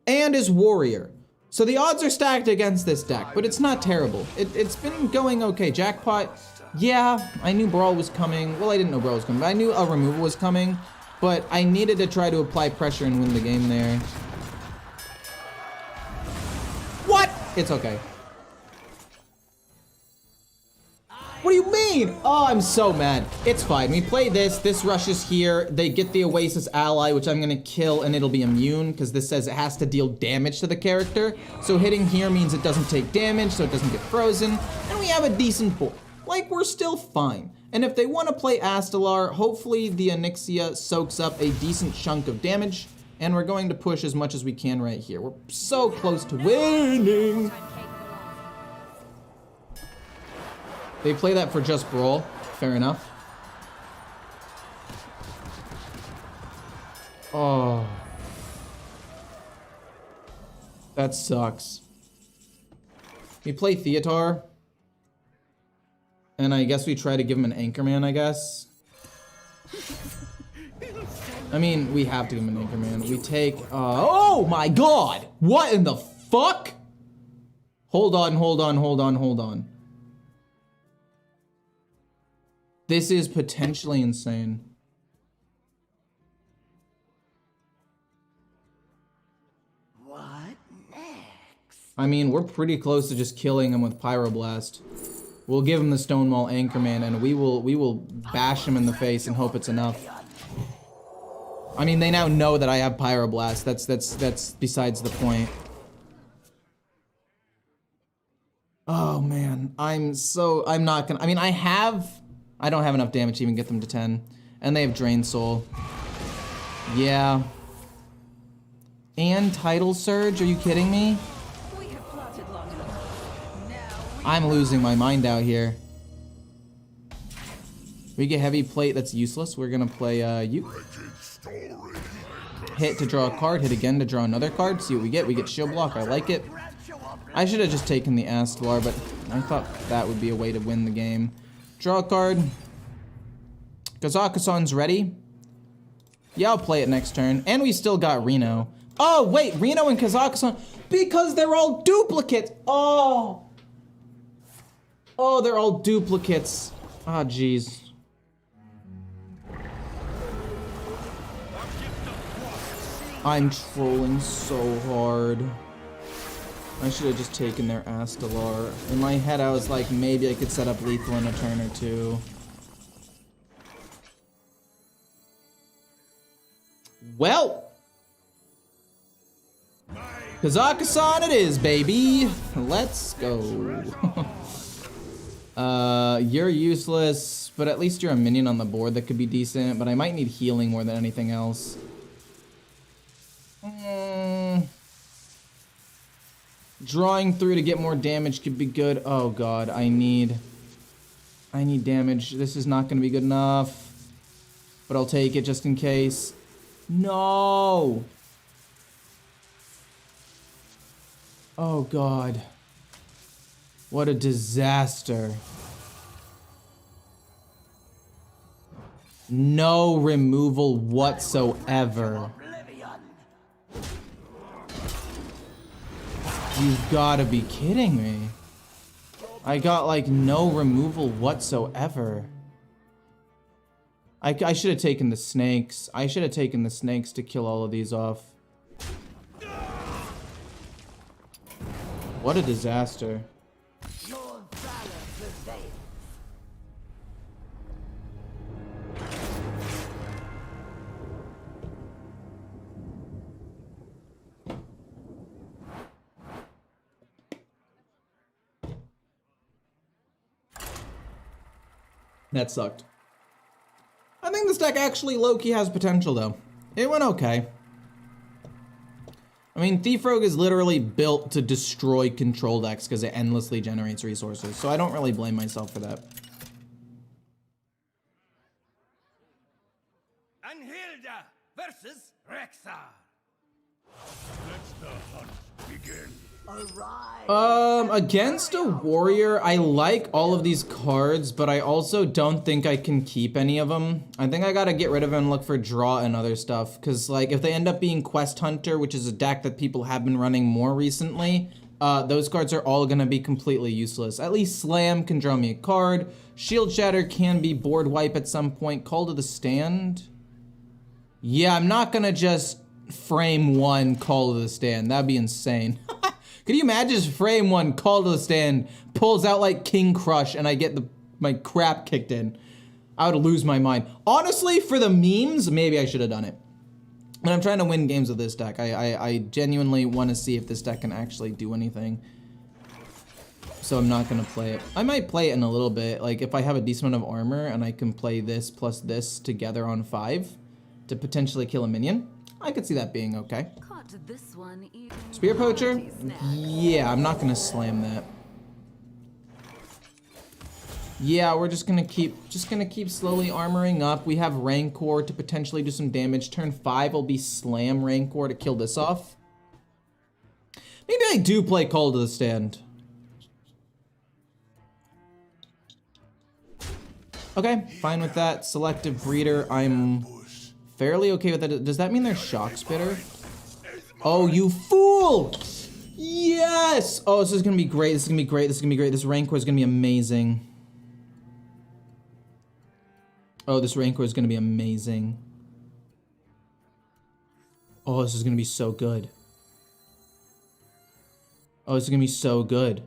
And is warrior. So the odds are stacked against this deck, but it's not terrible. It's been going okay. Jackpot, yeah, I knew Brawl was coming. Well, I didn't know Brawl was coming, but I knew a removal was coming. But I needed to try to apply pressure and win the game there. What? It's okay. What do you mean? Oh, I'm so mad. It's fine. We play this. This rushes here. They get the Oasis ally, which I'm going to kill, and it'll be immune, because this says it has to deal damage to the character. So hitting here means it doesn't take damage, so it doesn't get frozen. And we have a decent board. Like, we're still fine. And if they want to play Astalar, hopefully the Onyxia soaks up a decent chunk of damage. And we're going to push as much as we can right here. We're so close to winning. They play that for just Brawl. Fair enough. Oh. That sucks. We play Theotar. And I guess we try to give him an Anchorman, I guess. I mean, we have to give him an Anchorman. We take, oh my god! What in the fuck? Hold on. This is potentially insane.
What next?
I mean, we're pretty close to just killing him with Pyroblast. We'll give him the Stonewall Anchorman, and we will bash him in the face and hope it's enough. I mean, they now know that I have Pyroblast. That's besides the point. Oh man, I'm not gonna. I mean, I don't have enough damage to even get them to 10, and they have Drain Soul. Yeah. And Tidal Surge? Are you kidding me?
We have plotted long enough. Now
I'm losing my mind out here. We get Heavy Plate, that's useless. We're gonna play you. Hit to draw a card, hit again to draw another card. See what we get. We get Shield Block, I like it. I should have just taken the Astalar, but I thought that would be a way to win the game. Draw a card. Kazakhstan's ready. Yeah, I'll play it next turn. And we still got Reno. Oh, wait, Reno and Kazakhstan. Because they're all duplicates. Oh. Oh, they're all duplicates. Ah, jeez. I'm trolling so hard. I should have just taken their Astalar. In my head, I was like, maybe I could set up lethal in a turn or two. Well, Kazakhstan it is, baby. Let's go. You're useless, but at least you're a minion on the board that could be decent, but I might need healing more than anything else. Drawing through to get more damage could be good. Oh god, I need damage. This is not going to be good enough, but I'll take it just in case. No! Oh god. What a disaster. No removal whatsoever. You've gotta be kidding me. I got like no removal whatsoever. I should have taken the snakes. I should have taken the snakes to kill all of these off. What a disaster. That sucked. I think this deck actually low-key has potential, though. It went okay. I mean, Thief Rogue is literally built to destroy control decks because it endlessly generates resources, so I don't really blame myself for that.
Anhilda versus Rexar.
Let the hunt begin.
Against a warrior, I like all of these cards, but I also don't think I can keep any of them. I think I gotta get rid of them and look for draw and other stuff, because like if they end up being Quest Hunter, which is a deck that people have been running more recently, those cards are all gonna be completely useless. At least Slam can draw me a card. Shield Shatter can be board wipe at some point. Call to the Stand. Yeah, I'm not gonna just frame one Call to the Stand. That'd be insane. Could you imagine just frame one, Call to the Stand, pulls out like King Crush, and I get my crap kicked in? I would lose my mind. Honestly, for the memes, maybe I should have done it. But I'm trying to win games with this deck. I genuinely want to see if this deck can actually do anything. So I'm not gonna play it. I might play it in a little bit. Like if I have a decent amount of armor and I can play this plus this together on 5 to potentially kill a minion, I could see that being okay.
This one
Spear Poacher? Yeah, I'm not gonna slam that. Yeah, we're just gonna keep slowly armoring up. We have Rancor to potentially do some damage. Turn 5 will be Slam Rancor to kill this off. Maybe I do play Call to the Stand. Okay, fine with that. Selective Breeder, I'm fairly okay with that. Does that mean they're Shock Spitter? Oh, you fool! Yes! Oh, this is gonna be great. This is gonna be great. This is gonna be great. This Rancor is gonna be amazing. Oh, this Rancor is gonna be amazing. Oh, this is gonna be so good. Oh, this is gonna be so good.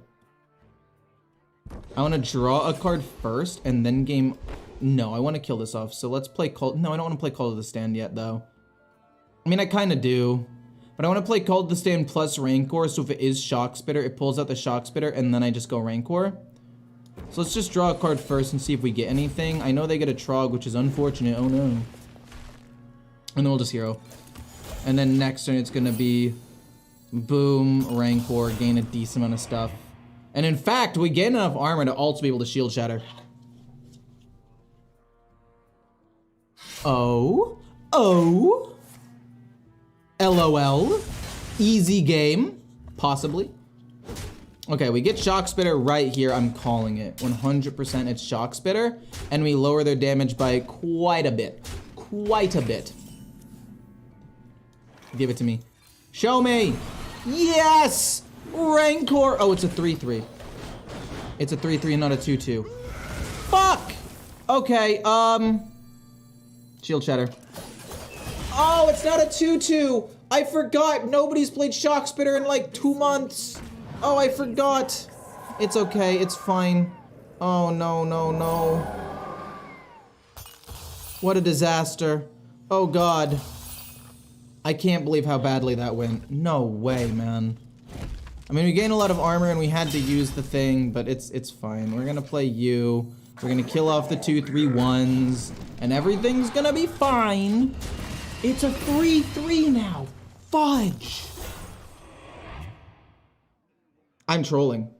I wanna draw a card first and then game... No, I wanna kill this off. So let's play Call... No, I don't wanna play Call to the Stand yet, though. I mean, I kinda do. But I want to play Call to the Stand plus Rancor, so if it is Shock Spitter, it pulls out the Shock Spitter, and then I just go Rancor. So let's just draw a card first and see if we get anything. I know they get a Trog, which is unfortunate. Oh no. And then we'll just hero. And then next turn it's going to be boom, Rancor, gain a decent amount of stuff. And in fact, we gain enough armor to also be able to Shield Shatter. Oh. Oh. LOL. Easy game. Possibly. Okay, we get Shock Spitter right here. I'm calling it. 100% it's Shock Spitter. And we lower their damage by quite a bit. Quite a bit. Give it to me. Show me. Yes! Rancor. Oh, it's a 3-3. It's a 3-3, not a 2-2. Fuck! Okay, Shield Shatter. Oh, it's not a 2-2. I forgot. Nobody's played Shock Spitter in like 2 months. Oh, I forgot. It's okay. It's fine. Oh, no, no, no. What a disaster. Oh, God. I can't believe how badly that went. No way, man. I mean, we gained a lot of armor and we had to use the thing, but it's fine. We're gonna play you. We're gonna kill off the 2/3/1s, and everything's gonna be fine. It's a 3/3 now. Fudge. I'm trolling.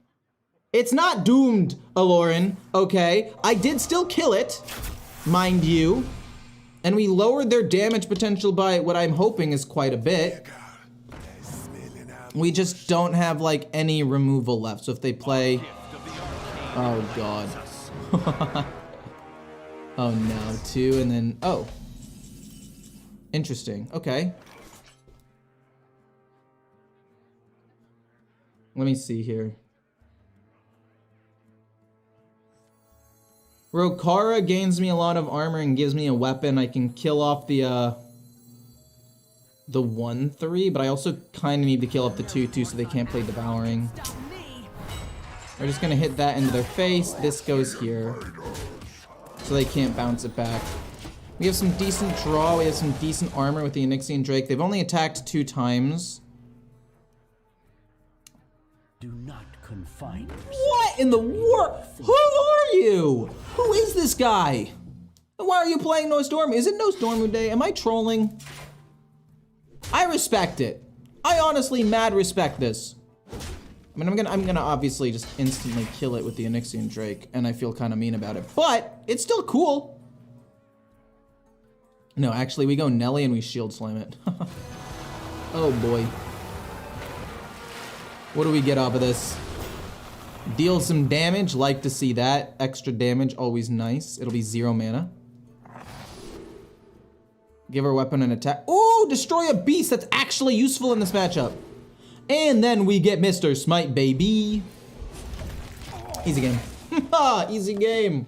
It's not doomed, Aloran, okay? I did still kill it, mind you. And we lowered their damage potential by what I'm hoping is quite a bit. We just don't have like any removal left. So if they play... Oh God. Oh no, 2 and then... Oh. Interesting, okay. Let me see here. Rokara gains me a lot of armor and gives me a weapon. I can kill off the 1/3, but I also kind of need to kill off the 2/2 so they can't play Devouring. We're just gonna hit that into their face. This goes here. So they can't bounce it back. We have some decent draw. We have some decent armor with the Onyxian Drake. They've only attacked 2 times.
Do not confine yourself.
What in the world? Who are you? Who is this guy? And why are you playing No Storm? Is it No Storm Day? Am I trolling? I respect it. I honestly mad respect this. I mean, I'm gonna obviously just instantly kill it with the Onyxian Drake, and I feel kind of mean about it, but it's still cool. No, actually, we go Nelly and we shield slam it. Oh boy. What do we get off of this? Deal some damage, like to see that. Extra damage, always nice. It'll be 0 mana. Give our weapon an attack. Ooh, destroy a beast. That's actually useful in this matchup. And then we get Mr. Smite, baby. Easy game. Easy game.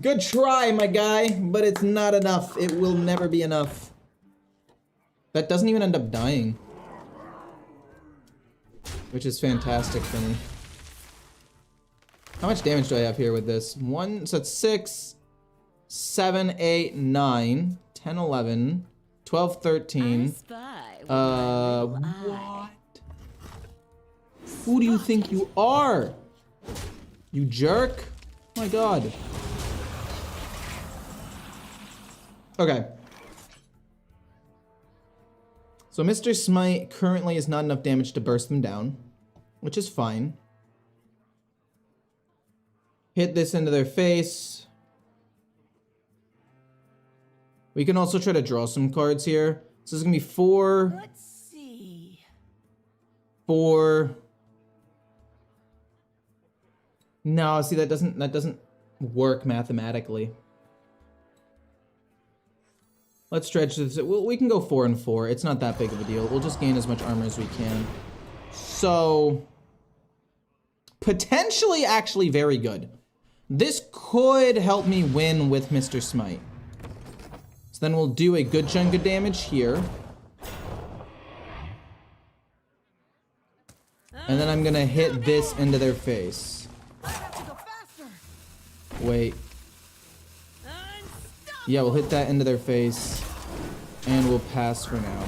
Good try, my guy, but it's not enough. It will never be enough. That doesn't even end up dying. Which is fantastic for me. How much damage do I have here with this? 1, so it's 6, 7, 8, 9, 10, 11, 12, 13. What? Who do you think you are? You jerk? Oh my God. Okay. So Mr. Smite currently is not enough damage to burst them down, which is fine. Hit this into their face. We can also try to draw some cards here. So this is gonna be 4.
Let's see.
4. No, see that doesn't work mathematically. Let's stretch this. We can go 4 and 4. It's not that big of a deal. We'll just gain as much armor as we can. So, potentially actually very good. This could help me win with Mr. Smite. So then we'll do a good chunk of damage here. And then I'm gonna hit this into their face. Wait. Yeah, we'll hit that into their face, and we'll pass for now.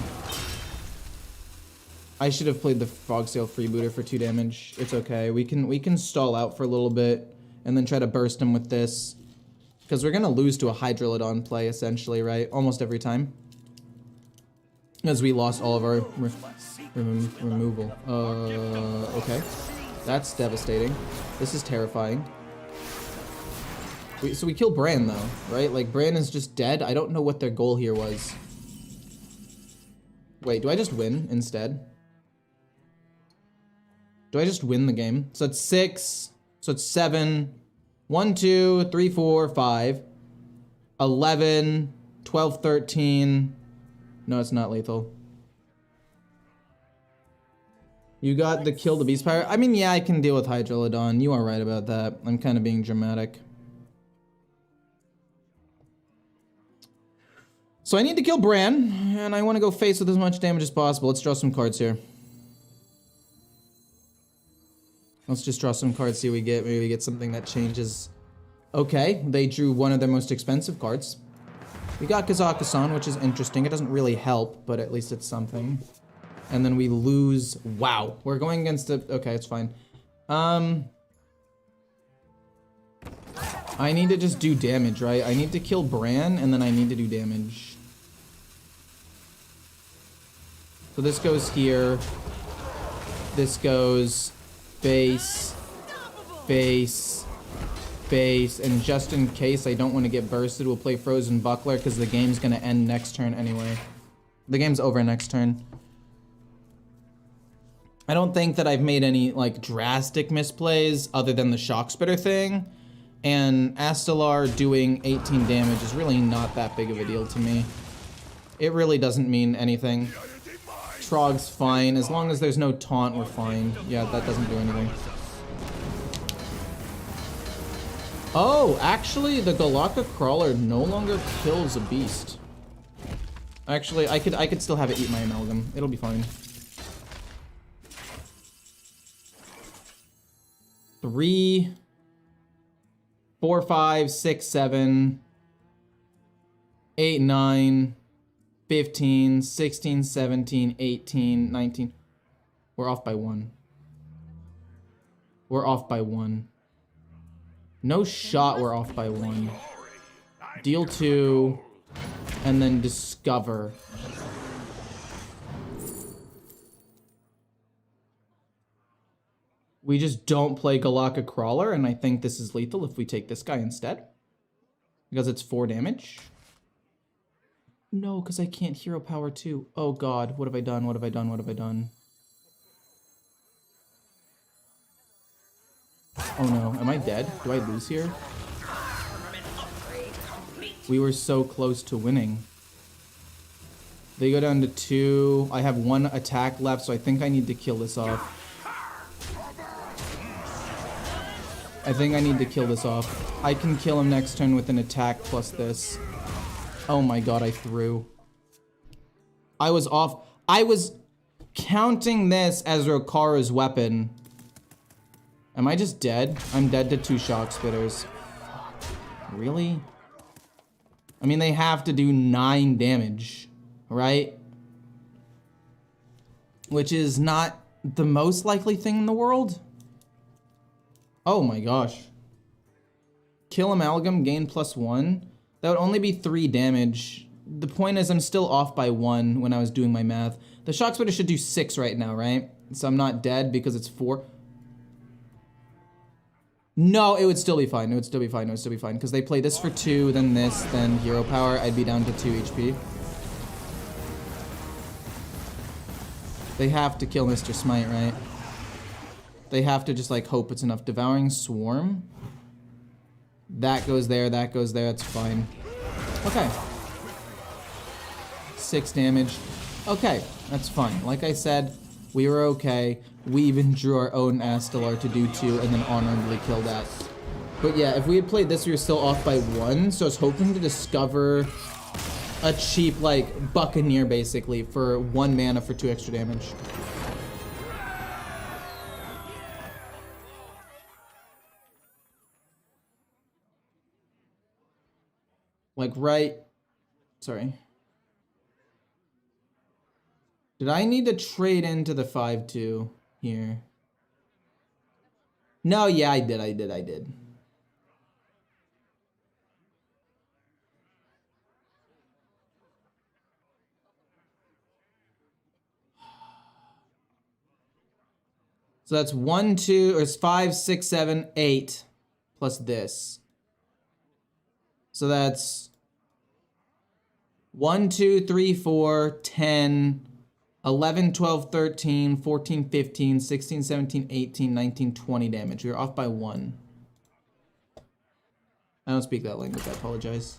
I should have played the Fogsail Freebooter for 2 damage. It's okay. We can stall out for a little bit, and then try to burst him with this, because we're gonna lose to a Hydrolodon play essentially, right? Almost every time, as we lost all of our removal. Okay, that's devastating. This is terrifying. So we kill Bran though, right? Like Bran is just dead. I don't know what their goal here was. Wait, do I just win instead? Do I just win the game? So it's 6, so it's 7, 1, 2, 3, 4, 5, 11, 12, 13. No, it's not lethal. You got the kill the Beast Pirate. I mean, yeah, I can deal with Hydrolodon. You are right about that. I'm kind of being dramatic. So I need to kill Bran, and I want to go face with as much damage as possible. Let's draw some cards here. Let's just draw some cards, see what we get. Maybe we get something that changes. Okay, they drew one of their most expensive cards. We got Kazakhstan, which is interesting. It doesn't really help, but at least it's something. And then we lose. Wow, we're going against the. Okay, it's fine. I need to just do damage, right? I need to kill Bran, and then I need to do damage. So this goes here. This goes base, base, base, and just in case I don't want to get bursted, we'll play Frozen Buckler because the game's gonna end next turn anyway. The game's over next turn. I don't think that I've made any like drastic misplays other than the Shock Spitter thing, and Astalar doing 18 damage is really not that big of a deal to me. It really doesn't mean anything. Trog's fine. As long as there's no taunt, we're fine. Yeah, that doesn't do anything. Oh, actually, the Galaka Crawler no longer kills a beast. Actually, I could still have it eat my amalgam. It'll be fine. 3, 4, 5, 6, 7, 8, 9, 15, 16, 17, 18, 19. We're off by 1. We're off by 1. No shot, we're off by 1. Deal 2, and then discover. We just don't play Galaka Crawler, and I think this is lethal if we take this guy instead. Because it's 4 damage. No, because I can't hero power 2. Oh god, what have I done? What have I done? What have I done? Oh no, am I dead? Do I lose here? We were so close to winning. They go down to 2. I have 1 attack left, so I think I need to kill this off. I think I need to kill this off. I can kill him next turn with an attack plus this. Oh my god, I threw. I was off. I was counting this as Rokara's weapon. Am I just dead? I'm dead to 2 Shock Spitters. Really? I mean, they have to do 9 damage, right? Which is not the most likely thing in the world. Oh my gosh. Kill Amalgam, gain +1. That would only be 3 damage. The point is I'm still off by 1 when I was doing my math. The Shock Spitter should do 6 right now, right? So I'm not dead because it's 4. No, it would still be fine. It would still be fine. It would still be fine. Because they play this for 2, then this, then hero power. I'd be down to 2 HP. They have to kill Mr. Smite, right? They have to just like hope it's enough. Devouring Swarm. That goes there, that goes there. That's fine. Okay. 6 damage. Okay, that's fine. Like I said, we were okay. We even drew our own Astalar to do 2 and then honorably kill that. But yeah, if we had played this, we were still off by 1. So I was hoping to discover a cheap, like, Buccaneer, basically, for 1 mana for 2 extra damage. Like, right... Sorry. Did I need to trade into the 5-2 here? No, yeah, I did. So that's 1, 2, or it's 5, 6, 7, 8, plus this. So that's 1, 2, 3, 4, 10, 11, 12, 13, 14, 15, 16, 17, 18, 19, 20 damage. We're off by 1. I don't speak that language, I apologize.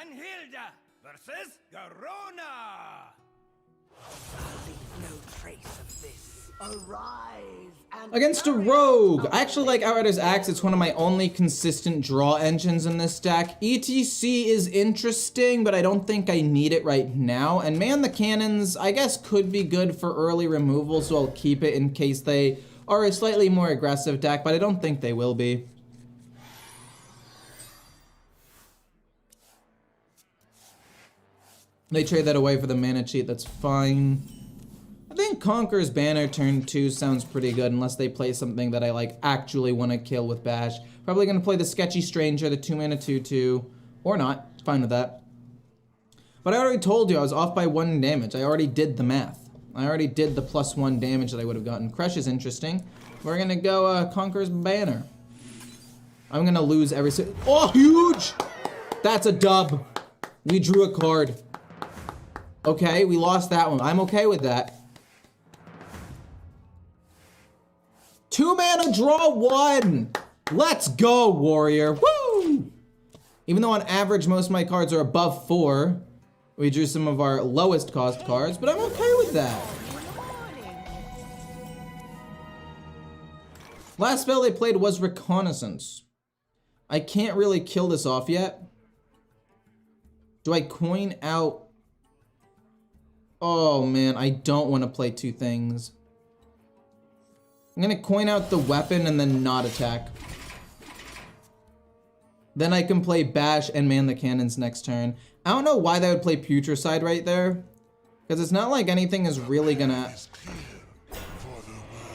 and Hilda versus Garona.
No trace of this. Arise and
Against a rogue! I actually like Outrider's Axe. It's one of my only consistent draw engines in this deck. ETC is interesting, but I don't think I need it right now. And Man the Cannons, I guess, could be good for early removal, so I'll keep it in case they are a slightly more aggressive deck, but I don't think they will be. They trade that away for the mana cheat, that's fine. I think Conqueror's Banner turn 2 sounds pretty good unless they play something that I like actually want to kill with Bash. Probably gonna play the Sketchy Stranger, the 2 mana 2/2, or not, fine with that. But I already told you I was off by 1 damage. I already did the math. I already did the +1 damage that I would have gotten. Crush is interesting. We're gonna go Conqueror's Banner. I'm gonna lose every oh, huge! That's a dub. We drew a card. Okay, we lost that one. I'm okay with that. 2 mana, draw 1. Let's go, warrior. Woo! Even though on average most of my cards are above 4, we drew some of our lowest cost cards, but I'm okay with that. Last spell they played was Reconnaissance. I can't really kill this off yet. Do I coin out? Oh man, I don't want to play 2 things. I'm gonna coin out the weapon and then not attack. Then I can play Bash and Man the Cannons next turn. I don't know why they would play Putricide right there. Because it's not like anything is really gonna...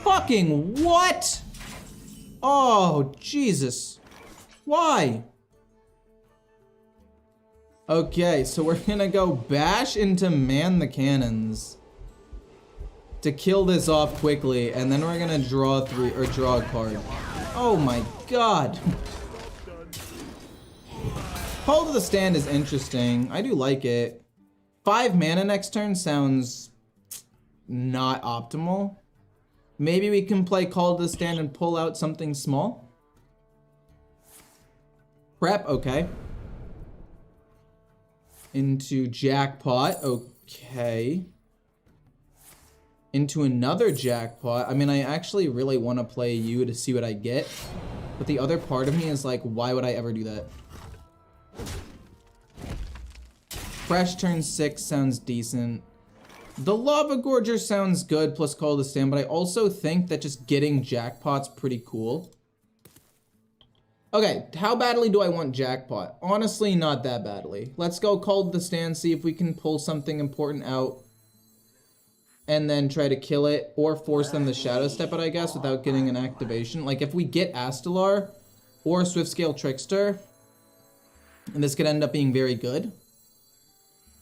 Fucking what? Oh, Jesus. Why? Okay, so we're gonna go Bash into Man the Cannons to kill this off quickly, and then we're gonna draw draw a card. Oh my god. Hold of the Stand is interesting. I do like it. 5 mana next turn sounds not optimal. Maybe we can play Call to the Stand and pull out something small. Prep, okay. Into Jackpot, okay. Into another Jackpot. I mean, I actually really want to play you to see what I get. But the other part of me is like, why would I ever do that? Fresh turn 6 sounds decent. The Lava Gorger sounds good, plus Call to the Stand, but I also think that just getting Jackpot's pretty cool. Okay, how badly do I want Jackpot? Honestly, not that badly. Let's go Call to the Stand, see if we can pull something important out. And then try to kill it, or force them to Shadow Step it, I guess, without getting an activation. Like, if we get Astalar, or Swiftscale Trickster, and this could end up being very good.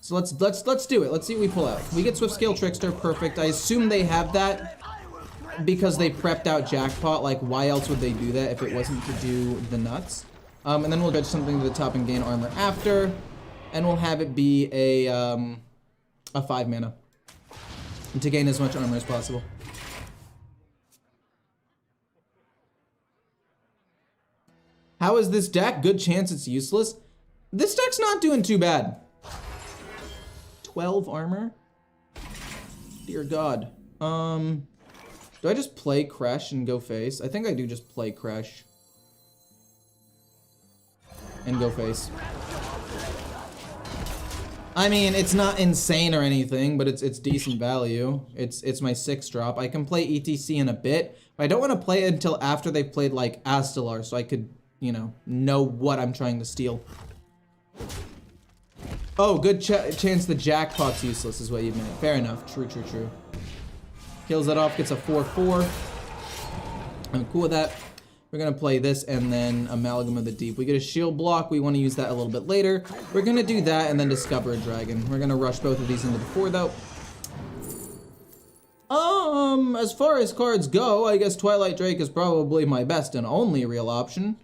So let's do it. Let's see what we pull out. We get Swiftscale Trickster, perfect. I assume they have that because they prepped out Jackpot. Like, why else would they do that if it wasn't to do the nuts? And then we'll dredge something to the top and gain armor after, and we'll have it be a 5 mana. And to gain as much armor as possible. How is this deck? Good chance it's useless. This deck's not doing too bad. 12 armor? Dear God. Do I just play Crash and go face? I think I do just play Crash. And go face. I mean, it's not insane or anything, but it's decent value. It's my 6 drop. I can play ETC in a bit, but I don't want to play it until after they've played like Astalar, so I could, you know what I'm trying to steal. Oh, good chance the Jackpot's useless is what you meant. Fair enough. True. Kills that off, gets a 4/4. I'm cool with that. We're gonna play this and then Amalgam of the Deep. We get a shield block. We want to use that a little bit later. We're gonna do that and then discover a dragon. We're gonna rush both of these into the 4 though. As far as cards go, I guess Twilight Drake is probably my best and only real option.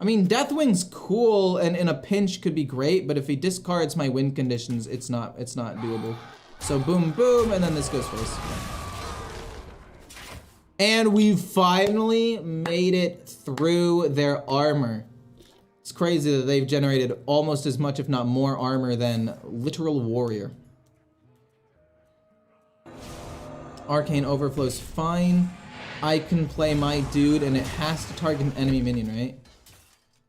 I mean, Deathwing's cool and in a pinch could be great, but if he discards my win conditions, it's not doable. So boom, boom, and then this goes face. And we finally made it through their armor. It's crazy that they've generated almost as much, if not more, armor than Literal Warrior. Arcane Overflow's fine. I can play my dude, and it has to target an enemy minion, right?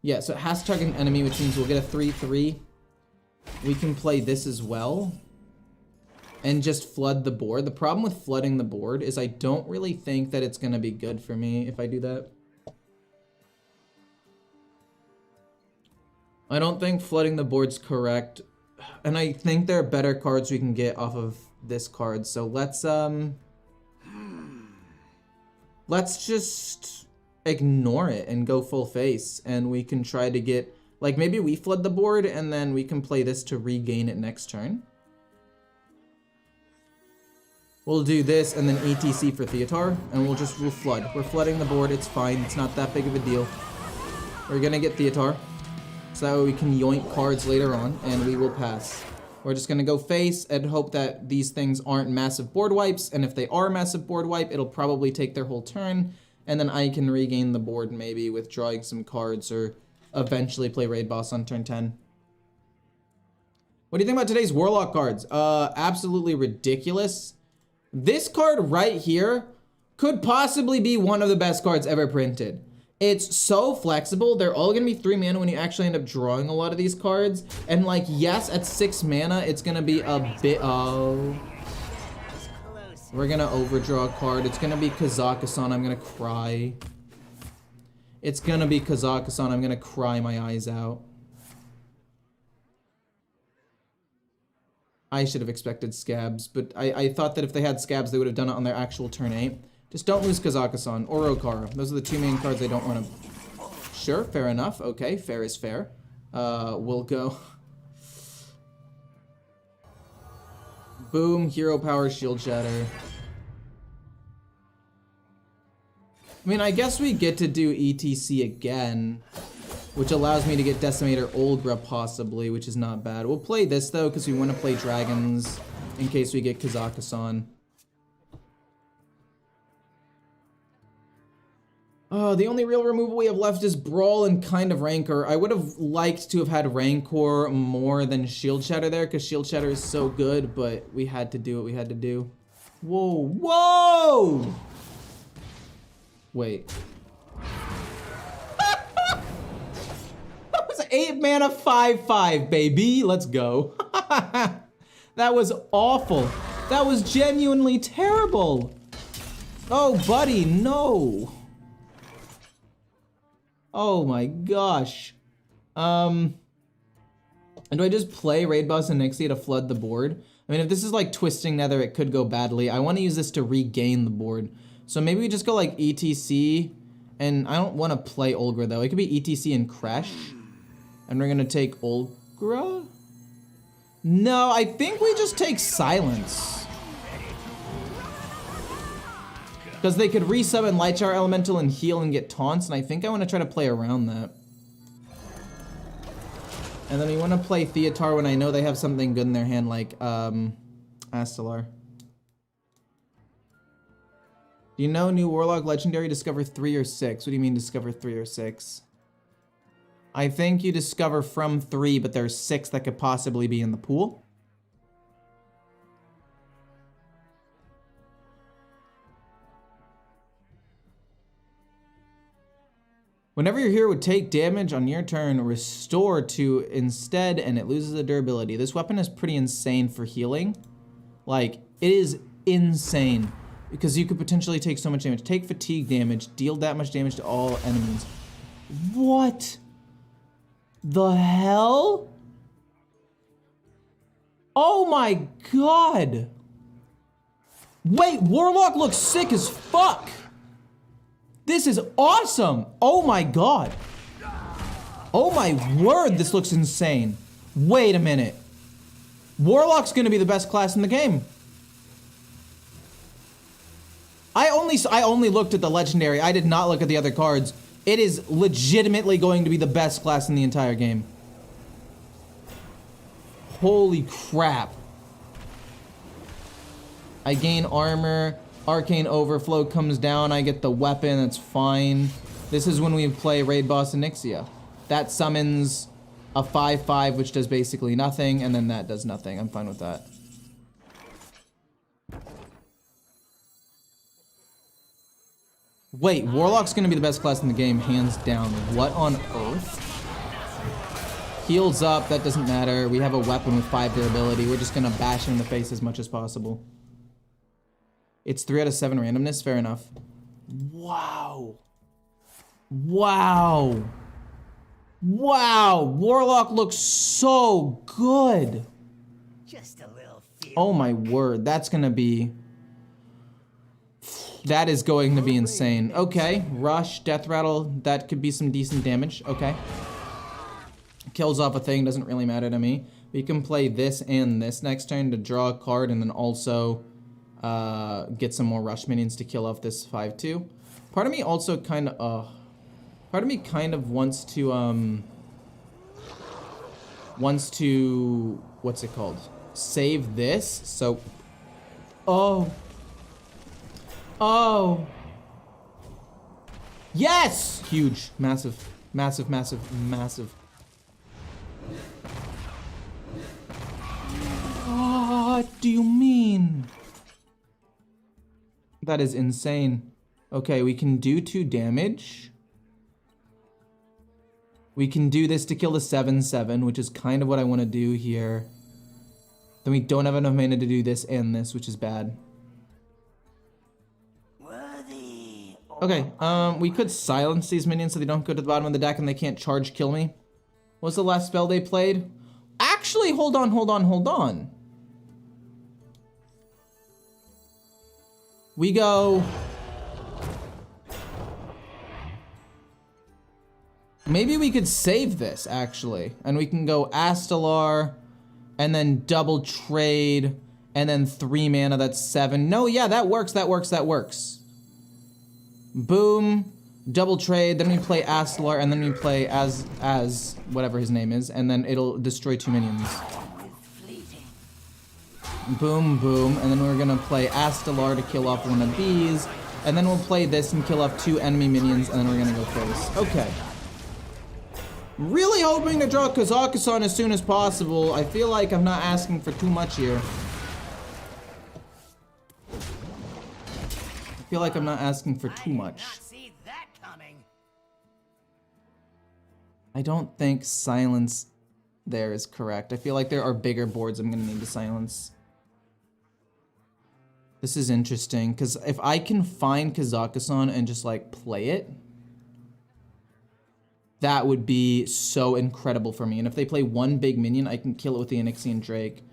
Yeah, so it has to target an enemy, which means we'll get a 3/3. We can play this as well. And just flood the board. The problem with flooding the board is I don't really think that it's gonna be good for me if I do that. I don't think flooding the board's correct. And I think there are better cards we can get off of this card. So let's just ignore it and go full face. And we can try to get, like, maybe we flood the board and then we can play this to regain it next turn. We'll do this and then ETC for Theatar, and we'll flood. We're flooding the board, it's fine, it's not that big of a deal. We're gonna get Theatar, so that way we can yoink cards later on, and we will pass. We're just gonna go face and hope that these things aren't massive board wipes, and if they are massive board wipe, it'll probably take their whole turn, and then I can regain the board maybe with drawing some cards, or eventually play Raid Boss on turn 10. What do you think about today's Warlock cards? Absolutely ridiculous. This card right here could possibly be one of the best cards ever printed. It's so flexible. They're all gonna be 3 mana when you actually end up drawing a lot of these cards. And like, yes, at 6 mana, it's gonna be a bit, oh. We're gonna overdraw a card. It's gonna be Kazakhstan. I'm gonna cry. It's gonna be Kazakhstan. I'm gonna cry my eyes out. I should have expected Scabs, but I thought that if they had Scabs, they would have done it on their actual turn 8. Just don't lose Kazakhstan or Okara. Those are the 2 main cards I don't want to... Sure, fair enough. Okay, fair is fair. We'll go... Boom, Hero Power, Shield Shatter. I mean, I guess we get to do ETC again, which allows me to get Decimator Olgra possibly, which is not bad. We'll play this though, because we want to play dragons in case we get Kazakhstan. Oh, the only real removal we have left is Brawl and kind of Rancor. I would have liked to have had Rancor more than Shield Shatter there, because Shield Shatter is so good, but we had to do what we had to do. Whoa, whoa! Wait. 8 mana 5/5, baby. Let's go. That was awful. That was genuinely terrible. Oh, buddy, no. Oh my gosh. And do I just play Raid Boss and Nixie to flood the board? I mean, if this is like Twisting Nether, it could go badly. I want to use this to regain the board. So maybe we just go like ETC. And I don't want to play Olgra though. It could be ETC and Kresh. And we're gonna take Olgra? No, I think we just take Silence. Because they could resummon Light Shower Elemental and heal and get taunts, and I think I want to try to play around that. And then we want to play Theatar when I know they have something good in their hand, like Astalar. Do you know new Warlock Legendary discover 3 or 6? What do you mean discover 3 or 6? I think you discover from 3, but there's 6 that could possibly be in the pool. Whenever your hero would take damage on your turn, restore to instead, and it loses the durability. This weapon is pretty insane for healing. Like, it is insane. Because you could potentially take so much damage. Take fatigue damage, deal that much damage to all enemies. What the hell? Oh my god. Wait, Warlock looks sick as fuck. This is awesome. Oh my god. Oh my word, this looks insane. Wait a minute. Warlock's gonna be the best class in the game. I only looked at the legendary. I did not look at the other cards. It is legitimately going to be the best class in the entire game. Holy crap. I gain armor. Arcane Overflow comes down. I get the weapon. That's fine. This is when we play Raid Boss and Nixia. That summons a 5/5, which does basically nothing, and then that does nothing. I'm fine with that. Wait, Warlock's gonna be the best class in the game, hands down. What on earth? Heals up, that doesn't matter. We have a weapon with 5 durability. We're just gonna bash him in the face as much as possible. It's 3 out of 7 randomness, fair enough. Wow. Wow. Wow, Warlock looks so good.
Just a little feel.
Oh my word, that's gonna be... That is going to be insane. Okay, Rush, Death Rattle, that could be some decent damage. Okay. Kills off a thing, doesn't really matter to me. We can play this and this next turn to draw a card and then also get some more Rush minions to kill off this 5/2. Part of me also kind of, part of me kind of wants to, what's it called? Save this, so, oh. Oh. Yes! Huge, massive, massive, massive, massive. What do you mean? That is insane. Okay, we can do 2 damage. We can do this to kill the 7/7, which is kind of what I want to do here. Then we don't have enough mana to do this and this, which is bad. Okay, we could silence these minions so they don't go to the bottom of the deck and they can't charge kill me. What was the last spell they played? Actually, hold on. We go... Maybe we could save this, actually. And we can go Astalar, and then double trade, and then 3 mana, that's 7. No, yeah, that works. Boom, double trade, then we play Astalar, and then we play as whatever his name is, and then it'll destroy 2 minions. Boom, boom, and then we're gonna play Astalar to kill off one of these, and then we'll play this and kill off 2 enemy minions, and then we're gonna go face. Okay. Really hoping to draw Kazakhstan as soon as possible. I feel like I'm not asking for too much here. I feel like I'm not asking for too much. I don't think silence there is correct. I feel like there are bigger boards I'm gonna need to silence. This is interesting, because if I can find Kazakhstan and just like play it, that would be so incredible for me. And if they play 1 big minion, I can kill it with the Onyxian Drake.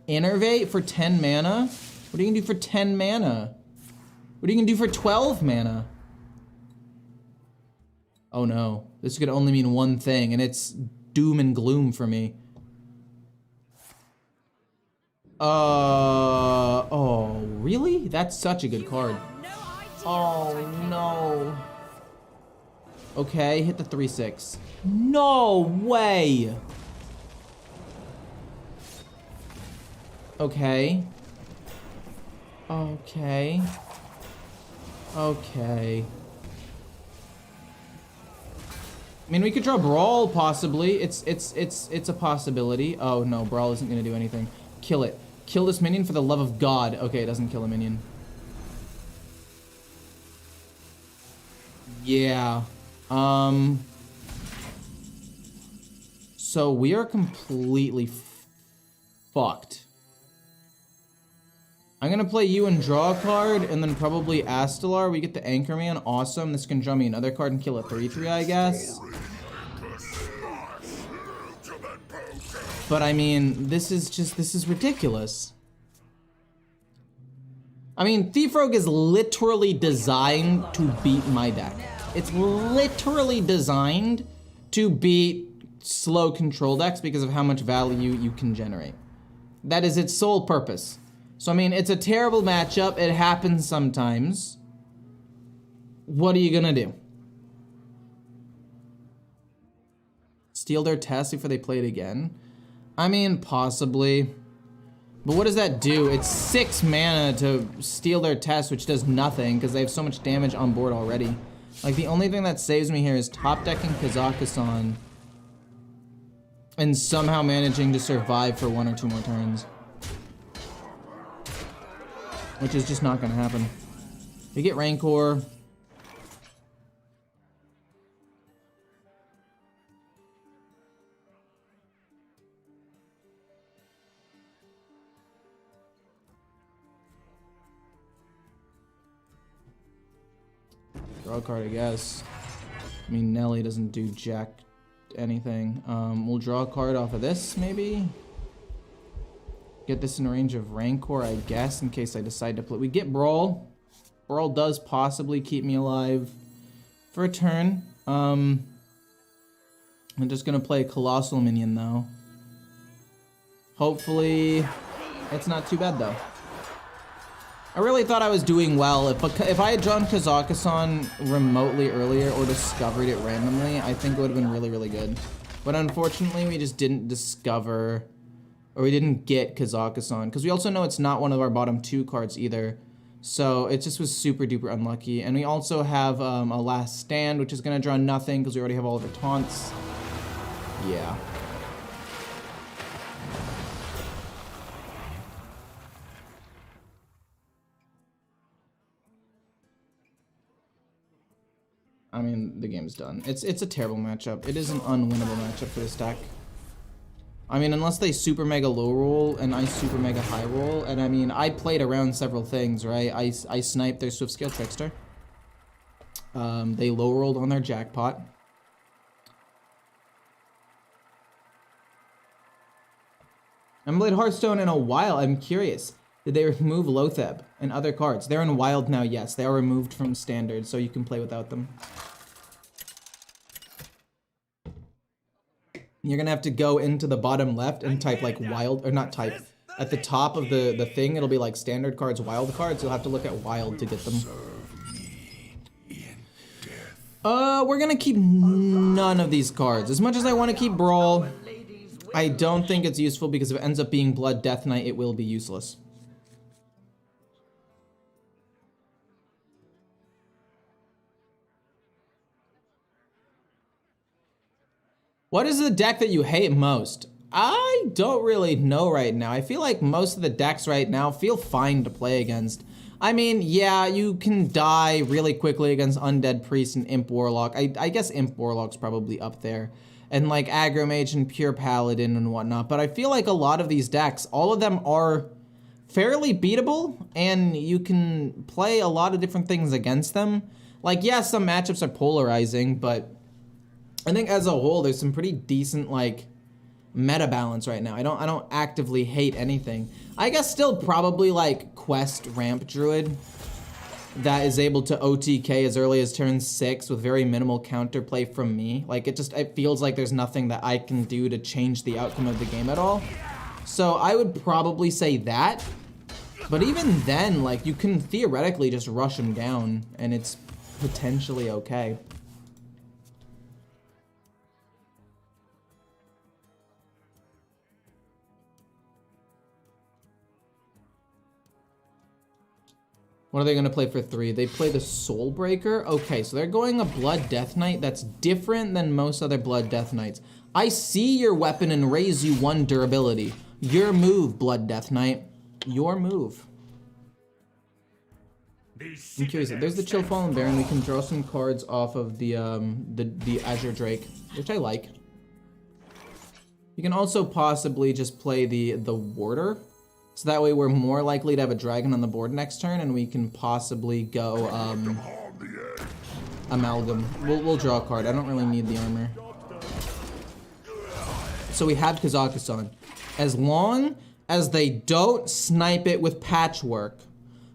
Innervate for 10 mana? What are you gonna do for 10 mana? What are you gonna do for 12 mana? Oh no, this could only mean one thing, and it's doom and gloom for me. Oh, really? That's such a good card. Oh no. Okay, hit the 3/6. No way! Okay. Okay. Okay. I mean, we could draw Brawl, possibly. It's a possibility. Oh no, Brawl isn't gonna do anything. Kill it. Kill this minion for the love of God. Okay, it doesn't kill a minion. Yeah. So we are completely fucked. I'm gonna play you and draw a card, and then probably Astalar. We get the Anchorman. Awesome. This can draw me another card and kill a 3/3, I guess. But I mean, this is ridiculous. I mean, Thief Rogue is literally designed to beat my deck. It's literally designed to beat slow control decks because of how much value you can generate. That is its sole purpose. So, I mean, it's a terrible matchup. It happens sometimes. What are you gonna do? Steal their test before they play it again? I mean, possibly. But what does that do? It's 6 mana to steal their test, which does nothing because they have so much damage on board already. Like, the only thing that saves me here is top decking Kazakhstan and somehow managing to survive for 1 or 2 more turns. Which is just not gonna happen. We get Rancor. Draw a card, I guess. I mean, Nelly doesn't do jack anything. We'll draw a card off of this, maybe? Get this in range of Rancor, I guess, in case I decide to play. We get Brawl. Brawl does possibly keep me alive for a turn. I'm just gonna play a Colossal Minion, though. Hopefully, it's not too bad, though. I really thought I was doing well. If I had drawn Kazakhstan remotely earlier or discovered it randomly, I think it would have been really, really good. But unfortunately, we just didn't discover, or we didn't get Kazakhstan, because we also know it's not one of our bottom 2 cards either. So it just was super duper unlucky. And we also have a Last Stand, which is going to draw nothing because we already have all of our taunts. Yeah. I mean, the game's done. It's a terrible matchup. It is an unwinnable matchup for this deck. I mean, unless they super mega low roll and I super mega high roll, and I mean, I played around several things, right? I sniped their Swift Scale Trickster. They low rolled on their Jackpot. I haven't played Hearthstone in a while. I'm curious. Did they remove Lotheb and other cards? They're in Wild now, yes. They are removed from Standard, so you can play without them. You're gonna have to go into the bottom left and type like Wild, or not type. At the top of the thing, it'll be like Standard cards, Wild cards. You'll have to look at Wild to get them. We're gonna keep none of these cards. As much as I want to keep Brawl, I don't think it's useful because if it ends up being Blood Death Knight, it will be useless. What is the deck that you hate most? I don't really know right now. I feel like most of the decks right now feel fine to play against. I mean, yeah, you can die really quickly against Undead Priest and Imp Warlock. I guess Imp Warlock's probably up there. And like Aggro Mage and Pure Paladin and whatnot. But I feel like a lot of these decks, all of them are fairly beatable. And you can play a lot of different things against them. Like, yeah, some matchups are polarizing, but I think as a whole, there's some pretty decent, like, meta balance right now. I don't actively hate anything. I guess still probably, like, Quest Ramp Druid that is able to OTK as early as turn 6 with very minimal counterplay from me. Like, it feels like there's nothing that I can do to change the outcome of the game at all. So I would probably say that. But even then, like, you can theoretically just rush him down, and it's potentially okay. What are they going to play for 3? They play the Soulbreaker? Okay, so they're going a Blood Death Knight that's different than most other Blood Death Knights. I see your weapon and raise you 1 durability. Your move, Blood Death Knight. Your move. I'm curious. There's the Chill Fallen Baron. We can draw some cards off of the Azure Drake, which I like. You can also possibly just play the Warder. So that way we're more likely to have a dragon on the board next turn, and we can possibly go Amalgam. We'll draw a card. I don't really need the armor. So we have Kazakhstan. As long as they don't snipe it with Patchwork,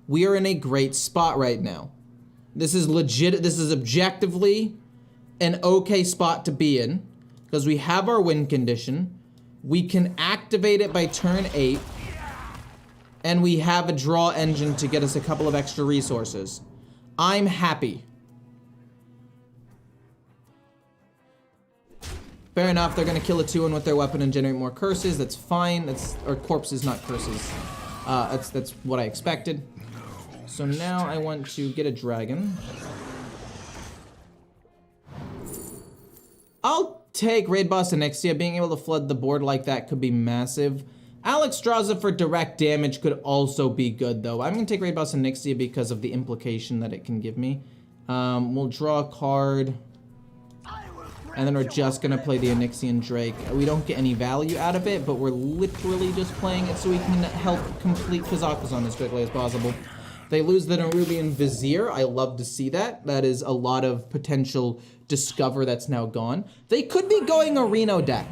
we are in a great spot right now. This is legit. This is objectively an okay spot to be in because we have our win condition. We can activate it by turn 8. And we have a draw engine to get us a couple of extra resources. I'm happy. Fair enough, they're gonna kill a 2-1 with their weapon and generate more curses. That's fine. Or corpses, not curses. That's what I expected. So now I want to get a dragon. I'll take Raid Boss Onyxia. Being able to flood the board like that could be massive. Alexstrasza for direct damage could also be good, though. I'm going to take Raid Boss Onyxia because of the implication that it can give me. We'll draw a card. And then we're just going to play the Onyxian Drake. We don't get any value out of it, but we're literally just playing it so we can help complete Kazakhstan as quickly as possible. They lose the Nerubian Vizier. I love to see that. That is a lot of potential discover that's now gone. They could be going a Reno deck.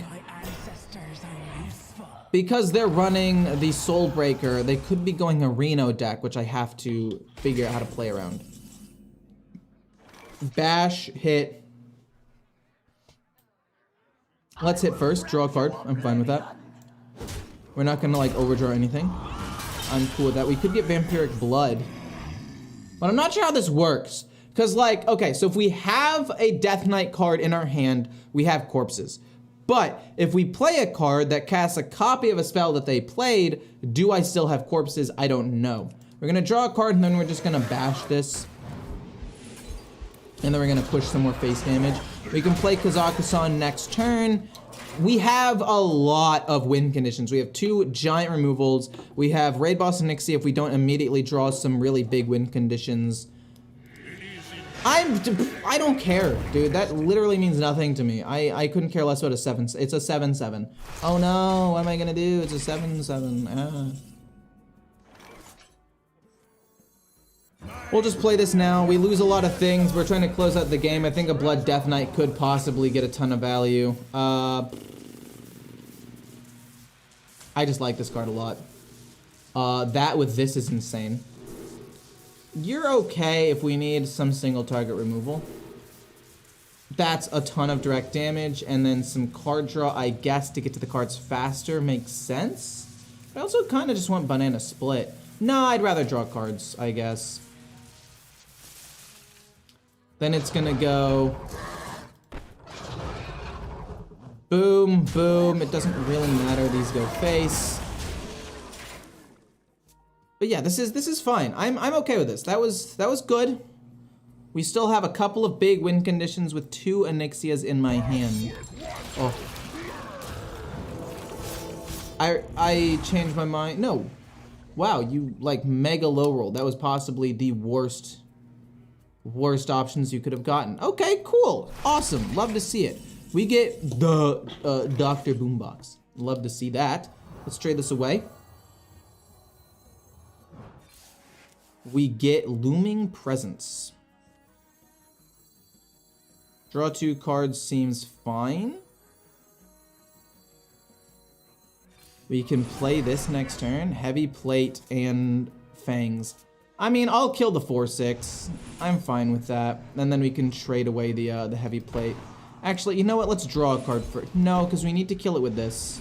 Because they're running the Soulbreaker, they could be going a Reno deck, which I have to figure out how to play around. Bash, hit. Let's hit first, draw a card. I'm fine with that. We're not gonna like overdraw anything. I'm cool with that. We could get Vampiric Blood. But I'm not sure how this works. Cause like, okay, so if we have a Death Knight card in our hand, we have corpses. But if we play a card that casts a copy of a spell that they played, do I still have corpses? I don't know. We're gonna draw a card and then we're just gonna bash this. And then we're gonna push some more face damage. We can play Kazakhstan next turn. We have a lot of win conditions. We have 2 giant removals. We have Raid Boss and Nixie if we don't immediately draw some really big win conditions. I don't care, dude. That literally means nothing to me. I couldn't care less about a 7. It's a 7/7. Oh no, what am I gonna do? It's a 7/7. Ah. We'll just play this now. We lose a lot of things. We're trying to close out the game. I think a Blood Death Knight could possibly get a ton of value. I just like this card a lot. That with this is insane. You're okay if we need some single target removal. That's a ton of direct damage, and then some card draw, I guess, to get to the cards faster makes sense. But I also kind of just want Banana Split. No, I'd rather draw cards, I guess. Then it's gonna go boom, boom. It doesn't really matter. These go face. But yeah, this is fine. I'm okay with this. That was good. We still have a couple of big win conditions with 2 Onyxias in my hand. Oh. I changed my mind. No. Wow, you like mega low roll. That was possibly the worst options you could have gotten. Okay, cool. Awesome. Love to see it. We get the Dr. Boombox. Love to see that. Let's trade this away. We get Looming Presence. Draw 2 cards seems fine. We can play this next turn. Heavy Plate and Fangs. I mean, I'll kill the 4/6. I'm fine with that. And then we can trade away the Heavy Plate. Actually, you know what? Let's draw a card first. No, because we need to kill it with this.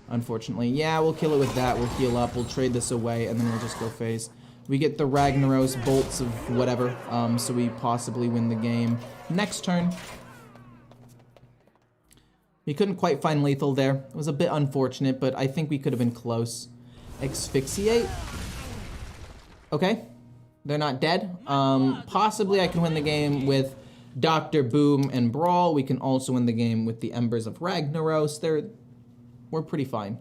Unfortunately. Yeah, we'll kill it with that. We'll heal up. We'll trade this away, and then we'll just go face. We get the Ragnaros bolts of whatever, so we possibly win the game. Next turn. We couldn't quite find lethal there. It was a bit unfortunate, but I think we could have been close. Asphyxiate. Okay. They're not dead. Possibly I can win the game with Dr. Boom and Brawl. We can also win the game with the Embers of Ragnaros. We're pretty fine.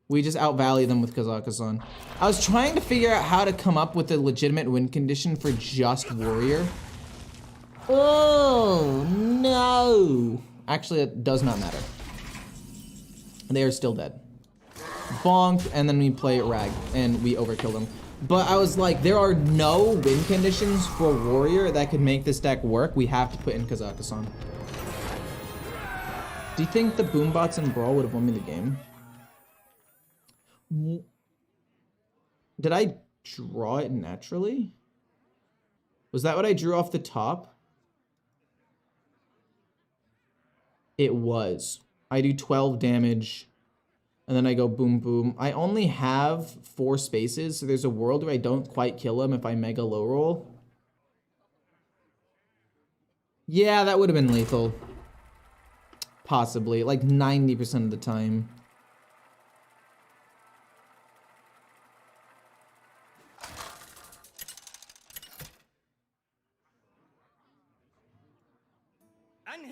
We just outvalue them with Kazakhstan. I was trying to figure out how to come up with a legitimate win condition for just Warrior. Oh, no. Actually, it does not matter. They are still dead. Bonk, and then we play Rag, and we overkill them. But I was like, there are no win conditions for Warrior that could make this deck work. We have to put in Kazakhstan. Do you think the Boombots and Brawl would have won me the game? Did I draw it naturally? Was that what I drew off the top? It was. I do 12 damage, and then I go boom, boom. I only have 4 spaces, so there's a world where I don't quite kill him if I mega low roll. Yeah, that would have been lethal. Possibly, like 90% of the time.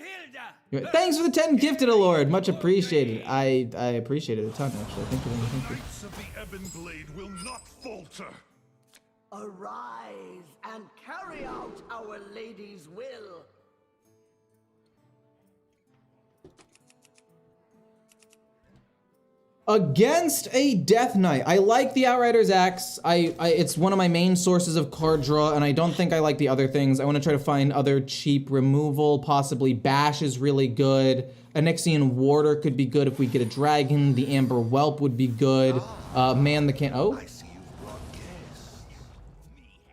Hilda!
Thanks for the 10 gifted, Lord. Much appreciated. I appreciate it a ton, actually. Thank you, thank you.
Knights of the Ebon Blade will not falter.
Arise and carry out our lady's will.
Against a Death Knight. I like the Outrider's Axe. It's one of my main sources of card draw, and I don't think I like the other things. I want to try to find other cheap removal. Possibly Bash is really good. Onyxian Warder could be good if we get a dragon. The Amber Whelp would be good. Man the Can. Oh.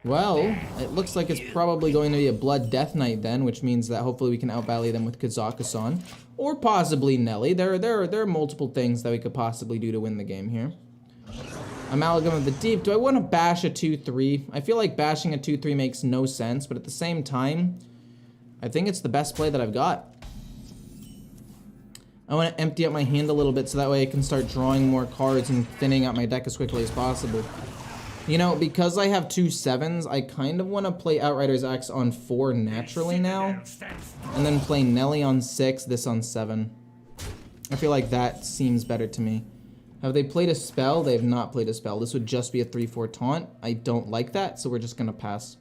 Well, it looks like it's probably going to be a Blood Death Knight then, which means that hopefully we can out-valley them with Kazakusan. Or possibly Nelly. There are multiple things that we could possibly do to win the game here. Amalgam of the Deep. Do I want to bash a 2-3? I feel like bashing a 2-3 makes no sense, but at the same time, I think it's the best play that I've got. I want to empty out my hand a little bit so that way I can start drawing more cards and thinning out my deck as quickly as possible. You know, because I have 2 7s, I kind of want to play Outrider's Axe on 4 naturally now. And then play Nelly on 6, this on 7. I feel like that seems better to me. Have they played a spell? They have not played a spell. This would just be a 3-4 taunt. I don't like that, so we're just going to pass.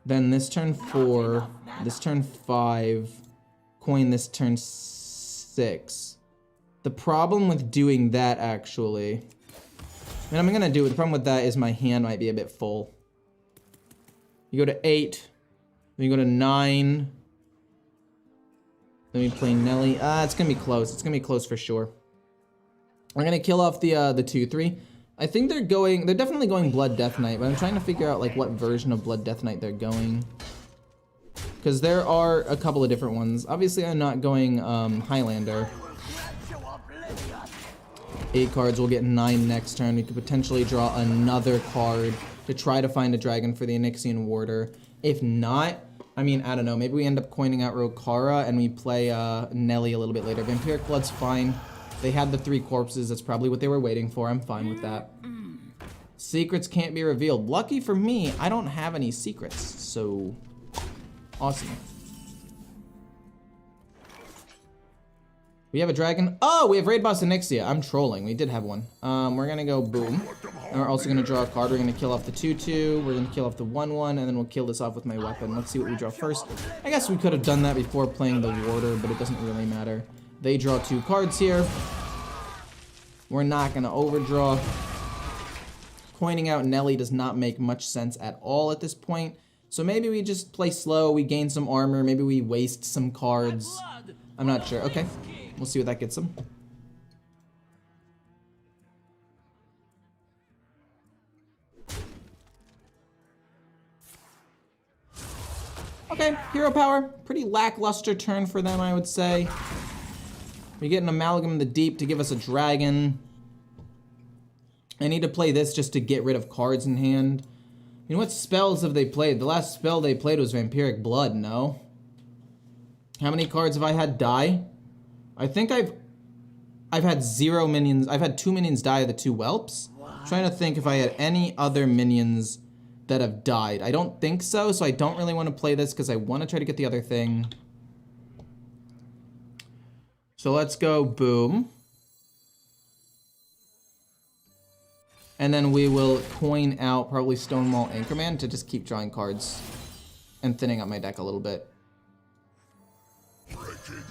Then this turn 4, this turn 5, coin this turn 6. The problem with doing that, actually... I mean, I'm gonna do it. The problem with that is my hand might be a bit full. You go to 8. Then you go to 9. Then we play Nelly. It's gonna be close. It's gonna be close for sure. I'm gonna kill off the 2-3. I think they're definitely going Blood Death Knight, but I'm trying to figure out like what version of Blood Death Knight they're going. Because there are a couple of different ones. Obviously, I'm not going Highlander. 8 cards, we'll get 9 next turn. We could potentially draw another card to try to find a dragon for the Onyxian Warder. If not, I mean, I don't know. Maybe we end up coining out Rokara and we play Nelly a little bit later. Vampiric Blood's fine. They had the 3 corpses. That's probably what they were waiting for. I'm fine with that. Secrets can't be revealed. Lucky for me, I don't have any secrets. So, awesome. We have a dragon. Oh, we have Raid Boss Onyxia. I'm trolling. We did have one. We're going to go boom. And we're also going to draw a card. We're going to kill off the 2-2. We're going to kill off the 1-1. And then we'll kill this off with my weapon. Let's see what we draw first. I guess we could have done that before playing the Warder, but it doesn't really matter. They draw 2 cards here. We're not going to overdraw. Coining out Nelly does not make much sense at all at this point. So maybe we just play slow. We gain some armor. Maybe we waste some cards. I'm not sure. Okay. We'll see what that gets them. Okay, hero power. Pretty lackluster turn for them, I would say. We get an Amalgam of the Deep to give us a dragon. I need to play this just to get rid of cards in hand. You know, what spells have they played? The last spell they played was Vampiric Blood, no? How many cards have I had die? I think I've had 0 minions. I've had 2 minions die of the 2 whelps. I'm trying to think if I had any other minions that have died. I don't think so, so I don't really want to play this because I want to try to get the other thing. So let's go boom. And then we will coin out probably Stonewall Anchorman to just keep drawing cards and thinning out my deck a little bit.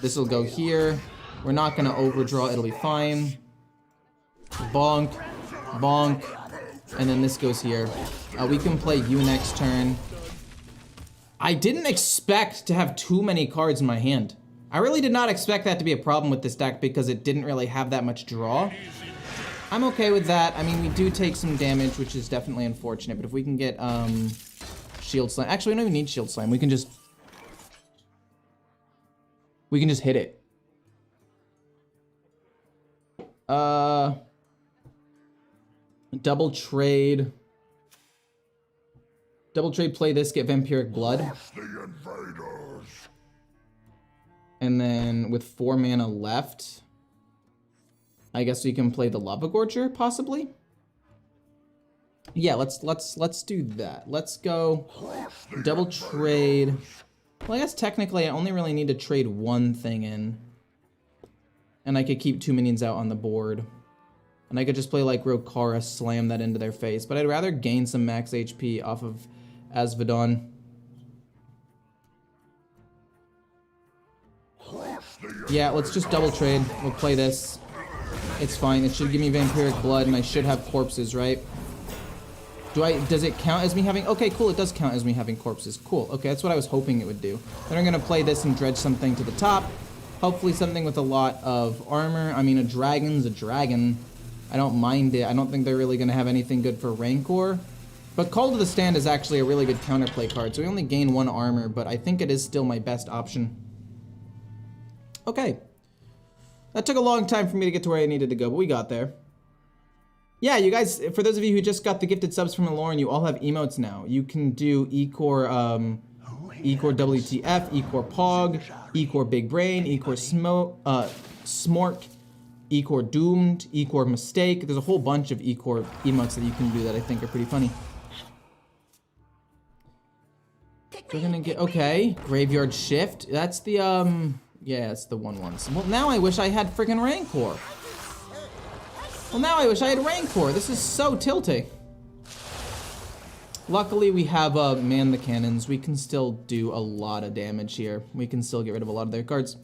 This will go here. We're not going to overdraw. It'll be fine. Bonk. Bonk. And then this goes here. We can play you next turn. I didn't expect to have too many cards in my hand. I really did not expect that to be a problem with this deck because it didn't really have that much draw. I'm okay with that. I mean, we do take some damage, which is definitely unfortunate. But if we can get Shield Slam. Actually, we don't even need Shield Slam. We can just hit it. Double trade. Double trade, play this, get Vampiric Blood. And then with 4 mana left, I guess we can play the Lava Gorger, possibly? Yeah, let's do that. Let's go double trade. Well, I guess technically I only really need to trade one thing in. And I could keep 2 minions out on the board. And I could just play like Rokara, slam that into their face. But I'd rather gain some max HP off of Asvedon. Yeah, let's just double trade. We'll play this. It's fine. It should give me vampiric blood and I should have corpses, right? Does it count as me having... Okay, cool. It does count as me having corpses. Cool. Okay, that's what I was hoping it would do. Then I'm going to play this and dredge something to the top. Hopefully something with a lot of armor. I mean, a dragon's a dragon. I don't mind it. I don't think they're really going to have anything good for Rancor. But Call to the Stand is actually a really good counterplay card. So we only gain 1 armor, but I think it is still my best option. Okay. That took a long time for me to get to where I needed to go, but we got there. Yeah, you guys, for those of you who just got the gifted subs from Lauren, you all have emotes now. You can do Ecore, Ecore WTF, Ecore Pog, Ecore Big Brain, Ecore Smork, Ecore Doomed, Ecore Mistake. There's a whole bunch of Ecore emotes that you can do that I think are pretty funny. So we're gonna get, okay, Graveyard Shift. That's the, yeah, it's the 1/1s. Well, now I wish I had freaking Rancor. Well, now I wish I had Rancor. This is so tilting. Luckily, we have Man the Cannons. We can still do a lot of damage here. We can still get rid of a lot of their cards.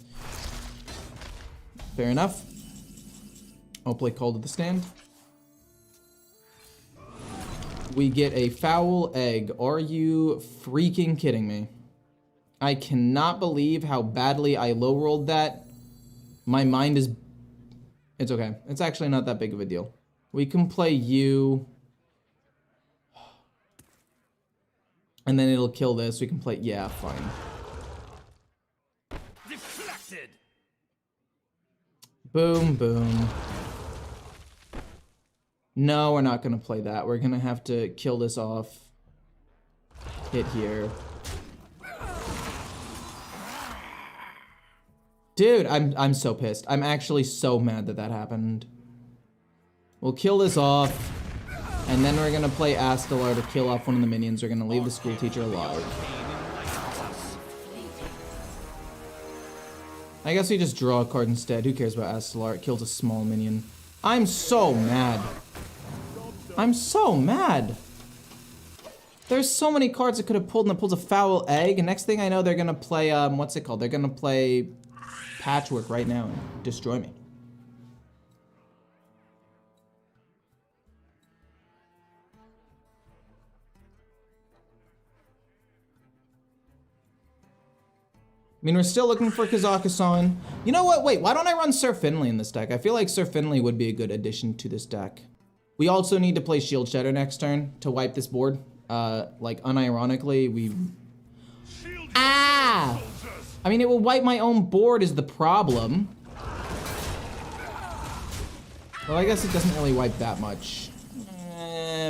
Fair enough. I'll play Call to the Stand. We get a Foul Egg. Are you freaking kidding me? I cannot believe how badly I low-rolled that. My mind is... It's okay. It's actually not that big of a deal. We can play you. And then it'll kill this. We can play... Yeah, fine.
Deflected.
Boom, boom. No, we're not going to play that. We're going to have to kill this off. Hit here. Dude, I'm so pissed. I'm actually so mad that that happened. We'll kill this off, and then we're gonna play Astalar to kill off one of the minions. We're gonna leave the school teacher alive. I guess we just draw a card instead. Who cares about Astalar? It kills a small minion. I'm so mad. I'm so mad. There's so many cards it could have pulled, and it pulls a Foul Egg. And next thing I know, they're gonna play what's it called? They're gonna play Patchwork right now and destroy me. I mean, we're still looking for Kazakhstan. You know what? Wait, why don't I run Sir Finley in this deck? I feel like Sir Finley would be a good addition to this deck. We also need to play Shield Shatter next turn to wipe this board. Like, unironically, we... Ah! I mean, it will wipe my own board is the problem. Well, I guess it doesn't really wipe that much.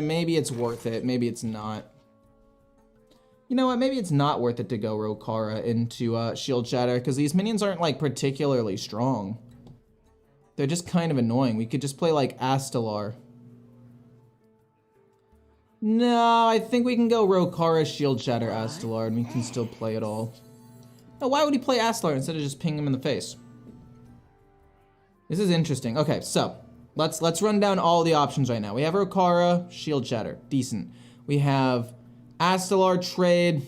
Maybe it's worth it. Maybe it's not. You know what? Maybe it's not worth it to go Rokara into Shield Shatter, because these minions aren't, like, particularly strong. They're just kind of annoying. We could just play, like, Astalar. No, I think we can go Rokara, Shield Shatter, Astalar, and we can still play it all. No, why would he play Astalar instead of just pinging him in the face? This is interesting. Okay, so let's run down all the options right now. We have Rokara, Shield Shatter, decent. We have Astalar trade,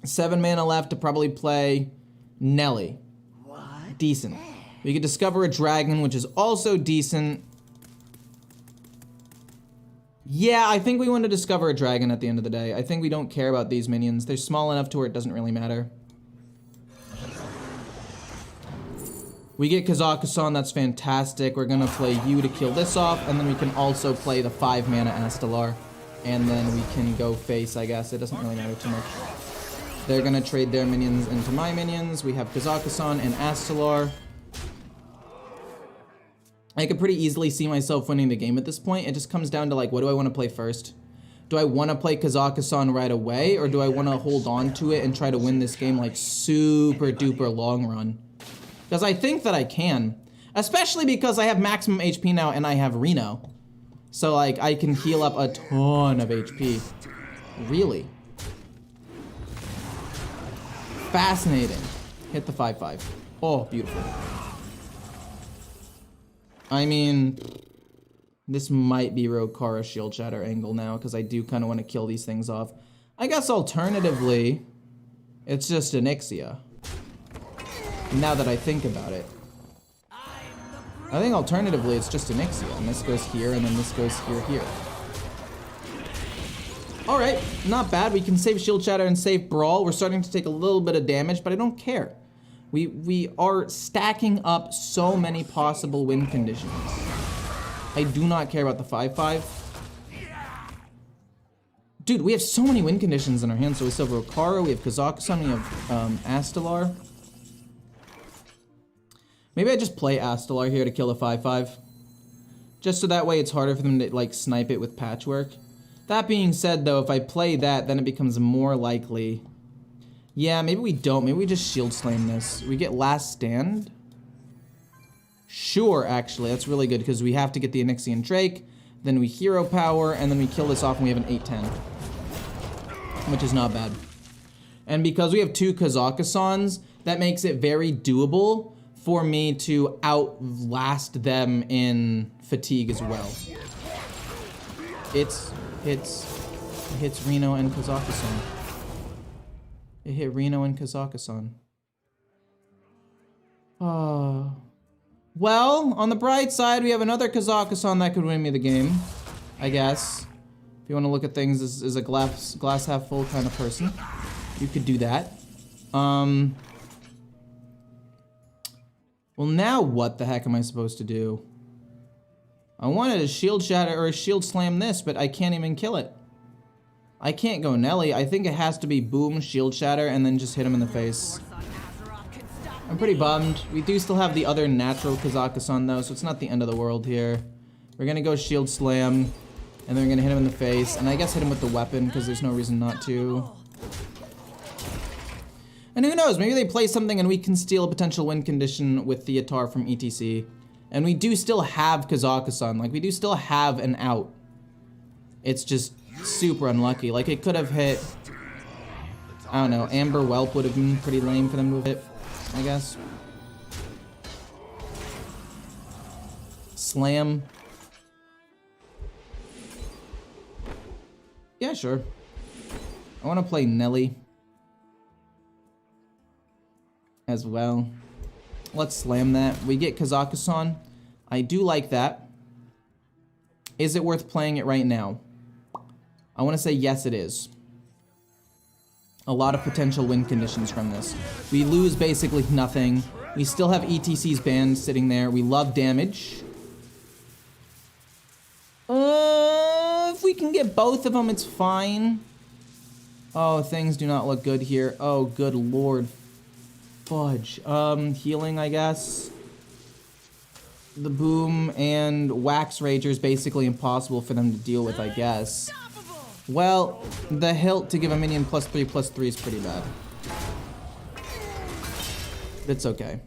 7 mana left to probably play Nelly. What? Decent. We could discover a dragon, which is also decent. Yeah, I think we want to discover a dragon at the end of the day. I think we don't care about these minions. They're small enough to where it doesn't really matter. We get Kazakhstan, that's fantastic. We're gonna play you to kill this off, and then we can also play the 5 mana Astalar. And then we can go face, I guess. It doesn't really matter too much. They're gonna trade their minions into my minions. We have Kazakhstan and Astalar. I could pretty easily see myself winning the game at this point. It just comes down to, like, what do I want to play first? Do I want to play Kazakhstan right away, or do I want to hold on to it and try to win this game, like, super duper long run? Because I think that I can. Especially because I have maximum HP now and I have Reno. So, like, I can heal up a ton of HP. Really? Fascinating. Hit the 5/5. Oh, beautiful. I mean, this might be Rokara Shield Shatter angle now, because I do kind of want to kill these things off. I guess alternatively, it's just Onyxia. Now that I think about it. I think alternatively, it's just Onyxia, and this goes here, and then this goes here. Alright, not bad. We can save Shield Shatter and save Brawl. We're starting to take a little bit of damage, but I don't care. We are stacking up so many possible win conditions. I do not care about the 5/5. Dude, we have so many win conditions in our hands. So we still have Rokara, we have Kazakusan, we have Astalar. Maybe I just play Astalar here to kill a 5/5. Just so that way it's harder for them to like snipe it with Patchwork. That being said though, if I play that, then it becomes more likely. Yeah, maybe we don't. Maybe we just Shield Slam this. We get Last Stand. Sure, actually. That's really good because we have to get the Onyxian Drake. Then we Hero Power, and then we kill this off and we have an 8/10. Which is not bad. And because we have 2 Kazakusans, that makes it very doable for me to outlast them in fatigue as well. It hits Reno and Kazakusan. It hit Reno and Kazakusan. Well, on the bright side, we have another Kazakusan that could win me the game, I guess. If you want to look at things as a glass half full kind of person, you could do that. Well, now what the heck am I supposed to do? I wanted a Shield Shatter or a Shield Slam this, but I can't even kill it. I can't go Nelly. I think it has to be boom, Shield Shatter, and then just hit him in the face. I'm pretty bummed. We do still have the other natural Kazakusan though, so it's not the end of the world here. We're gonna go Shield Slam, and then we're gonna hit him in the face, and I guess hit him with the weapon, because there's no reason not to. And who knows, maybe they play something and we can steal a potential win condition with Theatar from ETC. And we do still have Kazakusan, like we do still have an out. It's just super unlucky. Like it could have hit, I don't know, Amber Whelp would have been pretty lame for them to have hit, I guess. Slam. Yeah, sure. I want to play Nelly as well. Let's slam that. We get Kazakusan. I do like that. Is it worth playing it right now? I want to say yes, it is. A lot of potential win conditions from this. We lose basically nothing. We still have ETC's band sitting there. We love damage. If we can get both of them, it's fine. Oh, things do not look good here. Oh, good lord. Fudge. Healing, I guess. The boom and Wax Rager is basically impossible for them to deal with, I guess. Well, the hilt to give a minion +3/+3 is pretty bad. It's okay.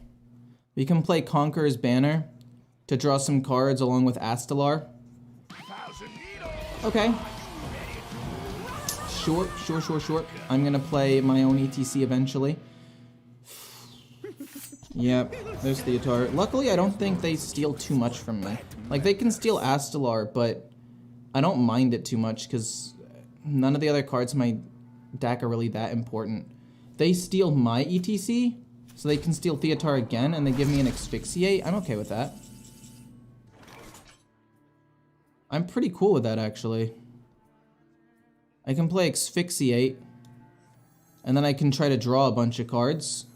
We can play Conqueror's Banner to draw some cards along with Astalar. Okay. Sure. I'm gonna play my own ETC eventually. Yep, there's Theatar. Luckily, I don't think they steal too much from me. Like, they can steal Astalar, but I don't mind it too much, because none of the other cards in my deck are really that important. They steal my ETC, so they can steal Theatar again, and they give me an Asphyxiate. I'm okay with that. I'm pretty cool with that, actually. I can play Asphyxiate, and then I can try to draw a bunch of cards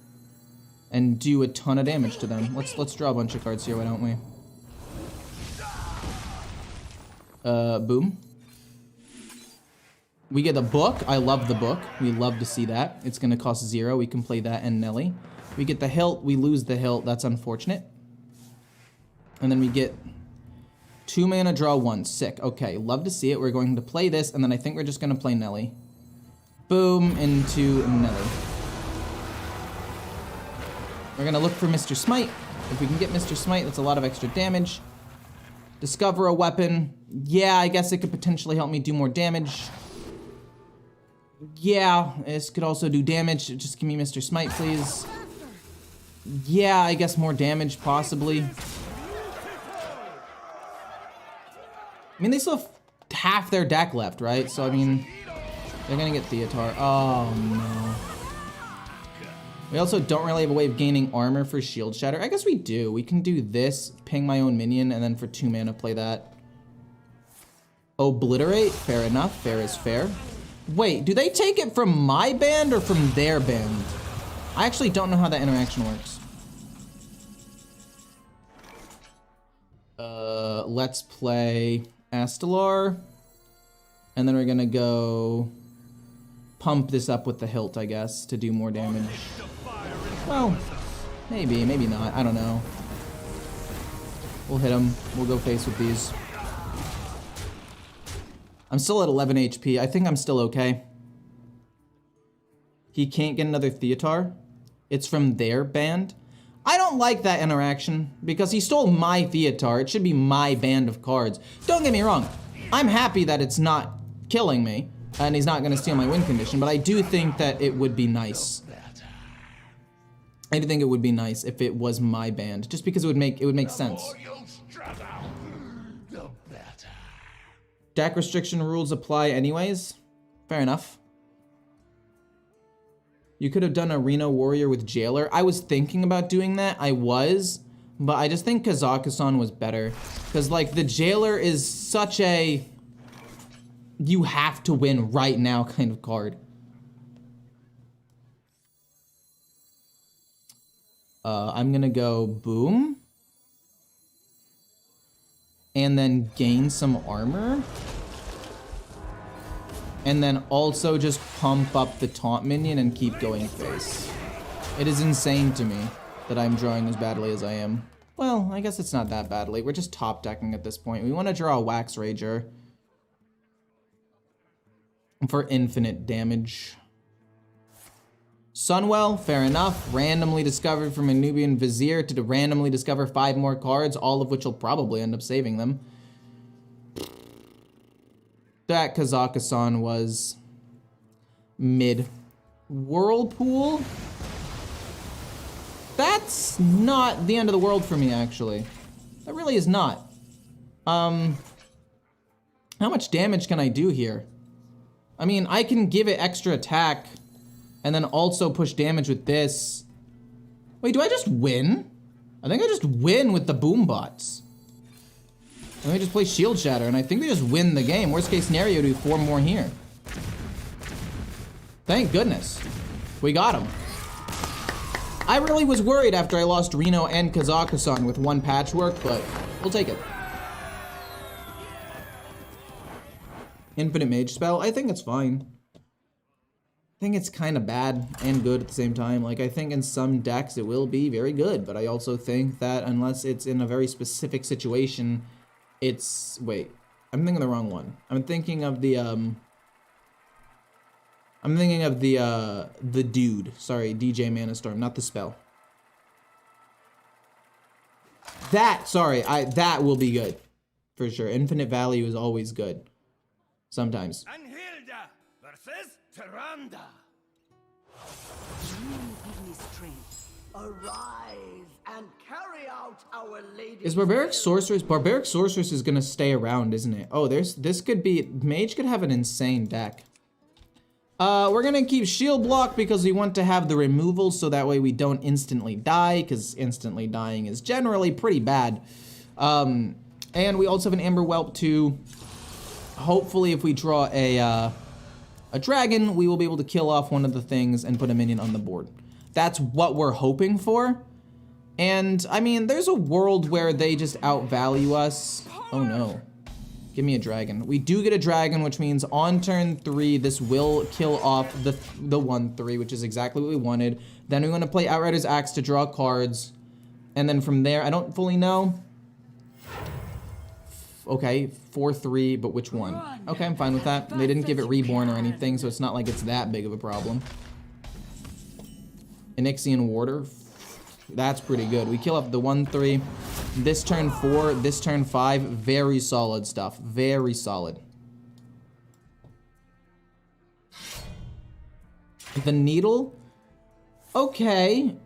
and do a ton of damage to them. Let's draw a bunch of cards here, why don't we? Boom. We get a book. I love the book. We love to see that. It's gonna cost 0. We can play that and Nelly. We get the hilt. We lose the hilt. That's unfortunate. And then we get 2 mana, draw 1. Sick. Okay, love to see it. We're going to play this, and then I think we're just gonna play Nelly. Boom into Nelly. We're gonna look for Mr. Smite. If we can get Mr. Smite, that's a lot of extra damage. Discover a weapon. Yeah, I guess it could potentially help me do more damage. Yeah, this could also do damage. Just give me Mr. Smite, please. Yeah, I guess more damage, possibly. I mean, they still have half their deck left, right? So, I mean, they're gonna get Theotar. Oh, no. We also don't really have a way of gaining armor for Shield Shatter. I guess we do. We can do this, ping my own minion, and then for 2 mana play that. Obliterate, fair enough. Fair is fair. Wait, do they take it from my band or from their band? I actually don't know how that interaction works. Let's play Astalar. And then we're gonna go pump this up with the hilt, I guess, to do more damage. Well, maybe, maybe not. I don't know. We'll hit him. We'll go face with these. I'm still at 11 HP. I think I'm still okay. He can't get another Theotar. It's from their band. I don't like that interaction because he stole my Theotar. It should be my band of cards. Don't get me wrong. I'm happy that it's not killing me and he's not going to steal my win condition, but I do think that it would be nice. I do think it would be nice if it was my band, just because it would make sense. Deck restriction rules apply anyways. Fair enough. You could have done a Reno Warrior with Jailer. I was thinking about doing that. I was, but I just think Kazakhstan was better. Because, like, the Jailer is such a you have to win right now kind of card. I'm gonna go boom. And then gain some armor. And then also just pump up the taunt minion and keep going face. It is insane to me that I'm drawing as badly as I am. Well, I guess it's not that badly. We're just top decking at this point. We want to draw a Wax Rager for infinite damage. Sunwell, fair enough. Randomly discovered from a Nubian Vizier to randomly discover 5 more cards, all of which will probably end up saving them. That Kazakhstan was mid. Whirlpool? That's not the end of the world for me, actually. That really is not. How much damage can I do here? I mean, I can give it extra attack and then also push damage with this. Wait, do I just win? I think I just win with the boom bots. Let me just play Shield Shatter, and I think we just win the game. Worst case scenario, do 4 more here. Thank goodness. We got him. I really was worried after I lost Reno and Kazakhstan with 1 patchwork, but we'll take it. Infinite Mage Spell, I think it's fine. I think it's kind of bad and good at the same time. Like, I think in some decks it will be very good, but I also think that unless it's in a very specific situation, it's, wait, I'm thinking of the wrong one. I'm thinking of the dude. Sorry, DJ Manastorm, not the spell. That will be good. For sure. Infinite Value is always good. Sometimes.
Anhilda versus Tyrande.
Arise and carry out our lady's
Is Barbaric
will.
Sorceress? Barbaric Sorceress is gonna stay around, isn't it? Oh, this could be, Mage could have an insane deck. We're gonna keep Shield Block because we want to have the removal so that way we don't instantly die, because instantly dying is generally pretty bad. And we also have an Amber Whelp too. Hopefully if we draw a dragon, we will be able to kill off one of the things and put a minion on the board. That's what we're hoping for. And, I mean, there's a world where they just outvalue us. Oh no. Give me a dragon. We do get a dragon, which means on turn 3, this will kill off the 1/3, which is exactly what we wanted. Then we want to play Outrider's Axe to draw cards. And then from there, I don't fully know. Okay, 4/3, but which one? Okay, I'm fine with that. They didn't give it Reborn or anything, so it's not like it's that big of a problem. Onyxian Warder. That's pretty good. We kill off the 1/3. This turn 4, this turn 5. Very solid stuff. Very solid. The Needle? Okay.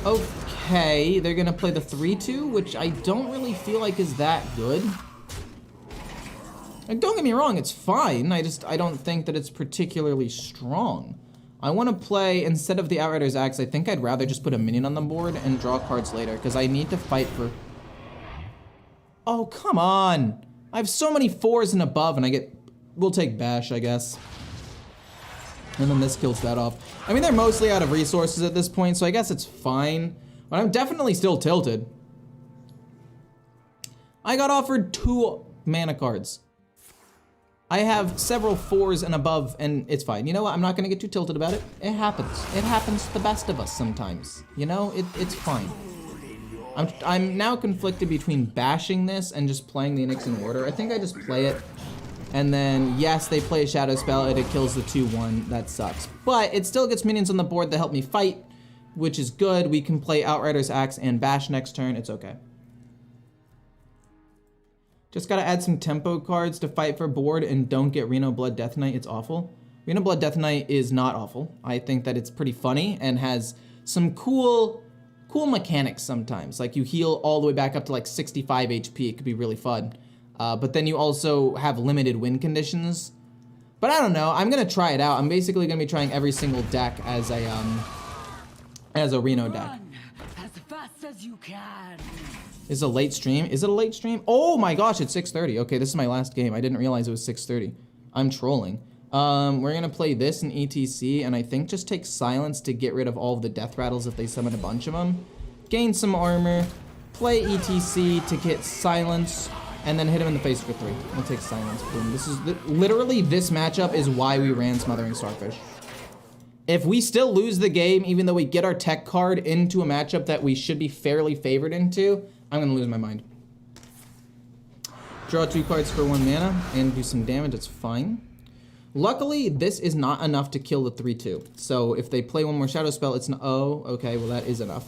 Okay, they're gonna play the 3-2, which I don't really feel like is that good. Like, don't get me wrong, it's fine. I don't think that it's particularly strong. I want to play, instead of the Outrider's Axe, I think I'd rather just put a minion on the board and draw cards later, because I need to fight for... Oh, come on! I have so many 4s and above, and I get... We'll take Bash, I guess. And then this kills that off. I mean, they're mostly out of resources at this point, so I guess it's fine. But I'm definitely still tilted. I got offered 2 mana cards. I have several 4s and above, and it's fine. You know what? I'm not gonna get too tilted about it. It happens. It happens to the best of us sometimes. You know, it's fine. I'm now conflicted between bashing this and just playing the Nyx in order. I think I just play it. And then, yes, they play a Shadow Spell and it kills the 2-1. That sucks. But it still gets minions on the board that help me fight, which is good. We can play Outrider's Axe and Bash next turn. It's okay. Just gotta add some tempo cards to fight for board and don't get Reno Blood Death Knight. It's awful. Reno Blood Death Knight is not awful. I think that it's pretty funny and has some cool mechanics sometimes. Like you heal all the way back up to like 65 HP. It could be really fun. But then you also have limited win conditions. But I don't know. I'm gonna try it out. I'm basically gonna be trying every single deck as a Reno deck.
Run as fast as you can.
Is it a late stream? Is it a late stream? Oh my gosh, it's 6:30. Okay, this is my last game. I didn't realize it was 6:30. I'm trolling. We're gonna play this in ETC, and I think just take Silence to get rid of all of the death rattles if they summon a bunch of them. Gain some armor, play ETC to get Silence, and then hit him in the face for 3. We'll take Silence. Boom. This is literally this matchup is why we ran Smothering Starfish. If we still lose the game, even though we get our tech card into a matchup that we should be fairly favored into, I'm gonna lose my mind. Draw 2 cards for 1 mana and do some damage, it's fine. Luckily, this is not enough to kill the 3-2. So if they play one more Shadow Spell, it's not, oh, okay, well that is enough.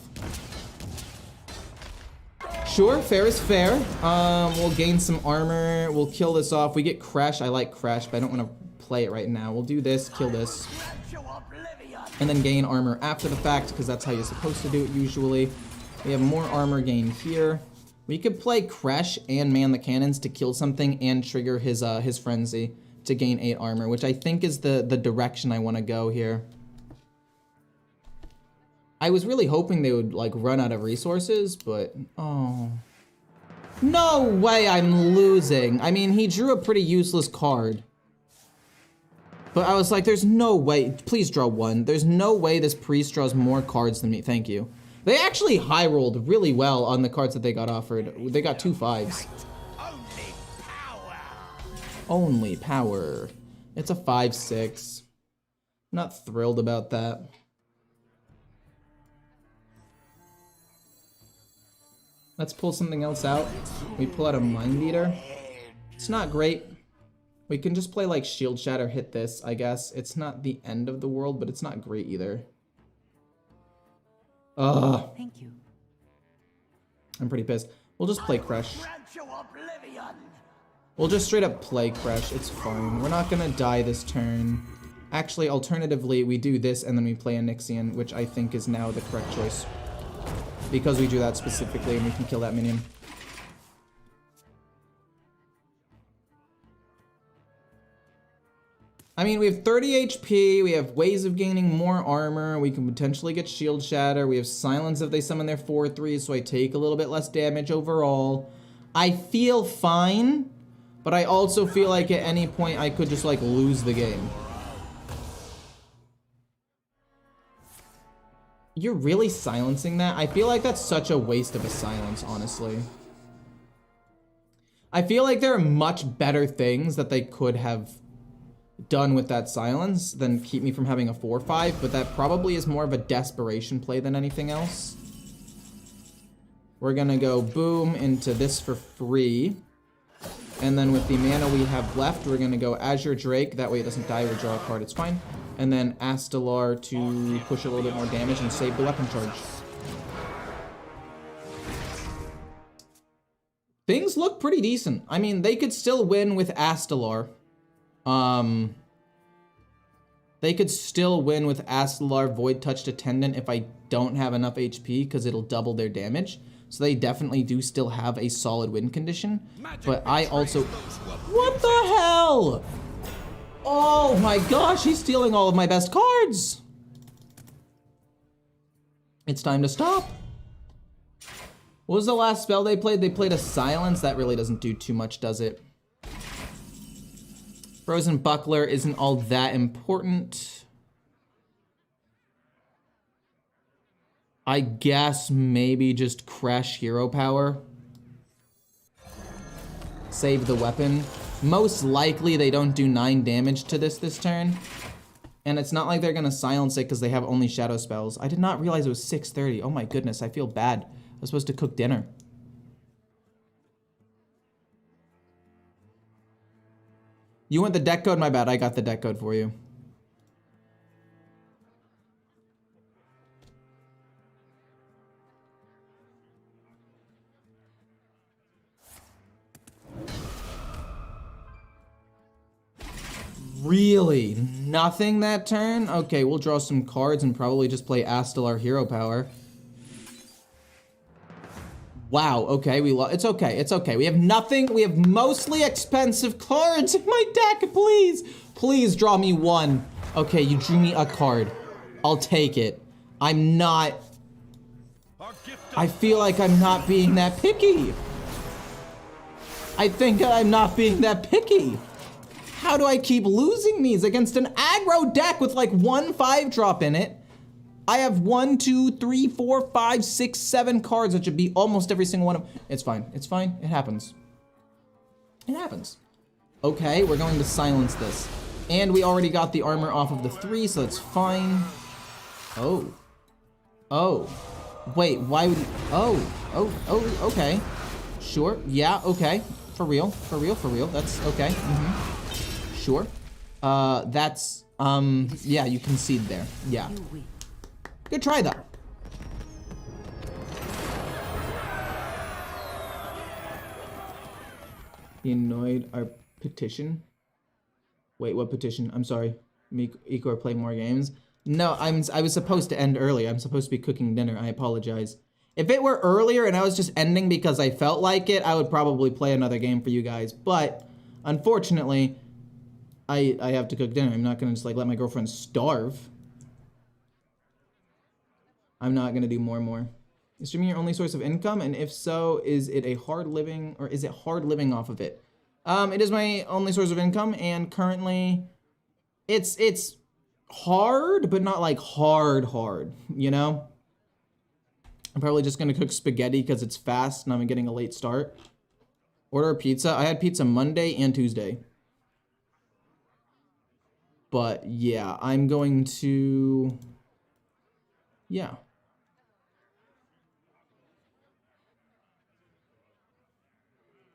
Sure, fair is fair. We'll gain some armor, we'll kill this off. We get Crash, I like Crash, but I don't wanna play it right now. We'll do this, kill this. And then gain armor after the fact, because that's how you're supposed to do it usually. We have more armor gain here. We could play Crash and man the cannons to kill something and trigger his frenzy to gain 8 armor, which I think is the direction I want to go here. I was really hoping they would like run out of resources, but oh. No way I'm losing. I mean, he drew a pretty useless card. But I was like, there's no way, please draw 1. There's no way this priest draws more cards than me, thank you. They actually high rolled really well on the cards that they got offered. They got 2 5s.
Only power.
Only power. It's a 5/6. Not thrilled about that. Let's pull something else out. We pull out a Mind Eater. It's not great. We can just play like Shield Shatter, hit this, I guess. It's not the end of the world, but it's not great either. Ugh.
Thank you.
I'm pretty pissed. We'll just play Crush. We'll just straight up play Crush. It's fine. We're not gonna die this turn. Actually, alternatively, we do this and then we play a Nyxian, which I think is now the correct choice. Because we do that specifically and we can kill that minion. I mean, we have 30 HP, we have ways of gaining more armor, we can potentially get Shield Shatter, we have Silence if they summon their 4/3, so I take a little bit less damage overall. I feel fine, but I also feel like at any point I could just like lose the game. You're really silencing that? I feel like that's such a waste of a silence, honestly. I feel like there are much better things that they could have done with that silence than keep me from having a 4/5, but that probably is more of a desperation play than anything else. We're gonna go boom into this for free. And then with the mana we have left, we're gonna go Azure Drake. That way it doesn't die, we draw a card, it's fine. And then Astalar to push a little bit more damage and save the weapon charge. Things look pretty decent. I mean, they could still win with Astalar. They could still win with Astelar Void Touched Attendant if I don't have enough HP, because it'll double their damage. So they definitely do still have a solid win condition. But I also... What the hell? Oh my gosh, he's stealing all of my best cards. It's time to stop. What was the last spell they played? They played a Silence. That really doesn't do too much, does it? Frozen Buckler isn't all that important. I guess maybe just Crash Hero Power. Save the weapon. Most likely they don't do 9 damage to this turn. And it's not like they're gonna silence it because they have only shadow spells. I did not realize it was 6:30. Oh my goodness, I feel bad. I was supposed to cook dinner. You want the deck code? My bad, I got the deck code for you. Really? Nothing that turn? Okay, we'll draw some cards and probably just play Astelar Hero Power. Wow, okay, it's okay, it's okay. We have nothing, we have mostly expensive cards in my deck, please. Please draw me one. Okay, you drew me a card. I'll take it. I'm not... I feel like I'm not being that picky. I think I'm not being that picky. How do I keep losing these against an aggro deck with like 1 5-drop in it? I have 1, 2, 3, 4, 5, 6, 7 cards that should be almost every single one of them. It's fine, it's fine, it happens. It happens. Okay, we're going to silence this. And we already got the armor off of the 3, so that's fine. Oh. Oh. Wait, why would he... Oh, okay. Sure, yeah, okay. For real, that's okay. Sure. That's, yeah, you concede there. Yeah. Good try, though. He annoyed our petition. Wait, what petition? I'm sorry. Make Ecore play more games. No, I was supposed to end early. I'm supposed to be cooking dinner. I apologize. If it were earlier and I was just ending because I felt like it, I would probably play another game for you guys. But unfortunately, I have to cook dinner. I'm not gonna just like let my girlfriend starve. I'm not gonna do more and more. Is streaming your only source of income? And if so, is it a hard living, or is it hard living off of it? It is my only source of income, and currently it's hard, but not like hard, you know? I'm probably just gonna cook spaghetti because it's fast and I'm getting a late start. Order a pizza. I had pizza Monday and Tuesday. But yeah, I'm going to, yeah.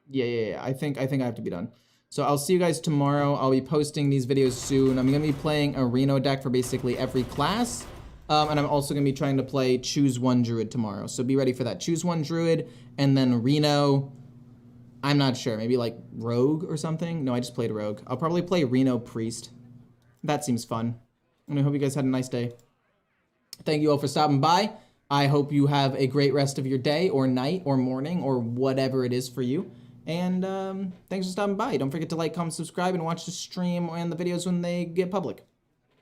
Yeah, I think I have to be done. So I'll see you guys tomorrow. I'll be posting these videos soon. I'm gonna be playing a Reno deck for basically every class. And I'm also gonna be trying to play Choose One Druid tomorrow. So be ready for that. Choose One Druid, and then Reno, I'm not sure, maybe like Rogue or something? No, I just played Rogue. I'll probably play Reno Priest. That seems fun. And I hope you guys had a nice day. Thank you all for stopping by. I hope you have a great rest of your day, or night, or morning, or whatever it is for you. And thanks for stopping by. Don't forget to like, comment, subscribe, and watch the stream and the videos when they get public.